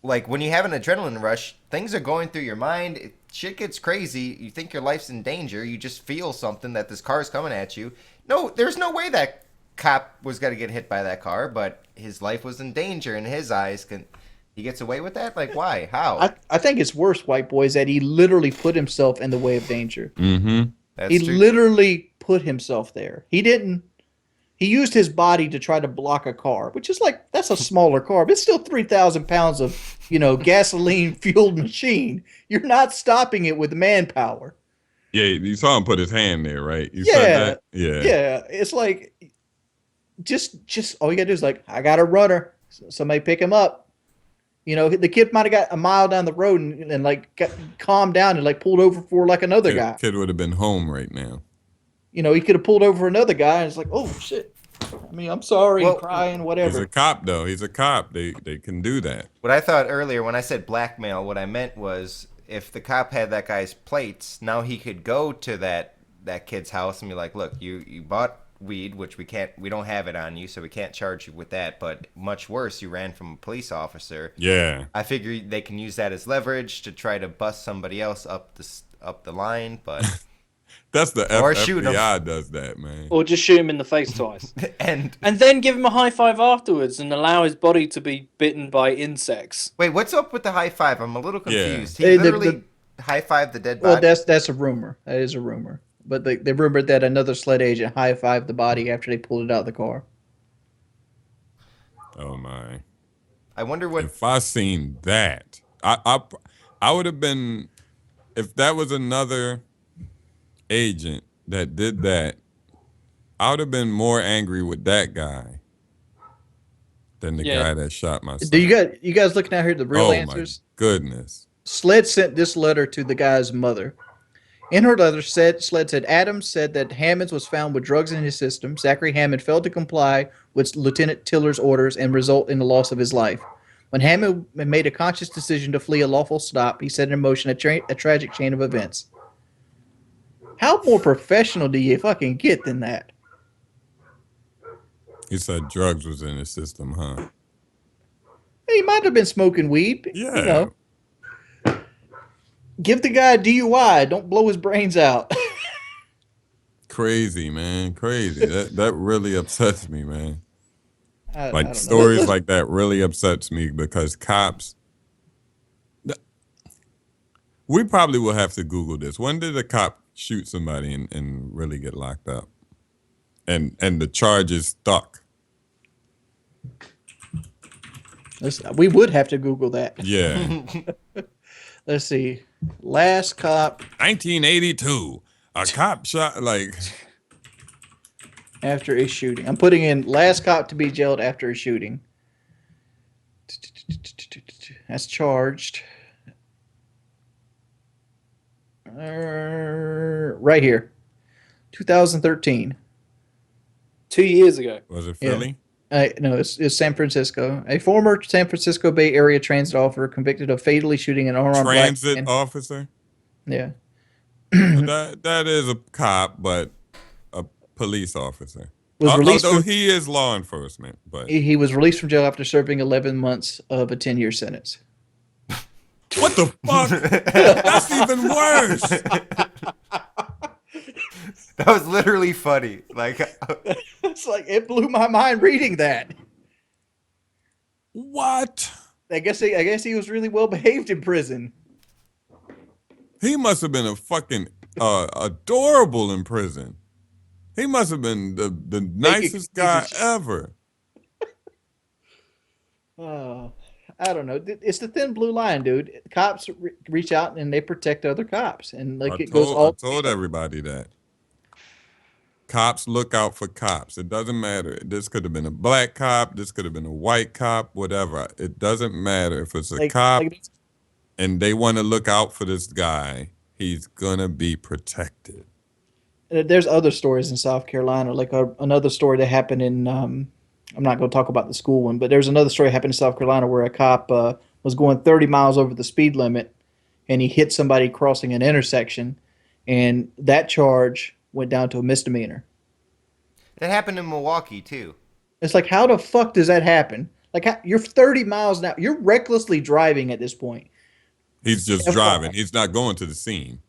S2: like when you have an adrenaline rush, things are going through your mind. Shit gets crazy. You think your life's in danger. You just feel something that this car's coming at you. No, there's no way that cop was going to get hit by that car, but his life was in danger in his eyes. He gets away with that? Like, why? How?
S5: I think it's worse, white boys, that he literally put himself in the way of danger.
S6: Mm-hmm.
S5: He literally put himself there. He didn't. He used his body to try to block a car, which is like, that's a smaller car, but it's still 3,000 pounds of, gasoline fueled machine. You're not stopping it with manpower.
S6: Yeah, you saw him put his hand there, right? You
S5: Yeah.
S6: said that? Yeah.
S5: Yeah. It's like, just all you gotta do is like, I got a runner. Somebody pick him up. The kid might have got a mile down the road and like got calmed down and like pulled over for like another guy.
S6: Kid would have been home right now.
S5: He could have pulled over another guy and it's like, oh shit. I mean, I'm sorry, crying, whatever.
S6: He's a cop, though. He's a cop. They can do that.
S2: What I thought earlier when I said blackmail, what I meant was if the cop had that guy's plates, now he could go to that kid's house and be like, look, you bought weed, which we don't have it on you, so we can't charge you with that, but much worse, you ran from a police officer.
S6: Yeah.
S2: I figure they can use that as leverage to try to bust somebody else up up the line, but
S6: That's the
S2: Or shoot 'em.
S6: FBI does that, man.
S4: Or just shoot him in the face twice.
S2: and
S4: And then give him a high five afterwards and allow his body to be bitten by insects.
S2: wait, what's up with the high five? I'm a little
S6: Yeah.
S2: confused. He
S5: Hey,
S2: literally high-fived the dead
S5: Well,
S2: body.
S5: that's a rumor. That is a rumor. But they rumored that another sled agent high-fived the body after they pulled it out of the car.
S6: Oh my!
S2: I wonder what.
S6: If I seen that, I would have been. If that was another agent that did that, I would have been more angry with that guy than the
S4: Yeah.
S6: guy that shot my son.
S5: Do you guys looking out here at the real
S6: oh
S5: answers?
S6: my goodness!
S5: Sled sent this letter to the guy's mother. In her letter, Sled said Adams said that Hammonds was found with drugs in his system. Zachary Hammond failed to comply with Lieutenant Tiller's orders and result in the loss of his life. When Hammond made a conscious decision to flee a lawful stop, he set in motion a tragic chain of events. How more professional do you fucking get than that?
S6: He said drugs was in his system, huh?
S5: He might have been smoking weed.
S6: Yeah.
S5: You know. Give the guy a DUI. Don't blow his brains out.
S6: Crazy, man. Crazy. That really upsets me, man.
S5: I
S6: Like
S5: don't know.
S6: stories like that really upsets me because cops. We probably will have to Google this. When did a cop shoot somebody and really get locked up? And the charges stuck.
S5: We would have to Google that.
S6: Yeah.
S5: Let's see. Last cop
S6: 1982. A cop shot like
S5: after a shooting. I'm putting in last cop to be jailed after a shooting. That's charged. Right here. 2013.
S4: 2 years ago.
S6: was it
S5: Yeah.
S6: Philly?
S5: No, it's San Francisco. A former San Francisco Bay Area transit officer convicted of fatally shooting an unarmed black
S6: Transit
S5: man.
S6: officer?
S5: Yeah.
S6: that is a cop, but a police officer.
S5: Was released
S6: Although
S5: from-
S6: he is law enforcement, but
S5: He was released from jail after serving 11 months of a 10-year sentence.
S6: what the fuck? That's even worse.
S2: That was literally funny. Like,
S5: It's like it blew my mind reading that.
S6: What?
S5: I guess he was really well behaved in prison.
S6: He must have been a fucking adorable in prison. He must have been the nicest guy ever.
S5: Oh, I don't know. It's the thin blue line, dude. Cops reach out and they protect other cops, and like
S6: I
S5: it goes all.
S6: told everybody that. Cops look out for cops. It doesn't matter. This could have been a black cop. This could have been a white cop. Whatever. It doesn't matter if it's a cop and they want to look out for this guy. He's gonna be protected.
S5: There's other stories in South Carolina, like another story that happened in. I'm not going to talk about the school one, but there's another story happened in South Carolina where a cop was going 30 miles over the speed limit, and he hit somebody crossing an intersection, and that charge went down to a misdemeanor.
S2: that happened in Milwaukee too.
S5: It's like, how the fuck does that happen? Like, you're 30 miles an hour. You're recklessly driving at this point.
S6: He's just driving. He's not going to the scene.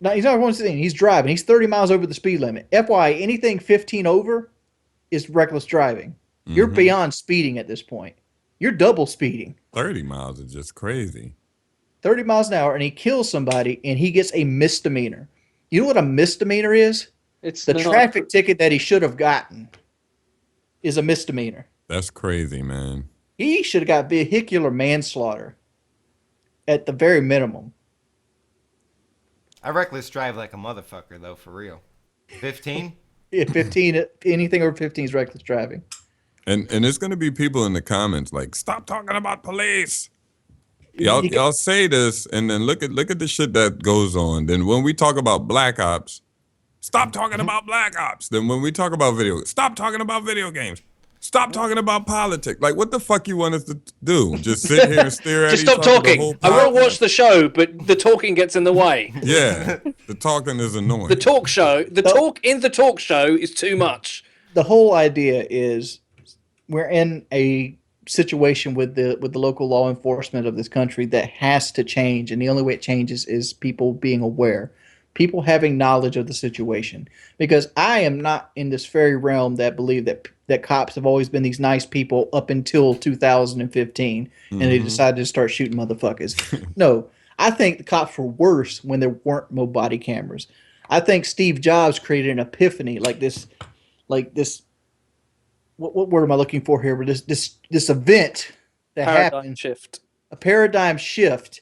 S5: No, he's not going to the scene. He's driving. He's 30 miles over the speed limit. FYI, anything 15 over is reckless driving. You're beyond speeding at this point. You're double speeding.
S6: 30 miles is just crazy.
S5: 30 miles an hour, and he kills somebody, and he gets a misdemeanor. You know what a misdemeanor is?
S4: It's
S5: The
S4: not-
S5: traffic ticket that he should have gotten is a misdemeanor.
S6: That's crazy, man.
S5: He should have got vehicular manslaughter at the very minimum.
S2: I reckless drive like a motherfucker though, for real. 15?
S5: Yeah, 15, anything over 15 is reckless driving.
S6: And there's gonna be people in the comments like, stop talking about police. Y'all say this, and then look at the shit that goes on. Then when we talk about black ops, stop talking about black ops. Then when we talk about stop talking about video games. Stop talking about politics. Like, what the fuck you want us to do? Just sit here and stare at
S4: Just
S6: each
S4: stop
S6: other the
S4: talking.
S6: whole
S4: I will
S6: podcast?
S4: watch the show, but the talking gets in the way.
S6: Yeah, the talking is annoying.
S4: The talk show is too much.
S5: The whole idea is we're in a situation with the local law enforcement of this country that has to change, and the only way it changes is people being aware, people having knowledge of the situation. Because I am not in this fairy realm that believe that cops have always been these nice people up until 2015, and they decided to start shooting motherfuckers. No, I think the cops were worse when there weren't no body cameras. I think Steve Jobs created an epiphany, like this. What word am I looking for here? But this event that
S4: Paradigm
S5: happened,
S4: shift.
S5: a paradigm shift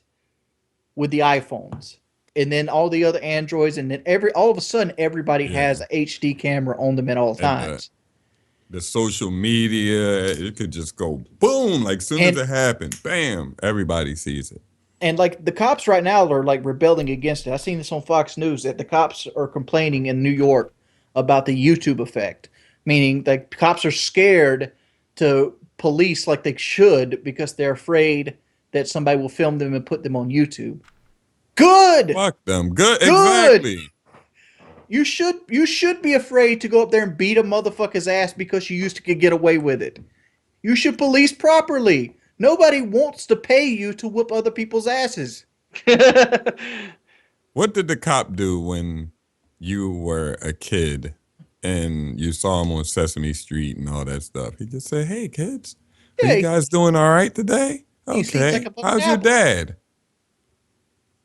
S5: with the iPhones, and then all the other Androids, and then all of a sudden everybody has a HD camera on them at all times.
S6: The social media, it could just go boom, like soon as it happened, bam, everybody sees it.
S5: And like the cops right now are like rebelling against it. I seen this on Fox News that the cops are complaining in New York about the YouTube effect, meaning the cops are scared to police like they should because they're afraid that somebody will film them and put them on YouTube. Good.
S6: Fuck them. Good. Exactly.
S5: You should be afraid to go up there and beat a motherfucker's ass because you used to get away with it. You should police properly. Nobody wants to pay you to whoop other people's asses.
S6: What did the cop do when you were a kid and you saw him on Sesame Street and all that stuff? He just said, "Hey, kids, are you guys doing all right today? Okay.
S5: Like
S6: How's your dad?"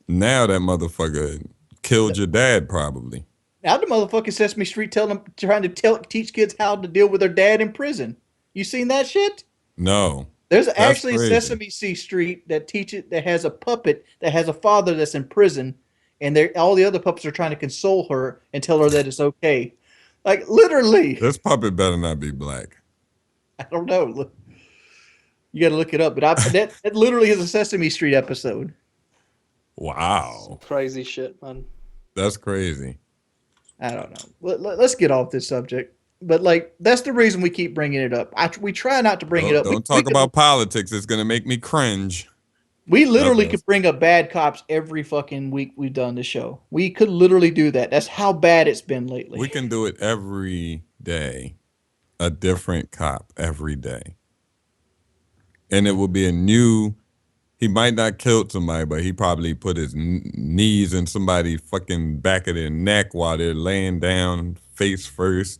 S6: Now that motherfucker killed your dad, probably.
S5: Now the motherfucking Sesame Street trying to teach kids how to deal with their dad in prison. You seen that shit?
S6: No.
S5: There's actually a Sesame Street that has a puppet that has a father that's in prison, and all the other puppets are trying to console her and tell her that it's okay. Like literally.
S6: This puppet better not be black.
S5: I don't know. Look, you got to look it up, but that literally is a Sesame Street episode.
S6: Wow.
S4: Crazy shit, man.
S6: That's crazy.
S5: I don't know. Let's get off this subject. But like that's the reason we keep bringing it up. We try not to bring it up.
S6: Don't talk about politics. It's gonna make me cringe.
S5: We literally could bring up bad cops every fucking week we've done the show. We could literally do that. That's how bad it's been lately.
S6: We can do it every day. A different cop every day. And it will be a new. He might not kill somebody, but he probably put his knees in somebody's fucking back of their neck while they're laying down face first.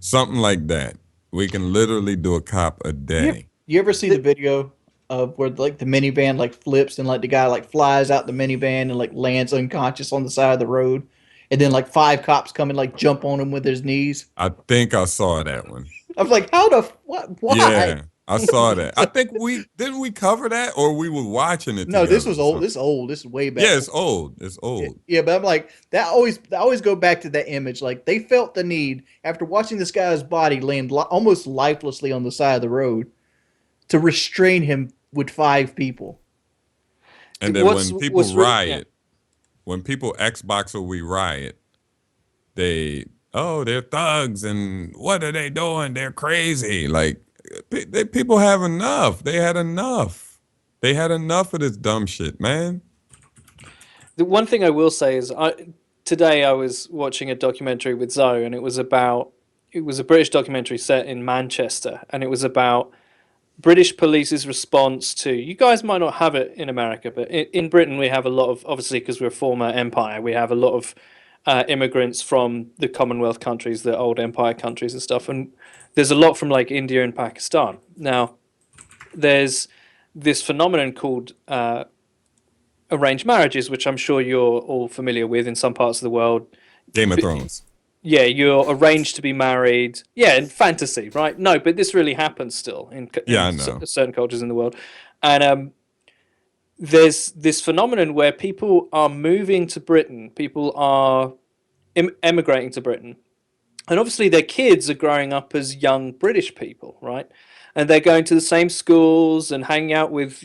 S6: Something like that. We can literally do a cop a day.
S5: You ever see the video of where like the minivan like flips and like the guy like flies out the minivan and like lands unconscious on the side of the road, and then like 5 cops come and like jump on him with his knees?
S6: I think I saw that one.
S5: I was like, how the what? Why?
S6: Yeah, I saw that. I think didn't we cover that, or we were watching it
S5: No,
S6: together?
S5: this was old. This is old. This is way back.
S6: Yeah, it's old. It's old.
S5: Yeah, but I'm like I always go back to that image. Like they felt the need after watching this guy's body land almost lifelessly on the side of the road to restrain him with 5 people.
S6: And then when people riot, when people Xbox or we riot, they're thugs and what are they doing? They're crazy. Like people have enough. They had enough. They had enough of this dumb shit, man.
S4: The one thing I will say is today I was watching a documentary with Zoe, and it was a British documentary set in Manchester, and it was about British police's response to, you guys might not have it in America, but in Britain we have a lot of, obviously because we're a former empire, we have a lot of immigrants from the Commonwealth countries, the old empire countries and stuff, and there's a lot from like India and Pakistan. Now, there's this phenomenon called arranged marriages, which I'm sure you're all familiar with in some parts of the world.
S6: Game of Thrones.
S4: Yeah, you're arranged to be married. Yeah, in fantasy, right? No, but this really happens still in certain cultures in the world. And there's this phenomenon where people are moving to Britain. People are emigrating to Britain. And obviously their kids are growing up as young British people, right? And they're going to the same schools and hanging out with,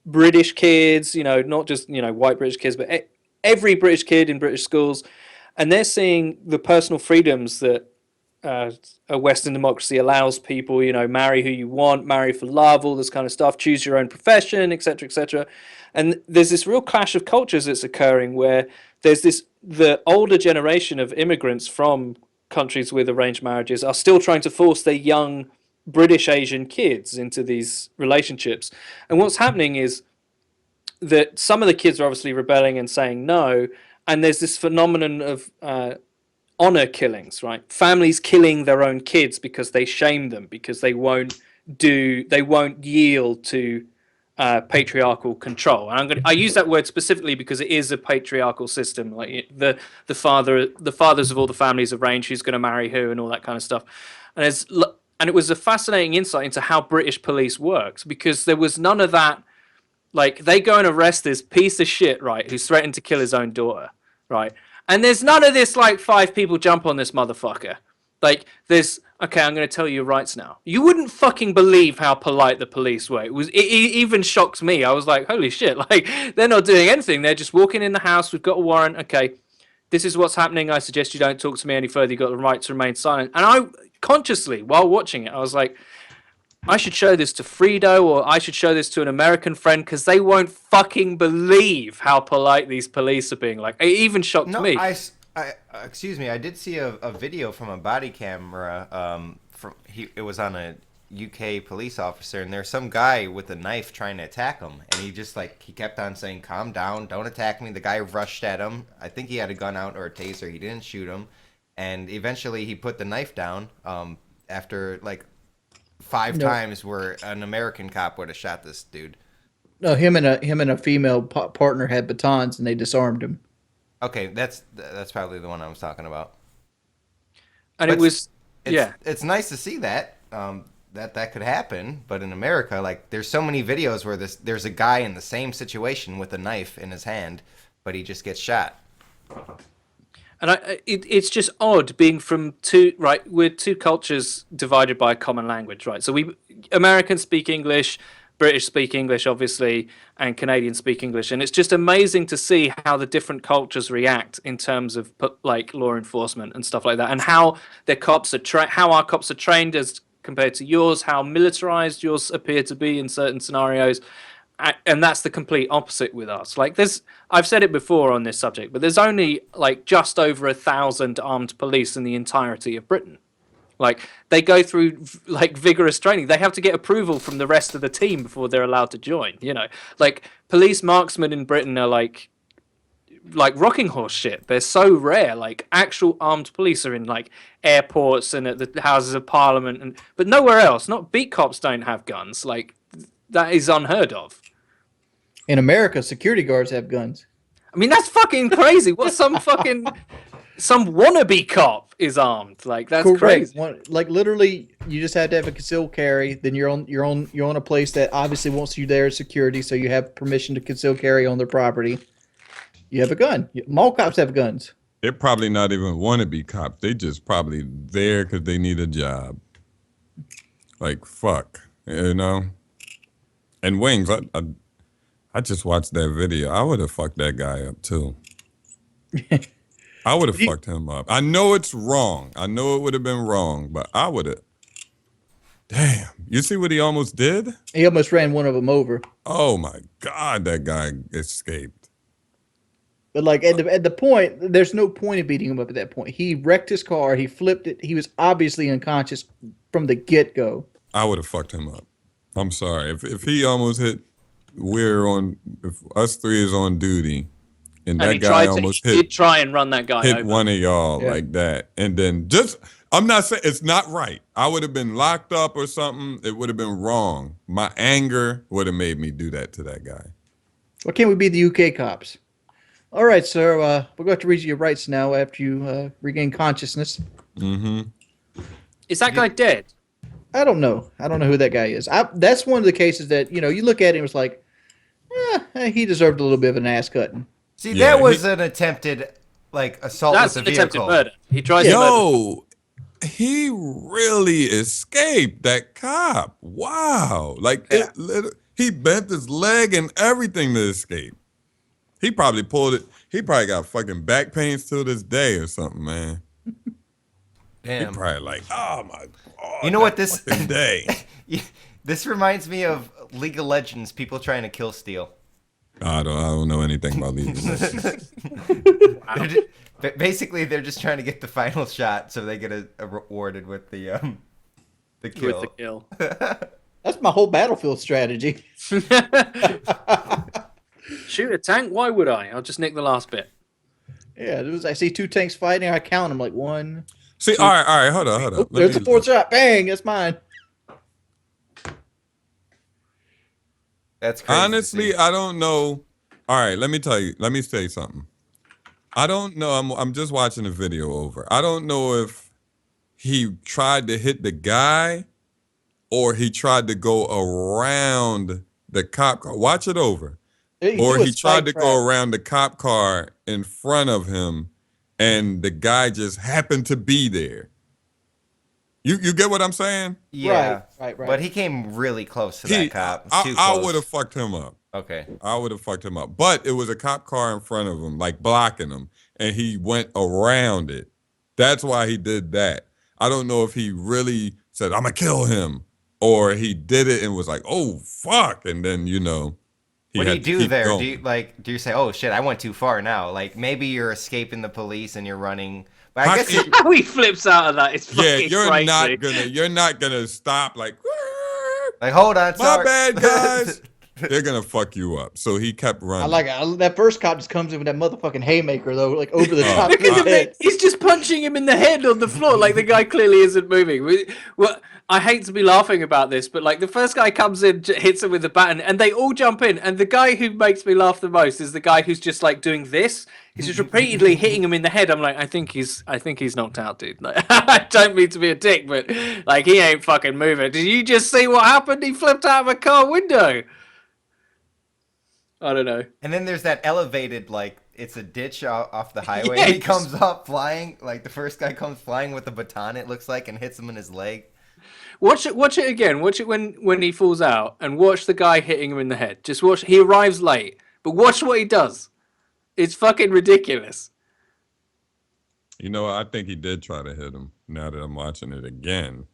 S4: British kids, not just, white British kids, but every British kid in British schools. And they're seeing the personal freedoms that a Western democracy allows people, marry who you want, marry for love, all this kind of stuff, choose your own profession, etc., etc. And there's this real clash of cultures that's occurring where there's the older generation of immigrants from countries with arranged marriages are still trying to force their young British Asian kids into these relationships. And what's happening is that some of the kids are obviously rebelling and saying no, and there's this phenomenon of honor killings, right? Families killing their own kids because they shame them, because they won't yield to patriarchal control. And I use that word specifically because it is a patriarchal system. Like the fathers of all the families arrange who's going to marry who and all that kind of stuff. And it was a fascinating insight into how British police works, because there was none of that. Like, they go and arrest this piece of shit, right, who's threatened to kill his own daughter, right? And there's none of this, like, 5 people jump on this motherfucker. Like, there's, okay, I'm going to tell you your rights now. You wouldn't fucking believe how polite the police were. It even shocked me. I was like, holy shit, like, they're not doing anything. They're just walking in the house. We've got a warrant. Okay, this is what's happening. I suggest you don't talk to me any further. You've got the right to remain silent. And I, consciously, while watching it, I was like, I should show this to Frito, or I should show this to an American friend, because they won't fucking believe how polite these police are being. Like, it even shocked me.
S2: Excuse me, I did see a video from a body camera. It was on a UK police officer, and there's some guy with a knife trying to attack him, and he kept on saying, "Calm down, don't attack me." The guy rushed at him. I think he had a gun out or a taser. He didn't shoot him, and eventually he put the knife down. After like 5 times where an American cop would have shot this dude.
S5: No, him and a female partner had batons, and they disarmed him.
S2: Okay, that's probably the one I was talking about.
S4: And
S2: it's nice to see that that could happen, but in America, like, there's so many videos where there's a guy in the same situation with a knife in his hand, but he just gets shot.
S4: And it's just odd being from we're 2 cultures divided by a common language, right? So Americans speak English, British speak English, obviously, and Canadians speak English. And it's just amazing to see how the different cultures react in terms of, like, law enforcement and stuff like that, and how their cops are how our cops are trained as compared to yours, how militarized yours appear to be in certain scenarios. And that's the complete opposite with us. Like, I've said it before on this subject, but there's only like just over 1,000 armed police in the entirety of Britain. Like, they go through like vigorous training. They have to get approval from the rest of the team before they're allowed to join. You know, like, police marksmen in Britain are like rocking horse shit. They're so rare. Like, actual armed police are in like airports and at the Houses of Parliament, but nowhere else. Not beat cops don't have guns. Like, that is unheard of.
S5: In America, security guards have guns.
S4: I mean, that's fucking crazy. What, some wannabe cop is armed? Like, that's
S5: correct.
S4: Crazy.
S5: Like, literally, you just have to have a concealed carry. Then you're on a place that obviously wants you there as security, so you have permission to conceal carry on their property. You have a gun. Mall cops have guns.
S6: They're probably not even wannabe cops. They just probably there because they need a job. Like, fuck, you know. And Wings, I just watched that video. I would have fucked that guy up too. I would have fucked him up. I know it's wrong. I know it would have been wrong, but I would have. Damn. You see what he almost did?
S5: He almost ran one of them over.
S6: Oh my God, that guy escaped.
S5: But like at the point, there's no point in beating him up at that point. He wrecked his car. He flipped it. He was obviously unconscious from the get-go.
S6: I would have fucked him up. I'm sorry. If he almost hit, if us 3 is on duty, and that guy almost
S4: he'd try and run that guy
S6: hit
S4: over.
S6: one of y'all like that, and then I'm not saying it's not right. I would have been locked up or something. It would have been wrong. My anger would have made me do that to that guy.
S5: Why can't we be the UK cops? All right, sir. We're going to read you your rights now after you regain consciousness.
S6: Mm-hmm.
S4: Is that guy dead?
S5: I don't know. I don't know who that guy is. That's one of the cases that, you look at him, it's like, he deserved a little bit of an ass cutting.
S2: See, that was an attempted, like, assault with a vehicle. That's an attempted murder.
S4: He tried to murder.
S6: He really escaped, that cop. Wow. Like, he bent his leg and everything to escape. He probably pulled it. He probably got fucking back pains till this day or something, man.
S2: Damn.
S6: He probably like, oh my God.
S2: You know what this
S6: day?
S2: This reminds me of League of Legends, people trying to kill Steel.
S6: I don't know anything about League of Legends.
S2: Basically, they're just trying to get the final shot so they get awarded with the The
S4: with
S2: kill.
S4: the kill.
S5: That's my whole battlefield strategy.
S4: Shoot a tank? Why would I? I'll just nick the last bit.
S5: Yeah, I see 2 tanks fighting. I count them like 1.
S6: See, all right, hold on.
S5: Oh, there's a 4th shot. Bang! That's mine.
S2: That's crazy.
S6: Honestly, I don't know. All right, let me tell you. Let me say something. I don't know. I'm just watching the video over. I don't know if he tried to hit the guy or he tried to go around the cop car. Watch it over. Or he tried to go around the cop car in front of him and the guy just happened to be there. You get what I'm saying?
S2: Yeah.
S5: Right.
S2: But he came really close to that cop.
S6: I would have fucked him up.
S2: Okay.
S6: I would have fucked him up. But it was a cop car in front of him, like blocking him, and he went around it. That's why he did that. I don't know if he really said, I'm going to kill him, or he did it and was like, oh, fuck. And then, he
S2: what do you do there?
S6: Going.
S2: Do you say, oh, shit, I went too far now? Like, maybe you're escaping the police and you're running. But I guess
S4: How he flips out of that is fucking crazy.
S6: You're not gonna stop like
S2: hold on,
S6: my bad guys. They're gonna fuck you up. So he kept running.
S5: I like that first cop just comes in with that motherfucking haymaker though, like over the top of his head.
S4: He's just punching him in the head on the floor, like the guy clearly isn't moving. Well, I hate to be laughing about this, but like the first guy comes in, hits him with the baton, and they all jump in. And the guy who makes me laugh the most is the guy who's just like doing this. He's just repeatedly hitting him in the head. I'm like, I think he's knocked out, dude. Like, I don't mean to be a dick, but like he ain't fucking moving. Did you just see what happened? He flipped out of a car window. I don't know.
S2: And then there's that elevated, like, it's a ditch off the highway.
S4: Yeah,
S2: He comes up flying, like the first guy comes flying with a baton, it looks like, and hits him in his leg.
S4: Watch it again. Watch it when he falls out, and watch the guy hitting him in the head. Just watch. He arrives late, but watch what he does. It's fucking ridiculous.
S6: I think he did try to hit him. Now that I'm watching it again,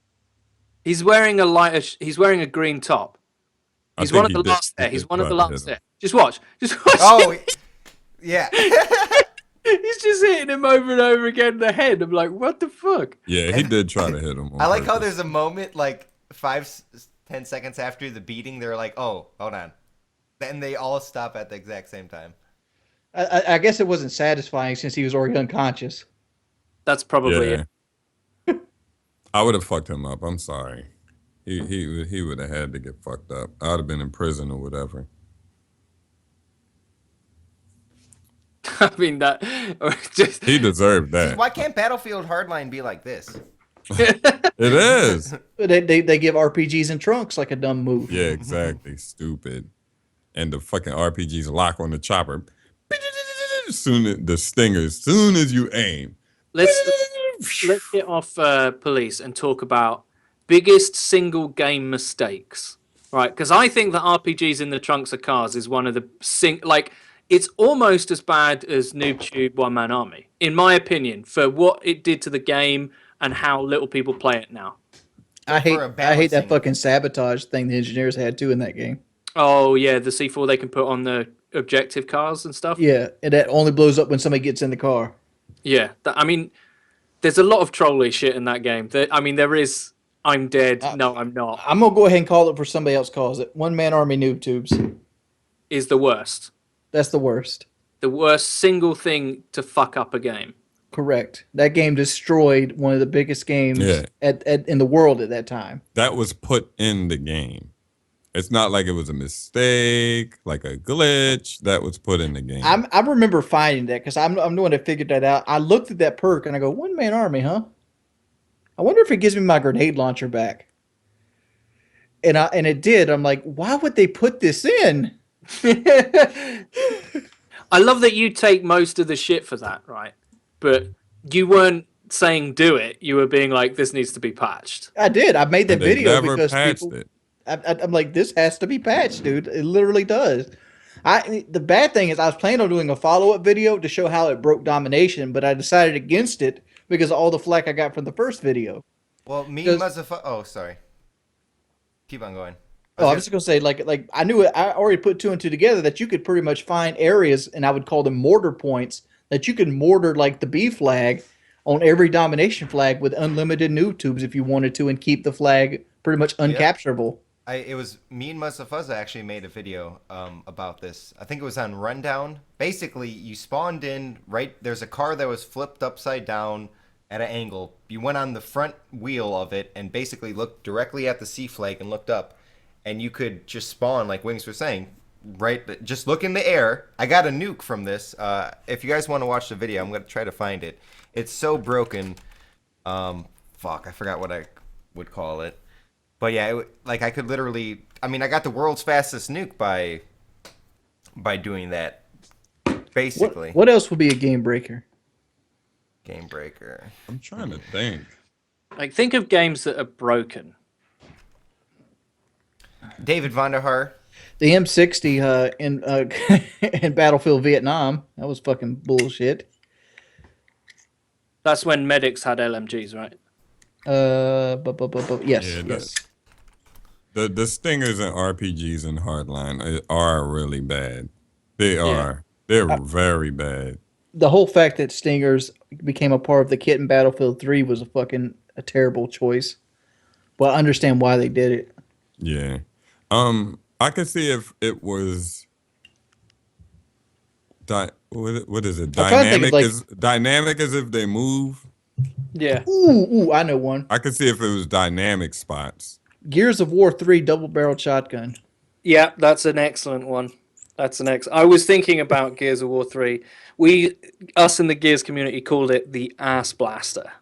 S4: he's wearing a green top. He's one of the last there. He's one of the last there. Just watch.
S2: Oh, yeah.
S4: He's just hitting him over and over again in the head. I'm like, what the fuck?
S6: Yeah, he did try to hit him.
S2: I like how there's a moment, like 5-10 seconds after the beating, they're like, oh, hold on. Then they all stop at the exact same time.
S5: I guess it wasn't satisfying since he was already unconscious.
S4: That's probably it.
S6: I would have fucked him up. I'm sorry. He would have had to get fucked up. I would have been in prison or whatever.
S4: I mean
S6: he deserved that.
S2: See, why can't Battlefield Hardline be like this?
S6: It is.
S5: They give RPGs in trunks like a dumb move.
S6: Yeah, exactly. Stupid. And the fucking RPGs lock on the chopper. The stinger, as soon as you aim.
S4: Let's get off police and talk about biggest single game mistakes, right? Because I think that RPGs in the trunks of cars is one of the it's almost as bad as NoobTube One Man Army, in my opinion, for what it did to the game and how little people play it now.
S5: I hate that fucking sabotage thing the engineers had too in that game.
S4: Oh yeah, the C4 they can put on the objective cars and stuff.
S5: Yeah, and that only blows up when somebody gets in the car.
S4: Yeah, there's a lot of trolly shit in that game. There is. I'm dead. No, I'm not.
S5: I'm gonna go ahead and call it for somebody else calls it. One Man Army Noob Tubes
S4: is the worst.
S5: That's the worst.
S4: The worst single thing to fuck up a game.
S5: Correct. That game destroyed one of the biggest games in the world at that time.
S6: That was put in the game. It's not like it was a mistake, like a glitch. That was put in the game.
S5: I remember finding that because I'm the one that figured that out. I looked at that perk and I go, One Man Army, huh? I wonder if it gives me my grenade launcher back. And it did. I'm like, why would they put this in?
S4: I love that you take most of the shit for that, right? But you weren't saying do it. You were being like, this needs to be patched.
S5: I did. I made that video because
S6: people.
S5: I'm like, this has to be patched, dude. It literally does. The bad thing is I was planning on doing a follow-up video to show how it broke domination, but I decided against it because of all the flack I got from the first video.
S2: Well, oh, sorry. Keep on going.
S5: I was just gonna say, like I knew it. I already put 2 and 2 together that you could pretty much find areas, and I would call them mortar points that you could mortar like the B flag on every domination flag with unlimited noob tubes if you wanted to, and keep the flag pretty much uncapturable.
S2: It was me and Mustafuzza actually made a video about this. I think it was on Rundown. Basically, you spawned in, right? There's a car that was flipped upside down at an angle. You went on the front wheel of it and basically looked directly at the C flag and looked up. And you could just spawn, like Wings was saying, right? Just look in the air. I got a nuke from this. If you guys want to watch the video, I'm going to try to find it. It's so broken. Fuck, I forgot what I would call it. But yeah, like I could literally, I mean, I got the world's fastest nuke by doing that, basically.
S5: What else would be a game breaker?
S2: Game breaker.
S6: I'm trying to think.
S4: Like, think of games that are broken.
S2: David Vonderhaar.
S5: The M60 in Battlefield Vietnam. That was fucking bullshit.
S4: That's when medics had LMGs, right?
S5: Yes,
S6: Yeah,
S5: yes.
S6: The stingers and RPGs in Hardline are really bad. They are. They're very bad.
S5: The whole fact that stingers became a part of the kit in Battlefield 3 was a terrible choice. But I understand why they did it.
S6: Yeah. I could see if it was what is it? Dynamic as if they move.
S4: Yeah.
S5: Ooh, I know one.
S6: I could see if it was dynamic spots.
S5: Gears of War 3 double-barreled shotgun.
S4: Yeah, that's an excellent one. I was thinking about Gears of War 3. Us in the Gears community called it the ass blaster.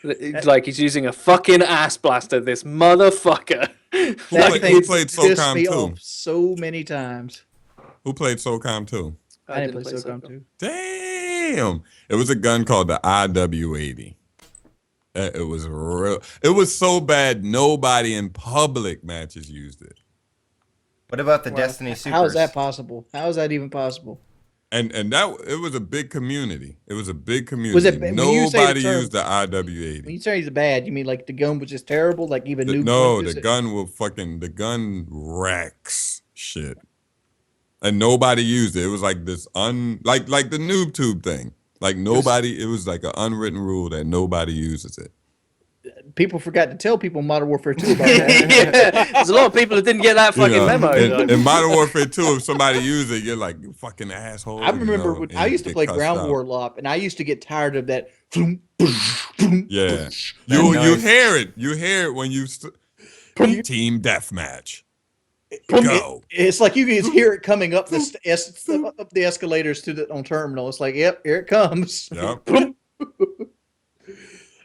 S4: Like, he's using a fucking ass blaster, this motherfucker.
S6: Who played SOCOM 2?
S5: So many times.
S6: Who played SOCOM 2?
S5: I didn't play SOCOM 2.
S6: Damn. It was a gun called the IW-80. It was real. It was so bad nobody in public matches used it.
S2: What about the Destiny Supers?
S5: How is that possible? How is that even possible?
S6: And that it was a big community. It was a big community.
S5: Was it,
S6: nobody used the IW-80.
S5: When you say it's bad, you mean like the gun was just terrible? Like even
S6: the gun wrecks shit. And nobody used it. It was like this like the noob tube thing. Like nobody, it was like an unwritten rule that nobody uses it.
S5: People forgot to tell people in Modern Warfare 2 about that.
S4: Yeah, there's a lot of people that didn't get that fucking memo.
S6: In Modern Warfare 2, if somebody used it, you're like, you fucking asshole.
S5: I remember when I used to play Ground War a lot, and I used to get tired of that.
S6: Yeah. You hear it. You hear it when you team deathmatch. Go.
S5: It's like you can hear it coming up up the escalators on terminal. It's like, yep, here it comes.
S6: Yep.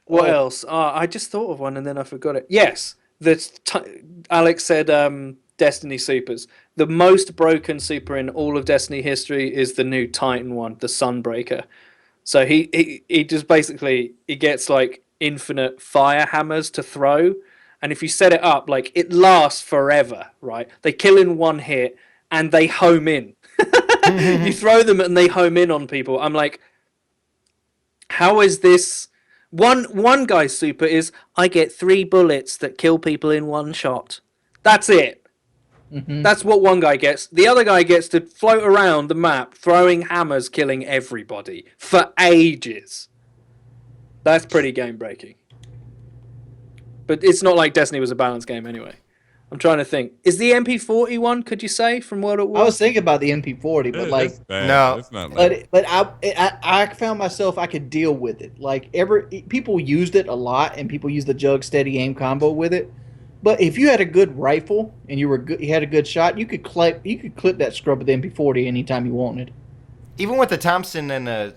S4: What else? I just thought of one and then I forgot it. Yes, Alex said Destiny Supers. The most broken super in all of Destiny history is the new Titan one, the Sunbreaker. So he just basically, he gets like infinite fire hammers to throw. And if you set it up, like, it lasts forever, right? They kill in one hit and they home in. You throw them and they home in on people. I'm like, how is this? One guy's super is, I get 3 bullets that kill people in one shot. That's it. Mm-hmm. That's what one guy gets. The other guy gets to float around the map, throwing hammers, killing everybody for ages. That's pretty game breaking. But it's not like Destiny was a balanced game anyway. I'm trying to think. Is the MP40 one, could you say, from World at War?
S5: I was thinking about the MP40, but like,
S2: no.
S6: It's not
S5: but I found myself, I could deal with it. Like, people used it a lot, and people used the jug steady aim combo with it. But if you had a good rifle and you had a good shot, you could clip that scrub with the MP40 anytime you wanted.
S2: Even with the Thompson and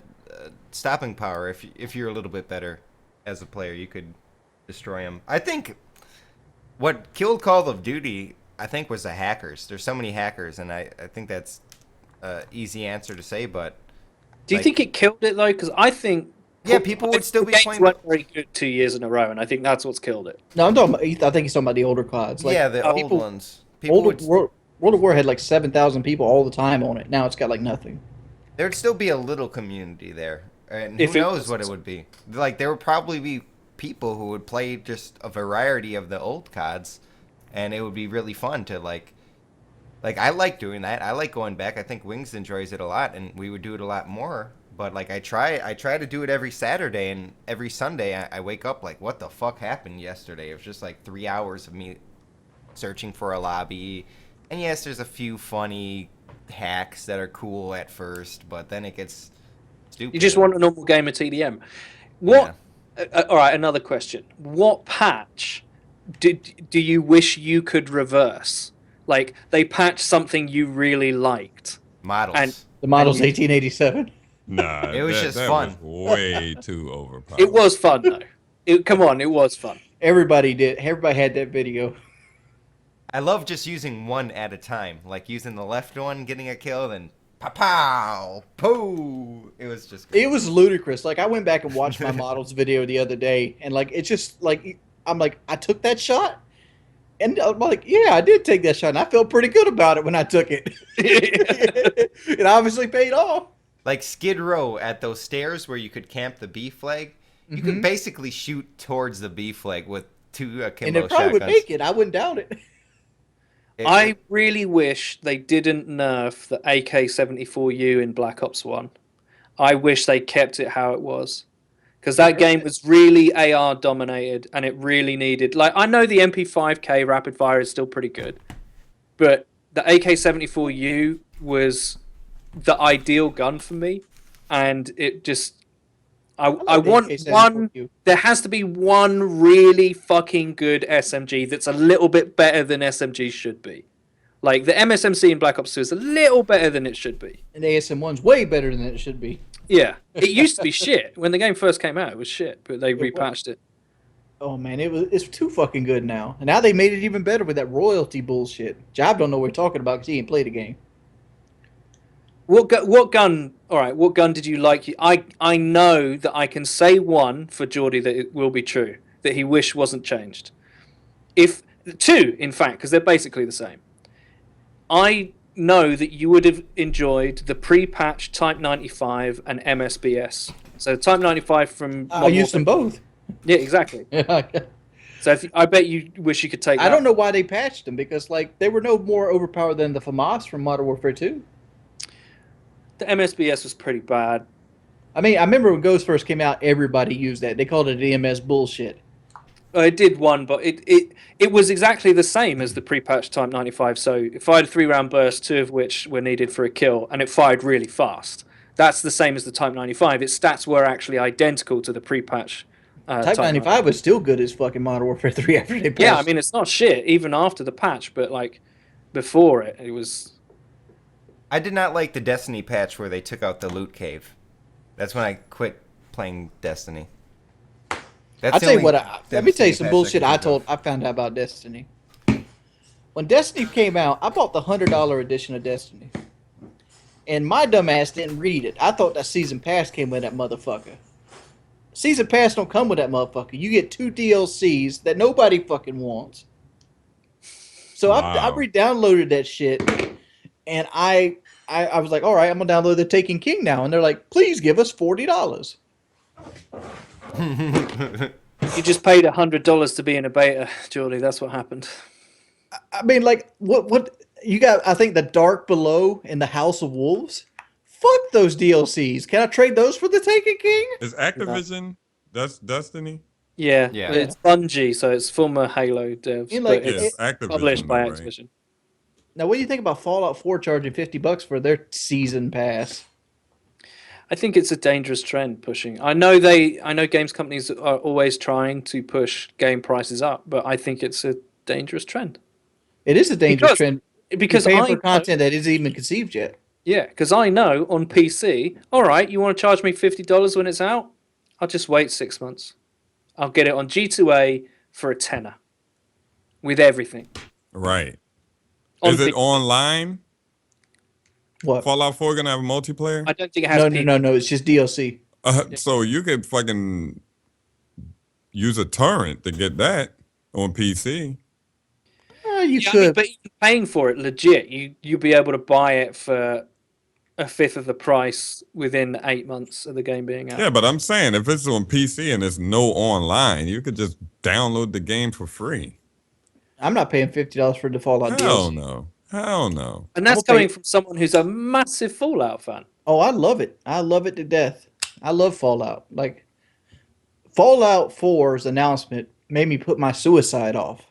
S2: stopping power, if you're a little bit better as a player, you could destroy him. I think what killed Call of Duty, I think, was the hackers. There's so many hackers, and I think that's an easy answer to say, but...
S4: Do you think it killed it, though? Because I think...
S2: Yeah, people would still be playing...
S4: weren't very good 2 years in a row, and I think that's what's killed it.
S5: No, I'm talking about, I think he's talking about the older CODs. Like,
S2: yeah, the old ones.
S5: World of War had like 7,000 people all the time on it. Now it's got like nothing.
S2: There'd still be a little community there. And who knows what it would be. Like, there would probably be people who would play just a variety of the old CODs, and it would be really fun to like I like doing that. I like going back. I think Wings enjoys it a lot, and we would do it a lot more. But like I try to do it every Saturday, and every Sunday I wake up like, what the fuck happened yesterday? It was just like 3 hours of me searching for a lobby. And yes, there's a few funny hacks that are cool at first, but then it gets stupid.
S4: You just want a normal game of TDM. What? All right, another question. What patch do you wish you could reverse? Like they patched something you really liked.
S2: Models.
S4: And
S5: The model's 1887.
S6: Nah,
S2: It was just
S6: that
S2: fun.
S6: Was way too overpowered.
S4: it was fun though. Come on, it was fun.
S5: Everybody did. Everybody had that video.
S2: I love just using one at a time, like using the left one, getting a kill, then pow, poo. It was just great.
S5: It was ludicrous. Like I went back and watched my models video the other day, and like it's just like I'm like I took that shot, and I'm like, yeah, I did take that shot, and I felt pretty good about it when I took it. It obviously paid off.
S2: Like Skid Row at those stairs where you could camp the B flag, you could basically shoot towards the B flag with two akimbo
S5: And it probably
S2: shotguns.
S5: would make it. I wouldn't doubt it.
S4: I really wish they didn't nerf the AK-74U in Black Ops 1. I wish they kept it how it was. Because that game was really AR dominated, and it really needed... Like, I know the MP5K rapid fire is still pretty good, but the AK-74U was the ideal gun for me, and it just... I want one... There has to be one really fucking good SMG that's a little bit better than SMG should be. Like, the MSMC in Black Ops 2 is a little better than it should be.
S5: And the ASM1's way better than it should be.
S4: Yeah. It used to be shit. When the game first came out, it was shit, but they repatched it.
S5: Oh, man, it's too fucking good now. And now they made it even better with that royalty bullshit. Job don't know what we're talking about because he ain't played the game.
S4: What gun? All right, what gun did you like? I know that I can say one for Geordie that it will be true that he wished wasn't changed. If two, in fact, because they're basically the same. I know that you would have enjoyed the pre-patch Type 95 and MSBS. So Type 95 from
S5: I used them both.
S4: Yeah, exactly. So I bet you wish you could take.
S5: I don't know why they patched them because like they were no more overpowered than the FAMAS from Modern Warfare 2.
S4: The MSBS was pretty bad.
S5: I mean, I remember when Ghost first came out, everybody used that. They called it EMS bullshit.
S4: It did one, but it was exactly the same as the pre-patch Type 95. So it fired a 3-round burst, 2 of which were needed for a kill, and it fired really fast. That's the same as the Type 95. Its stats were actually identical to the pre-patch.
S5: Type 95 was still good as fucking Modern Warfare 3 after they patched.
S4: Yeah, I mean, it's not shit, even after the patch, but like before it was...
S2: I did not like the Destiny patch where they took out the loot cave. That's when I quit playing Destiny.
S5: I'll tell you what. Let me tell you some bullshit I found out about Destiny. When Destiny came out, I bought the $100 edition of Destiny, and my dumb ass didn't read it. I thought that season pass came with that motherfucker. Season pass don't come with that motherfucker. You get 2 DLCs that nobody fucking wants. So I re-downloaded that shit, and I was like, all right, I'm gonna download the Taken King now, and they're like, please give us $40.
S4: You just paid $100 to be in a beta, Geordie. That's what happened.
S5: I mean, like, what you got? I think the Dark Below and the House of Wolves. Fuck those DLCs. Can I trade those for the Taken King?
S6: Is Activision that's Destiny?
S4: Yeah. It's Bungie, so it's former Halo devs.
S5: You like,
S4: but it's
S6: Activision,
S4: published by
S6: right?
S4: Activision.
S5: Now, what do you think about Fallout 4 charging $50 for their season pass?
S4: I think it's a dangerous trend pushing. I know games companies are always trying to push game prices up, but I think it's a dangerous trend.
S5: It is a dangerous trend
S4: because
S5: you're paying for content that isn't even conceived yet.
S4: Yeah, because I know on PC, all right, you want to charge me $50 when it's out? I'll just wait 6 months. I'll get it on G2A for a tenner with everything.
S6: Right. Is it online?
S5: What?
S6: Fallout 4 gonna have a multiplayer?
S4: I don't think it has.
S5: No. It's just DLC.
S6: So you could fucking use a torrent to get that on PC.
S5: You could,
S4: but even paying for it, legit, you'd be able to buy it for a fifth of the price within 8 months of the game being out.
S6: Yeah, but I'm saying if it's on PC and there's no online, you could just download the game for free.
S5: I'm not paying $50 for the Fallout DLC.
S6: Hell no.
S4: And that's coming from someone who's a massive Fallout fan.
S5: Oh, I love it. I love it to death. I love Fallout. Like Fallout 4's announcement made me put my suicide off.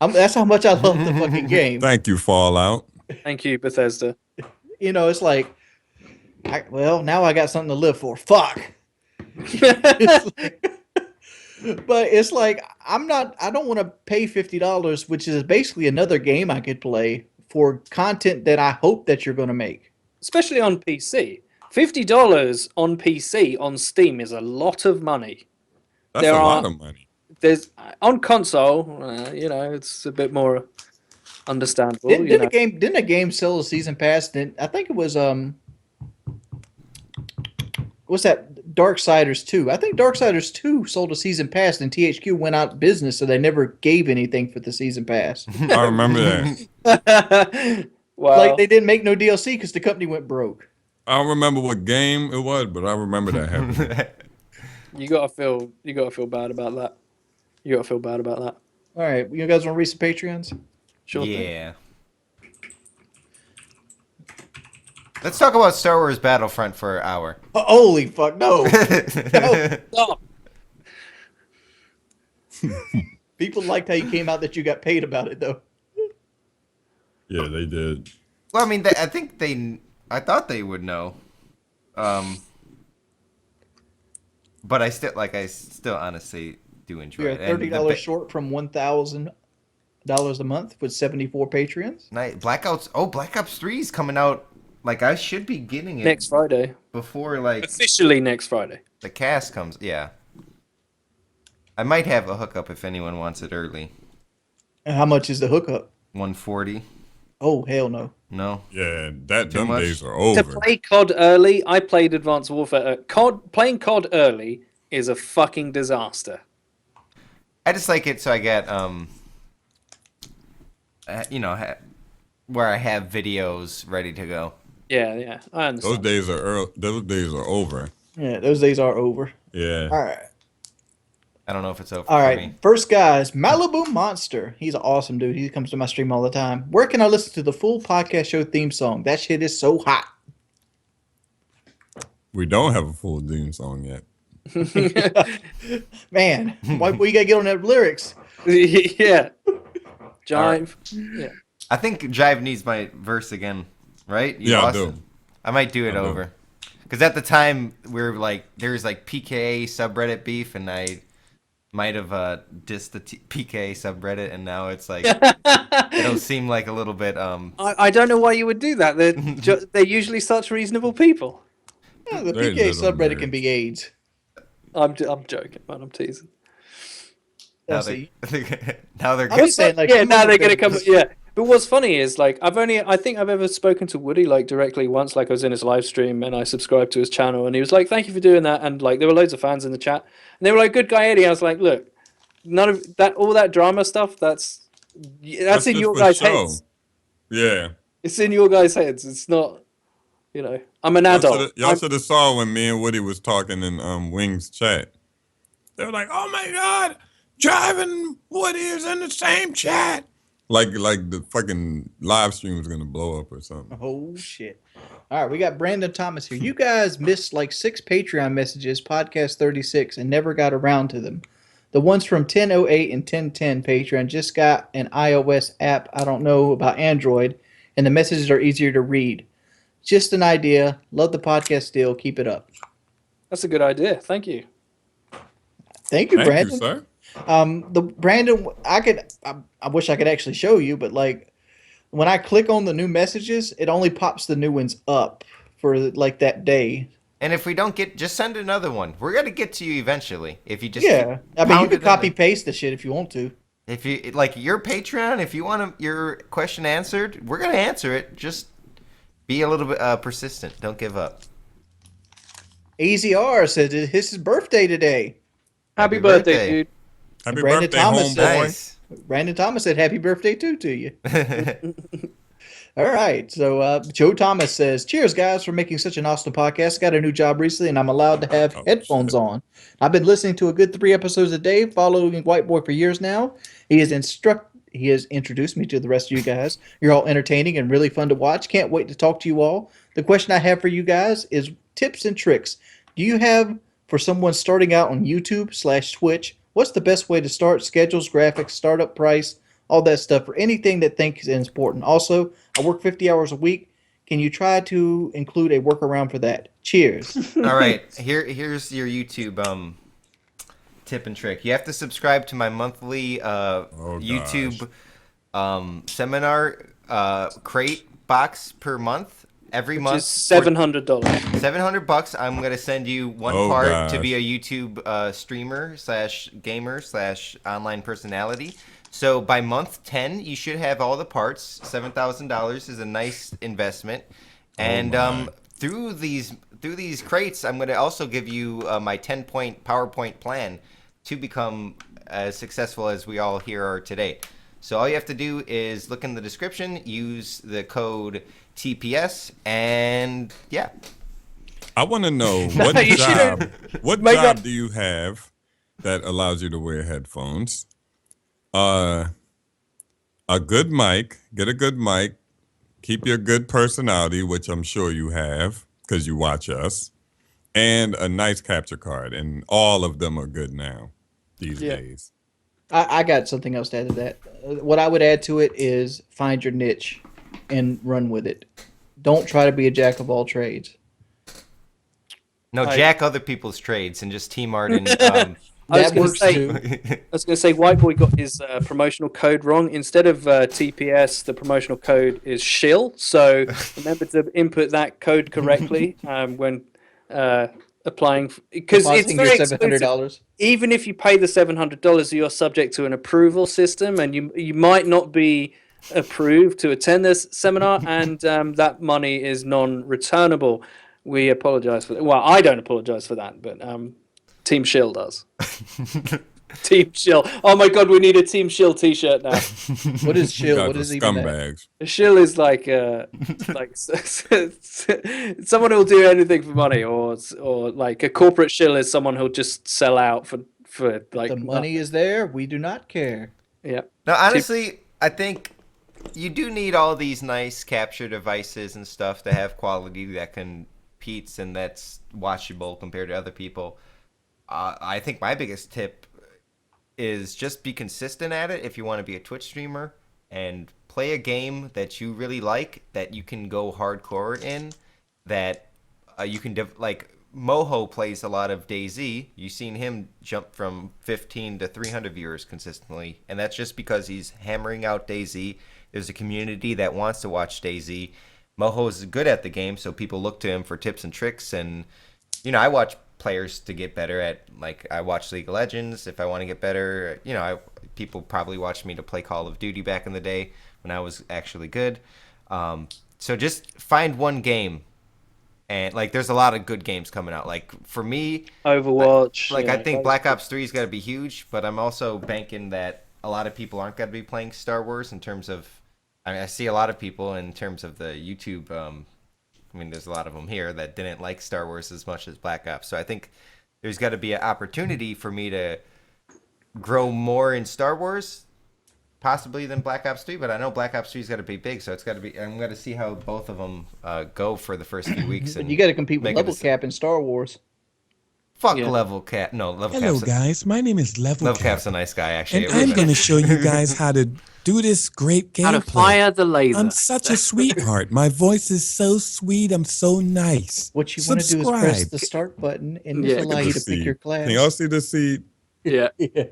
S5: That's how much I love the fucking game.
S6: Thank you, Fallout.
S4: Thank you, Bethesda.
S5: You know, it's like, well, now I got something to live for. Fuck. But it's like I don't want to pay $50, which is basically another game I could play for content that I hope that you're going to make.
S4: Especially on PC. $50 on PC on Steam is a lot of money.
S6: That's a lot of money.
S4: There's on console, it's a bit more understandable.
S5: Didn't a game sell a season pass? I think it was what's that? Darksiders 2. I think Darksiders 2 sold a season pass and THQ went out of business, so they never gave anything for the season pass.
S6: I remember that.
S4: Well,
S5: like they didn't make no DLC because the company went broke.
S6: I don't remember what game it was, but I remember that happening.
S4: you gotta feel bad about that. You gotta feel bad about that.
S5: All right, you guys want to read some Patreons?
S4: Sure.
S2: Yeah. Let's talk about Star Wars Battlefront for an hour.
S5: Holy fuck, no. No.
S4: Stop.
S5: People liked how you came out that you got paid about it, though.
S6: Yeah, they did.
S2: Well, I mean, I thought they would know. But I still honestly do enjoy
S5: You're
S2: it.
S5: $30 short from $1,000 a month with 74 Patreons.
S2: Black Ops 3 is coming out. Like, I should be getting it
S4: Next Friday.
S2: before, like,
S4: Officially next Friday.
S2: the cast comes. Yeah. I might have a hookup if anyone wants it early.
S5: And how much is the hookup?
S2: 140.
S5: Oh, hell no.
S2: No.
S6: Yeah, them
S2: much?
S6: days are
S4: To
S6: over.
S4: play COD early, I played Advanced Warfare. Playing COD early is a fucking disaster.
S2: I just like it so I get, where I have videos ready to go.
S4: Yeah, I understand.
S6: Those days are over.
S5: Yeah, those days are over.
S6: Yeah.
S5: All right.
S2: I don't know if it's over
S5: All
S2: for
S5: right.
S2: me.
S5: First guys, Malibu Monster. He's an awesome dude. He comes to my stream all the time. Where can I listen to the full podcast show theme song? That shit is so hot.
S6: We don't have a full theme song yet.
S5: Man, why you gotta get on that lyrics?
S4: Yeah. Jive. Yeah.
S2: I think Jive needs my verse again, right? You
S6: Yeah, I
S2: lost
S6: do.
S2: it? I might do it over. Because at the time, there's like PKA subreddit beef, and I might have dissed the PKA subreddit, and now it's like, it'll seem like a little bit...
S4: I don't know why you would do that. They're usually such reasnable people.
S5: Yeah, the
S6: They're
S5: PK
S6: little
S5: subreddit
S6: nerds.
S5: can be AIDS.
S4: I'm joking, man. I'm teasing.
S2: now,
S5: See?
S2: now they're
S5: I'm just saying, like,
S4: Yeah, now they're gonna
S5: come.
S4: come. Yeah, but what's funny is like I think I've ever spoken to Woody like directly once. Like I was in his live stream and I subscribed to his channel, and he was like, "Thank you for doing that." And like there were loads of fans in the chat, and they were like, "Good guy, Eddie." I was like, "Look, none of that, all that drama stuff. That's in
S6: just
S4: your
S6: for
S4: guys'
S6: show.
S4: heads.
S6: Yeah.
S4: It's in your guys' heads. It's not. I'm an adult.
S6: Y'all should have saw when me and Woody was talking in Wings chat. They were like, "Oh my God, Jive and Woody is in the same chat." Like the fucking live stream was gonna blow up or something.
S5: Oh shit! All right, we got Brandon Thomas here. You guys missed like 6 Patreon messages, podcast 36, and never got around to them. The ones from 1008 and 1010 Patreon just got an iOS app. I don't know about Android, and the messages are easier to read. Just an idea. Love the podcast still. Keep it up.
S4: That's a good idea. Thank you.
S5: Thank you,
S6: Thank
S5: Brandon.
S6: you, sir.
S5: The Brandon, I wish I could actually show you, but like when I click on the new messages, it only pops the new ones up for like that day.
S2: And if we don't just send another one. We're gonna get to you eventually. If you just
S5: Yeah, I mean you can copy paste the shit if you want to.
S2: If you like your Patreon, if you want your question answered, we're gonna answer it. Just be a little bit persistent. Don't give up.
S5: AZR says it's his birthday today.
S4: Happy birthday, dude.
S6: Happy
S5: Brandon
S6: birthday,
S5: Thomas
S6: homeboy.
S2: Nice.
S5: Brandon Thomas said happy birthday to you. All right. So Joe Thomas says, cheers, guys, for making such an awesome podcast. Got a new job recently, and I'm allowed to have headphones on. I've been listening to a good 3 episodes a day, following White Boy for years now. He has introduced me to the rest of you guys. You're all entertaining and really fun to watch. Can't wait to talk to you all. The question I have for you guys is tips and tricks. Do you have for someone starting out on YouTube/Twitch? What's the best way to start? Schedules, graphics, startup price, all that stuff, or anything that thinks is important. Also, I work 50 hours a week. Can you try to include a workaround for that? Cheers.
S2: All right, here's your YouTube tip and trick. You have to subscribe to my monthly YouTube seminar crate box per month. Every
S4: Which
S2: month
S4: is $700.
S2: $700. I'm gonna send you one
S6: Oh,
S2: part to
S6: gosh.
S2: be a YouTube streamer / gamer / online personality. So by month 10, you should have all the parts. $7,000 is a nice investment, and
S6: my.
S2: through these crates, I'm gonna also give you my 10-point PowerPoint plan to become as successful as we all here are today. So all you have to do is look in the description, use the code TPS, and yeah.
S6: I want to know what
S4: You
S6: job. What
S4: Make
S6: job
S4: that-
S6: do you have that allows you to wear headphones? A good mic. Get a good mic. Keep your good personality, which I'm sure you have because you watch us, and a nice capture card. And all of them are good now these days.
S5: I got something else to add to that. What I would add to it is find your niche and run with it. Don't try to be a jack of all trades.
S2: No, jack other people's trades and just team art and
S5: That works too.
S4: I was going to say, White Boy got his promotional code wrong. Instead of TPS, the promotional code is SHIL. So remember to input that code correctly when applying, because it's
S5: Depositing
S4: very
S5: your
S4: exclusive.
S5: $700.
S4: Even if you pay the $700, you're subject to an approval system, and you might not be approved to attend this seminar, and that money is non-returnable. We apologize for that. Well, I don't apologize for that, but Team Shill does. Team Shill. Oh my God, we need a Team Shill T-shirt now.
S5: What is
S6: You
S5: shill?
S6: guys
S5: What
S6: are
S5: is even that?
S6: scumbags.
S4: Shill is like someone who'll do anything for money, or like a corporate shill is someone who'll just sell out for like
S5: The money is there. We do not care.
S4: Yeah.
S2: No, honestly, I think you do need all these nice capture devices and stuff to have quality that competes and that's watchable compared to other people. I think my biggest tip is just be consistent at it if you want to be a Twitch streamer and play a game that you really like, that you can go hardcore in, that you can like Moho plays a lot of DayZ. You've seen him jump from 15 to 300 viewers consistently, and that's just because he's hammering out DayZ. There's a community that wants to watch DayZ. Moho is good at the game, so people look to him for tips and tricks. And I watch players to get better at, like, I watch League of Legends if I want to get better. People probably watched me to play Call of Duty back in the day when I was actually good. So just find one game. And, like, there's a lot of good games coming out. Like, for me,
S4: Overwatch.
S2: I think Black Ops 3 is going to be huge, but I'm also banking that a lot of people aren't going to be playing Star Wars in terms of, I see a lot of people in terms of the YouTube, there's a lot of them here that didn't like Star Wars as much as Black Ops. So I think there's got to be an opportunity for me to grow more in Star Wars, possibly than Black Ops 3, but I know Black Ops 3's got to be big, so it's got to be. I'm going to see how both of them go for the first few weeks.
S5: But
S2: And
S5: you got to compete with
S2: make a
S5: level
S2: decision.
S5: cap in Star Wars.
S2: Fuck
S4: Yeah.
S2: Level Cap. No, Level
S11: Hello,
S2: Cap's
S11: guys. My name is Level
S2: Level
S11: Cap,
S2: Cap's a nice guy, actually.
S11: and I'm going to show you guys how to do this great
S4: How to
S11: gameplay.
S4: fire the laser.
S11: I'm such a sweetheart. My voice is so sweet. I'm so nice.
S5: What you want to do is press
S11: Subscribe.
S5: the start button and
S4: Yeah.
S5: just allow
S6: Look
S5: you
S6: at
S5: to
S6: the
S5: pick
S6: seed.
S5: your class.
S6: Can y'all see the seed?
S4: Yeah.
S5: Yeah.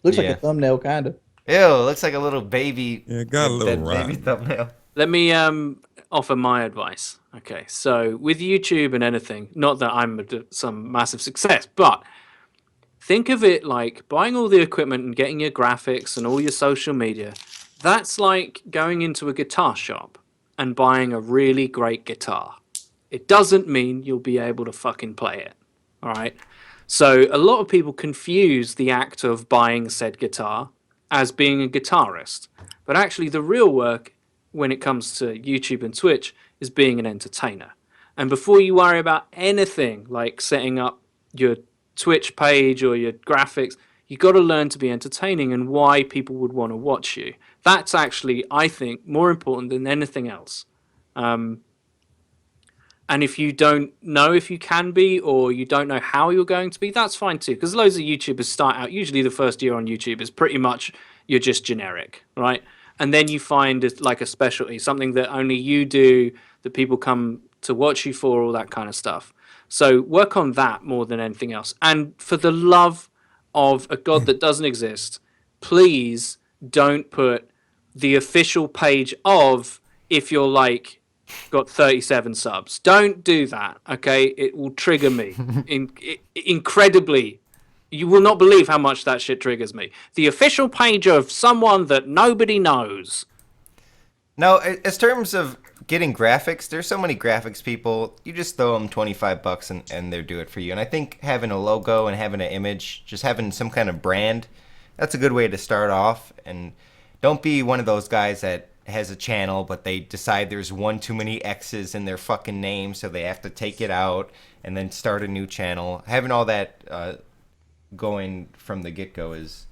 S5: Looks like
S2: Yeah.
S5: a thumbnail, kind of.
S2: Ew, it looks like a little baby.
S6: Yeah, it got a little
S2: dead baby
S6: rotten.
S2: thumbnail.
S4: Let me offer my advice. Okay, so with YouTube and anything, not that I'm some massive success, but think of it like buying all the equipment and getting your graphics and all your social media. That's like going into a guitar shop and buying a really great guitar. It doesn't mean you'll be able to fucking play it. All right. So a lot of people confuse the act of buying said guitar as being a guitarist. But actually the real work when it comes to YouTube and Twitch is being an entertainer. And before you worry about anything like setting up your Twitch page or your graphics, you got to learn to be entertaining and why people would want to watch you. That's actually, I think, more important than anything else. And if you don't know if you can be, or you don't know how you're going to be, that's fine too. Because loads of YouTubers start out, usually the first year on YouTube is pretty much you're just generic, right? And then you find like a specialty, something that only you do, that people come to watch you for, all that kind of stuff. So work on that more than anything else. And for the love of a God that doesn't exist, please don't put the official page of, if you're like got 37 subs. Don't do that, okay? It will trigger me incredibly. You will not believe how much that shit triggers me. The official page of someone that nobody knows.
S2: No, as terms of getting graphics, there's so many graphics people. You just throw them $25 and they'll do it for you. And I think having a logo and having an image, just having some kind of brand, that's a good way to start off. And don't be one of those guys that has a channel, but they decide there's one too many X's in their fucking name, so they have to take it out and then start a new channel. Having all that going from the get-go is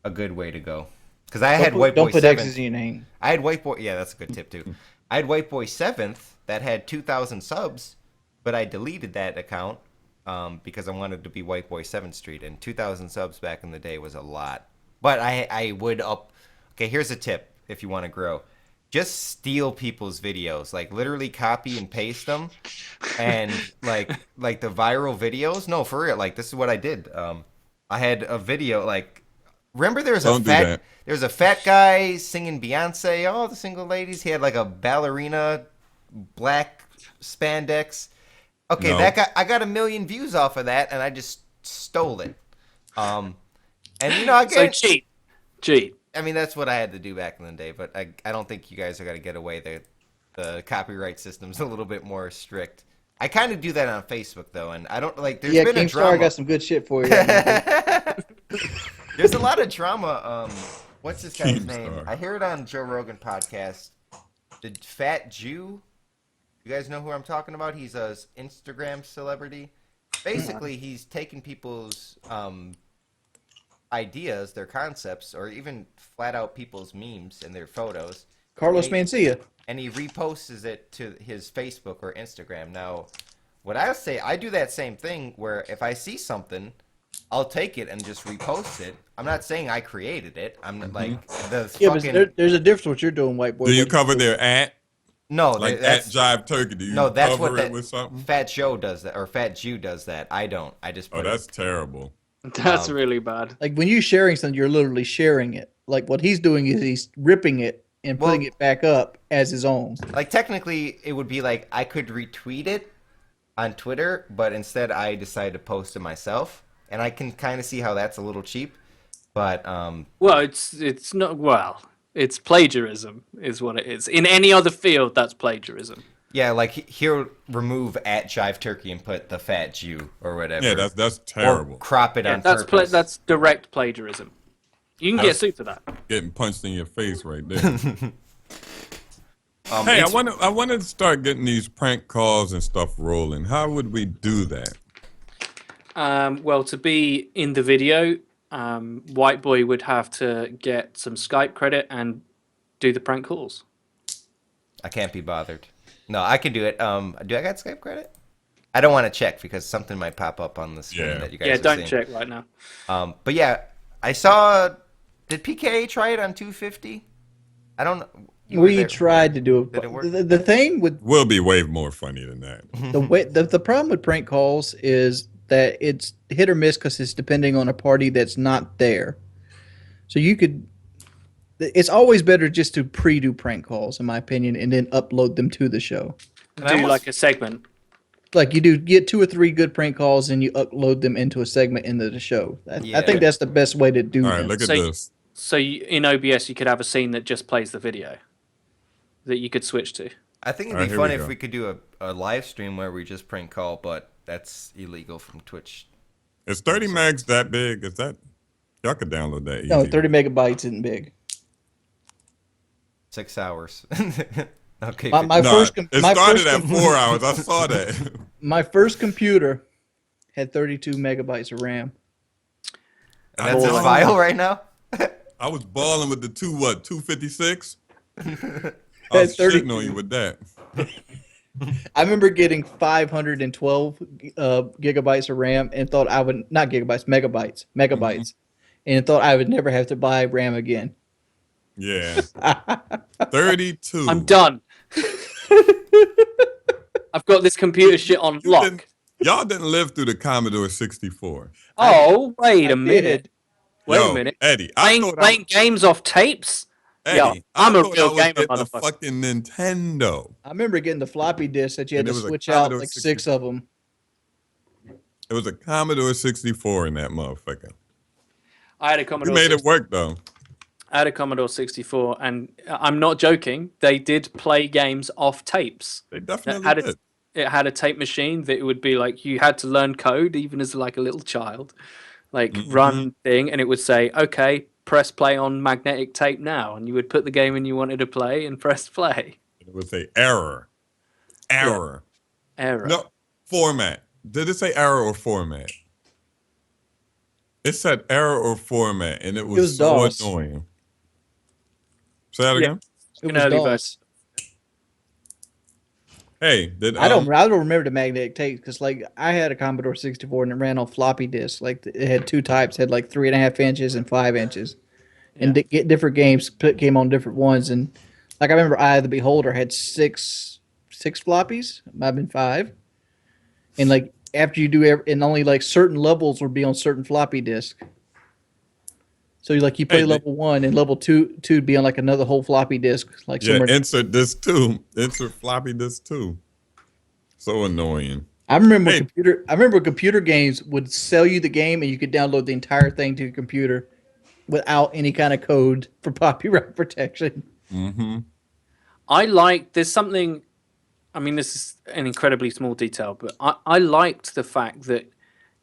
S2: a good way to go. Because I had White Boy 7th.
S5: Don't put X's in your name.
S2: I had White Boy. Yeah, that's a good tip too. I had White Boy 7th that had 2,000 subs, but I deleted that account because I wanted to be White Boy 7th Street, and 2,000 subs back in the day was a lot. But I would up. Okay, here's a tip if you want to grow. Just steal people's videos, like literally copy and paste them, and like the viral videos. No, for real. Like this is what I did. I had a video like. Remember there was a fat guy singing Beyonce, all the single ladies. He had like a ballerina black spandex. Okay,
S6: No.
S2: that guy, I got 1 million views off of that, and I just stole it. And you know, I
S4: So
S2: get
S4: cheat.
S2: I mean, that's what I had to do back in the day, but I don't think you guys are going to get away. The copyright system's a little bit more strict. I kind of do that on Facebook, though, and I don't, like, there's been a drama.
S5: I got some good shit for you.
S2: There's a lot of drama. What's this guy's name?
S6: Keemstar.
S2: I hear it on Joe Rogan podcast. The Fat Jew. You guys know who I'm talking about? He's a Instagram celebrity. Basically, he's taking people's ideas, their concepts, or even flat out people's memes and their photos.
S5: Carlos Mencia.
S2: And he reposts it to his Facebook or Instagram. Now, what I say, I do that same thing where if I see something, I'll take it and just repost it. I'm not saying I created it. I'm like the fucking.
S5: But there's a difference what you're doing, white boy.
S6: Do you cover their at?
S2: No,
S6: Like
S2: that's
S6: at Jive Turkey. Do you
S2: that's
S6: cover
S2: what
S6: it with something?
S2: Fat Joe does that, or Fat Jew does that. I don't. I just.
S6: Oh,
S2: Put
S6: that's terrible.
S4: That's really bad.
S5: Like when you're sharing something, you're literally sharing it. Like what he's doing is he's ripping it and putting it back up as his own.
S2: Like technically, it would be like I could retweet it on Twitter, but instead I decided to post it myself, and I can kind of see how that's a little cheap. But
S4: Well, it's not. Well, it's plagiarism, is what it is. In any other field, that's plagiarism.
S2: yeah, like he'll remove at Jive Turkey and put the Fat Jew or whatever.
S6: Yeah, that's terrible.
S2: Or crop it on
S4: That's
S2: purpose.
S4: that's direct plagiarism. You can get sued for that.
S6: Getting punched in your face right there. Hey, I want to start getting these prank calls and stuff rolling. How would we do that?
S4: Well, to be in the video, White Boy would have to get some Skype credit and do the prank calls.
S2: I can't be bothered. No, I can do it. Do I got Skype credit? I don't want to check because something might pop up on the screen that you guys are
S4: don't
S2: seeing.
S4: check right now.
S2: But yeah, I saw. Did PKA try it on 250? I don't know.
S5: We tried to do it.
S2: Did it work?
S5: The thing with
S6: We'll be way more funny than that.
S5: the problem with prank calls is that it's hit or miss because it's depending on a party that's not there. So you could. It's always better just to pre-do prank calls, in my opinion, and then upload them to the show.
S4: Do like a segment.
S5: Like you do, get 2 or 3 good prank calls, and you upload them into a segment into the show. I think that's the best way to do.
S6: All right,
S5: them.
S6: look at this.
S4: So in OBS, you could have a scene that just plays the video that you could switch to.
S2: I think it'd
S6: All right,
S2: be
S6: here
S2: fun
S6: we
S2: if
S6: go.
S2: we could do a live stream where we just prank call, but that's illegal from Twitch.
S6: Is 30 megs that big? Is that y'all could download that easy?
S5: No, 30 megabytes isn't big.
S2: 6 hours. Okay.
S5: My
S6: No,
S5: first
S6: it started at 4 hours. I saw that.
S5: My first computer had 32 megabytes of RAM.
S2: And that's his file right now?
S6: I was balling with the 256? I
S5: That's
S6: was
S5: 32.
S6: shitting on you with that.
S5: I remember getting 512 gigabytes of RAM and thought I would not gigabytes, megabytes, and thought I would never have to buy RAM again.
S6: Yeah. 32.
S4: I'm done. I've got this computer shit on lock.
S6: Y'all didn't live through the Commodore 64.
S4: Oh, wait a minute.
S5: Did.
S4: Wait
S6: Yo,
S4: a minute.
S6: Eddie,
S4: Playing games off tapes?
S6: Eddie,
S4: I'm
S6: I
S4: a
S6: thought
S4: real
S6: I was
S4: gamer,
S6: getting a
S4: motherfucker.
S6: fucking Nintendo.
S5: I remember getting the floppy disk that you had
S6: And
S5: to
S6: it was a
S5: switch out
S6: Commodore
S5: like 6 of them.
S6: It was a Commodore 64 in that motherfucker.
S4: I had a
S6: You
S4: Commodore
S6: made it
S4: 64.
S6: work though.
S4: I had a Commodore 64, and I'm not joking. They did play games off tapes.
S6: They
S4: It
S6: definitely
S4: had
S6: did.
S4: it had a tape machine that it would be like you had to learn code even as like a little child, like run thing, and it would say, "Okay, press play on magnetic tape now," and you would put the game in you wanted to play and press play.
S6: It would say error. Error.
S4: Error.
S6: No, format. Did it say error or format? It said error or format, and it was so
S5: DOS.
S6: annoying. Say that
S4: Yeah.
S6: again?
S5: It
S4: An
S5: was
S4: early
S5: DOS.
S4: version.
S6: Hey, did
S5: I don't remember the magnetic tape because like I had a Commodore 64 and it ran on floppy disks. Like it had two types, had like 3.5 inches and 5 inches, and get different games came on different ones. And like I remember, Eye of the Beholder had six floppies. Might have been 5, and like after you do and only like certain levels would be on certain floppy disk. So you play level 1 and level 2 would be on like another whole floppy disk, like
S6: yeah,
S5: somewhere.
S6: insert disk 2. Insert floppy disk 2. So annoying.
S5: I remember computer games would sell you the game and you could download the entire thing to your computer without any kind of code for copyright protection.
S4: There's something, I mean, this is an incredibly small detail, but I liked the fact that,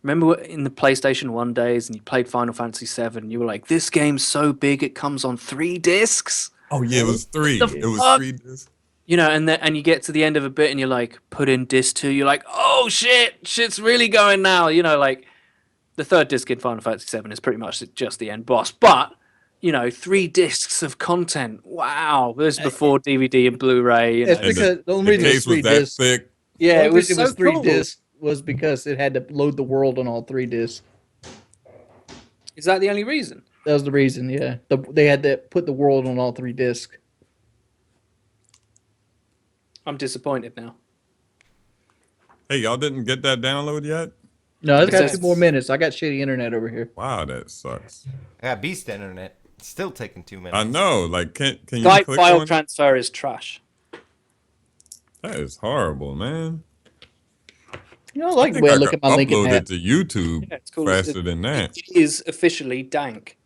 S4: remember in the PlayStation 1 days and you played Final Fantasy 7, you were like, this game's so big it comes on 3 discs?
S6: Oh yeah, it was 3.
S4: What the
S6: It was
S4: fuck?
S6: 3 discs.
S4: You know, and you get to the end of a bit and you're like, put in disc 2, you're like, oh shit's really going now. You know, like the third disc in Final Fantasy 7 is pretty much just the end boss. But, 3 discs of content. Wow. This is before DVD and Blu-ray.
S5: It's because the only reason it was 3 discs.
S6: Thick.
S4: Yeah, it was
S5: it was
S4: so
S5: 3
S4: cool.
S5: discs was because it had to load the world on all 3 discs.
S4: Is that the only reason?
S5: That was the reason, yeah. They had to put the world on all 3 discs.
S4: I'm disappointed now.
S6: Hey, y'all didn't get that download yet?
S5: No, it's got
S4: Because-
S5: 2 more minutes. I got shitty internet over here.
S6: Wow, that sucks.
S2: I got beast internet. It's still taking 2 minutes.
S6: I know. Like, can you
S4: Skype
S6: click
S4: file
S6: on it?
S4: transfer is trash.
S6: That is horrible, man.
S5: I like
S6: I
S5: the way I
S6: think
S5: look
S6: I
S5: at my
S6: could
S5: Lincoln
S6: upload
S5: hat.
S6: it to YouTube
S4: Yeah, it's cool.
S6: faster than that.
S4: It is officially dank.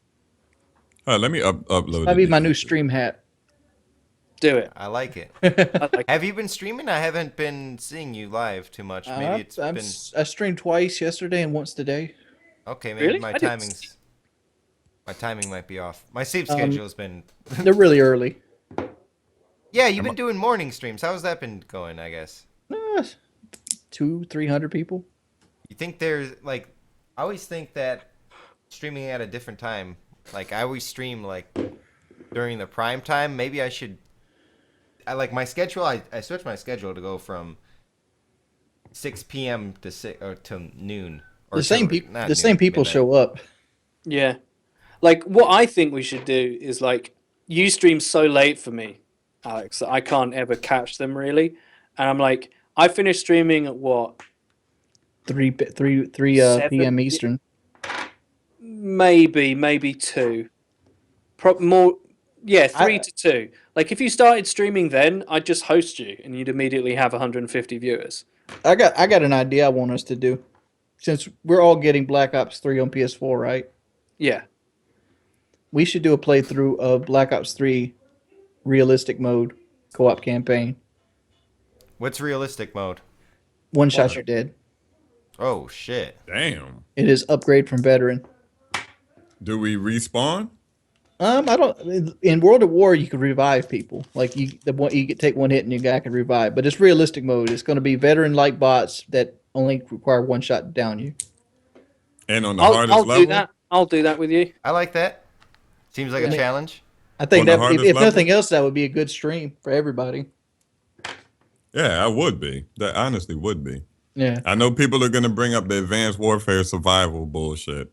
S6: Let me upload
S5: That'd be
S6: it.
S5: my new stream hat.
S4: Do it.
S2: I like it.
S4: I like
S2: Have you been streaming? I haven't been seeing you live too much. Maybe it's been
S5: I streamed twice yesterday and once today.
S2: okay. Maybe
S4: Really?
S2: my
S4: I didn't
S2: timing might be off. My sleep schedule's been.
S5: They're really early.
S2: Yeah, you've been doing morning streams. How's that been going? I guess.
S5: 200-300 people.
S2: You think there's like, I always think that streaming at a different time. Like I always stream like during the prime time. Maybe I should. I like my schedule. I switched my schedule to go from 6 p.m. to noon. Or
S5: The same
S2: to-
S5: people.
S2: not
S5: The same
S2: noon,
S5: people
S2: midnight.
S5: show up.
S4: Yeah. Like, what I think we should do is, like, you stream so late for me, Alex, that I can't ever catch them, really. And I'm like, I finished streaming at what?
S5: 3
S4: 7
S5: p.m. Eastern.
S4: Maybe 2. More, yeah, 3 to 2. Like, if you started streaming then, I'd just host you, and you'd immediately have 150 viewers.
S5: I got an idea I want us to do. Since we're all getting Black Ops 3 on PS4, right?
S4: Yeah.
S5: We should do a playthrough of Black Ops 3 realistic mode co-op campaign.
S2: What's realistic mode?
S5: One shot you're dead.
S2: Oh shit!
S6: Damn.
S5: It is upgrade from veteran.
S6: Do we respawn?
S5: I don't. In World at War, you can revive people. Like you take one hit and your guy can revive. But it's realistic mode. It's going to be veteran-like bots that only require one shot to down you.
S6: And on the
S4: I'll
S6: hardest
S4: do
S6: level?
S4: that. I'll do that with you.
S2: I like that. Seems like a challenge.
S5: I think
S6: On the
S5: that
S6: hardest
S5: if
S6: level?
S5: nothing else, that would be a good stream for everybody.
S6: Yeah, I would be. That honestly would be.
S5: Yeah.
S6: I know people are gonna bring up the Advanced Warfare survival bullshit.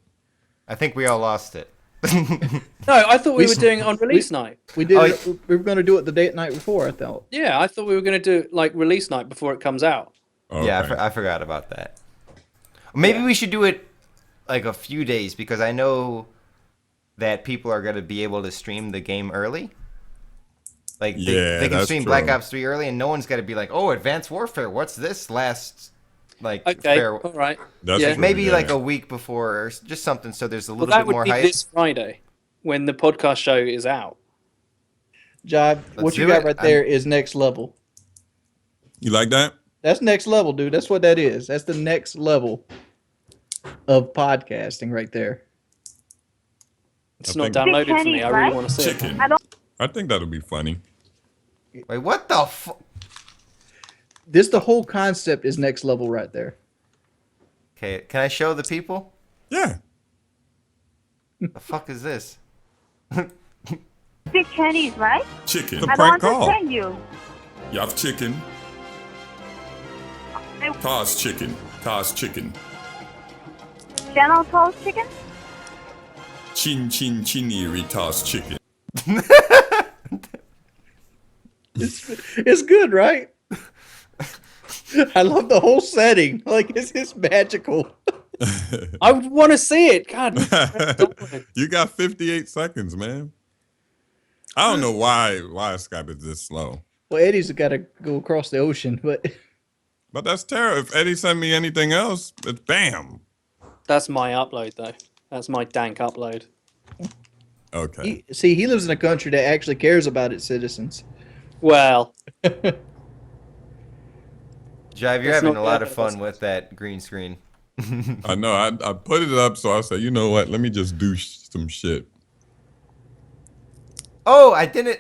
S2: I think we all lost it.
S4: No, I thought we were doing it on release night.
S5: We did.
S2: Oh,
S5: It, we were going to do it the night before. I thought.
S4: Yeah, I thought we were going to do like release night before it comes out.
S6: Okay.
S2: Yeah, I forgot about that. Maybe we should do it like a few days because I know that people are going to be able to stream the game early. Like they can stream Black Ops 3 early, and no one's got to be like, "Oh, Advanced Warfare, what's this last?" Like,
S4: Okay, all right.
S6: That's
S2: maybe like a week before, or just something, so there's a little bit more
S4: hype. That would be
S2: hype.
S4: this Friday when the podcast show is out.
S5: Jive, what you got right there is next level.
S6: You like that?
S5: That's next level, dude. That's what that is. That's the next level of podcasting right there.
S4: It's not downloaded for me. I really want to see it.
S6: I think that'll be funny.
S2: Wait, what the fuck?
S5: The whole concept is next level right there.
S2: Okay, can I show the people?
S6: Yeah.
S2: The fuck is this?
S10: Speak Chinese, right?
S6: Chicken.
S10: I don't understand you.
S6: You have chicken. Toss chicken. Toss chicken.
S10: General toast chicken?
S6: Chin chin chinny toss chicken.
S5: It's good, right? I love the whole setting. Like, it's magical.
S4: I would want to see it. God.
S6: You got 58 seconds, man. I don't know why Skype is this slow.
S5: Well, Eddie's got to go across the ocean, but
S6: that's terrible. If Eddie sent me anything else, it's bam.
S4: That's my upload, though. That's my dank upload.
S6: Okay.
S5: He lives in a country that actually cares about its citizens.
S4: Well.
S2: Jive, you're having a lot of fun with that green screen.
S6: I know. I put it up, so I said, you know what? Let me just do some shit.
S2: Oh, I didn't.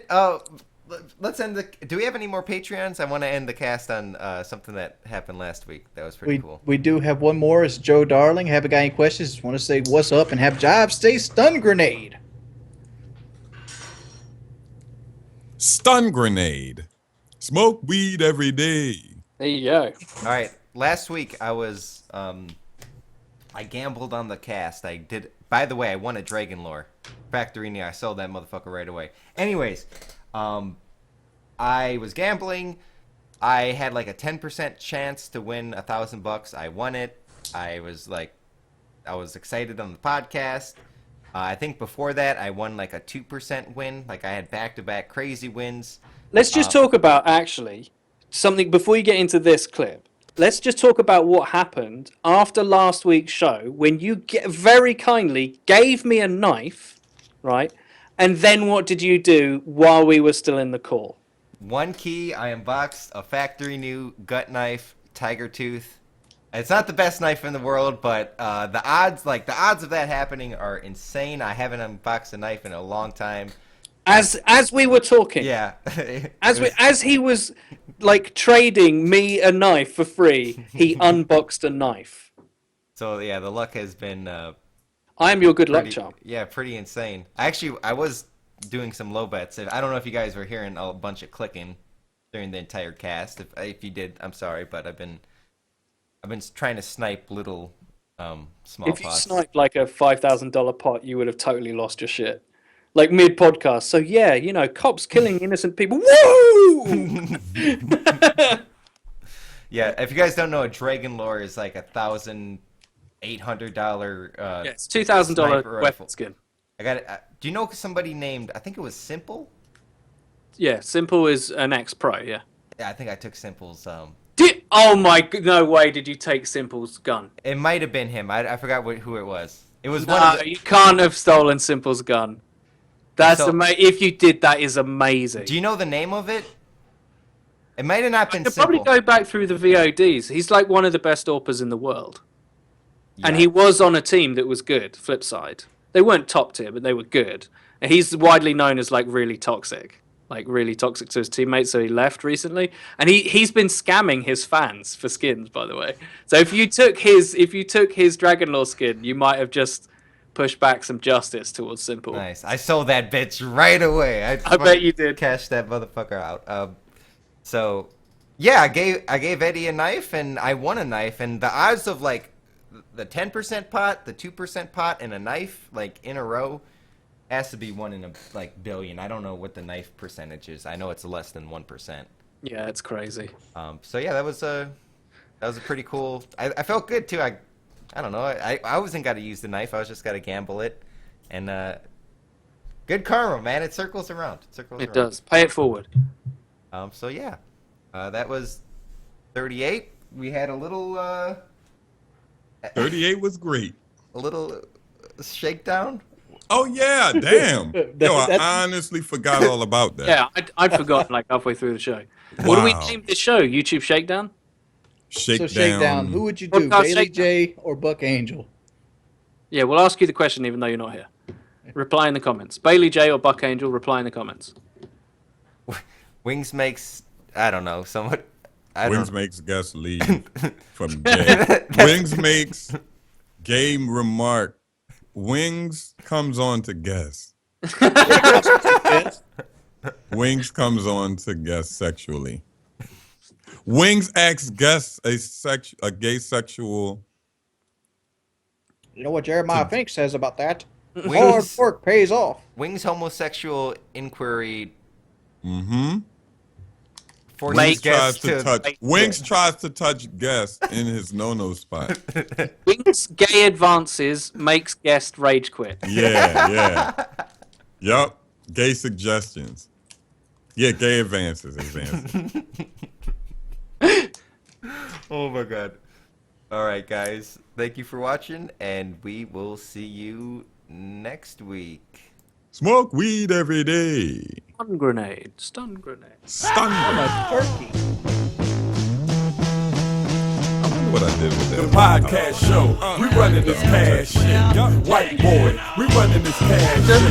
S2: Let's end the. Do we have any more Patreons? I want to end the cast on something that happened last week. That was pretty cool.
S5: We do have one more. It's Joe Darling. Have a guy any questions? Just want to say what's up and have Jive stay stun grenade.
S6: Stun grenade. Smoke weed every day.
S4: There you go.
S2: All right. Last week I was I gambled on the cast. I did. By the way, I won a Dragon Lore Factorini. I sold that motherfucker right away. Anyways, I was gambling. I had like a 10% chance to win $1,000. I won it. I was excited on the podcast. I think before that I won like a 2% win. Like I had back-to-back crazy wins.
S4: Let's just talk about actually something before you get into this clip. Let's just talk about what happened after last week's show when you very kindly gave me a knife, right? And then what did you do while we were still in the call?
S2: One key, I unboxed a factory new gut knife, tiger tooth. It's not the best knife in the world, but the odds of that happening are insane. I haven't unboxed a knife in a long time.
S4: As we were talking,
S2: yeah,
S4: as he was like trading me a knife for free, he unboxed a knife.
S2: So yeah, the luck has been.
S4: I am your good luck charm.
S2: Yeah, pretty insane. Actually, I was doing some low bets. I don't know if you guys were hearing a bunch of clicking during the entire cast. If you did, I'm sorry, but I've been trying to snipe little small pots.
S4: If you sniped like a $5,000 pot, you would have totally lost your shit. Like mid-podcast. So yeah, you know, cops killing innocent people. Woo!
S2: Yeah, if you guys don't know, a Dragon Lore is like $1,800.
S4: Yeah, it's $2,000 weapon skin.
S2: I got it. Do you know somebody named? I think it was Simple.
S4: Yeah, Simple is an ex-pro. Yeah.
S2: Yeah, I think I took Simple's.
S4: Oh my! No way! Did you take Simple's gun?
S2: It might have been him. I forgot who it was. It was
S4: no,
S2: one of the...
S4: you can't have stolen Simple's gun. That's if you did, that is amazing.
S2: Do you know the name of it? It might have not been
S4: Simple.
S2: Simple.
S4: Probably go back through the VODs. He's like one of the best AWPers in the world. Yeah. And he was on a team that was good, flip side. They weren't top tier, but they were good. And he's widely known as like really toxic to his teammates, so he left recently. And he's been scamming his fans for skins, by the way. So if you took his Dragon Lore skin, you might have just pushed back some justice towards Simple.
S2: Nice. I sold that bitch right away.
S4: I bet you did.
S2: Cash that motherfucker out. Yeah, I gave Eddie a knife, and I won a knife, and the odds of like the 10% pot, the 2% pot, and a knife like in a row has to be 1 in a like billion. I don't know what the knife percentage is. I know it's less than 1%.
S4: Yeah, it's crazy.
S2: So yeah, that was a pretty cool. I felt good too. I don't know. I wasn't got to use the knife. I was just got to gamble it, and good karma, man. It circles around.
S4: It does. Pay it forward.
S2: So yeah, that was 38. We had a little.
S6: 38 was great.
S2: A little shakedown.
S6: Oh yeah, damn. Yo, I honestly forgot all about that.
S4: Yeah, I'd forgotten like halfway through the show. What do we name this show? YouTube Shakedown?
S5: Shakedown. Who would you do, Bailey J or Buck Angel?
S4: Yeah, we'll ask you the question even though you're not here. Reply in the comments. Bailey J or Buck Angel, reply in the comments.
S2: Wings makes, I don't know, somewhat.
S6: Wings makes guest leave from Jay. Wings makes game remark. Wings comes on to guest. Wings comes on to guest sexually. Wings asks guests a gay sexual.
S5: You know what Jeremiah Fink says about that?
S2: Wings,
S5: hard work pays off.
S2: Wings homosexual inquiry.
S6: Mm-hmm.
S2: Wings
S6: tries to touch. Wings tries to touch guest in his no spot.
S4: Wings gay advances makes guest rage quit.
S6: Yeah. Yup. Gay suggestions. Yeah, gay advances.
S2: Oh my god. All right, guys. Thank you for watching, and we will see you next week.
S6: Smoke weed every day.
S4: Stun grenade. Stun grenade.
S6: Stun grenade.
S5: Turkey.
S6: I wonder what I did with that.
S1: The podcast show, we running this cash shit. White boy, we running this cash shit.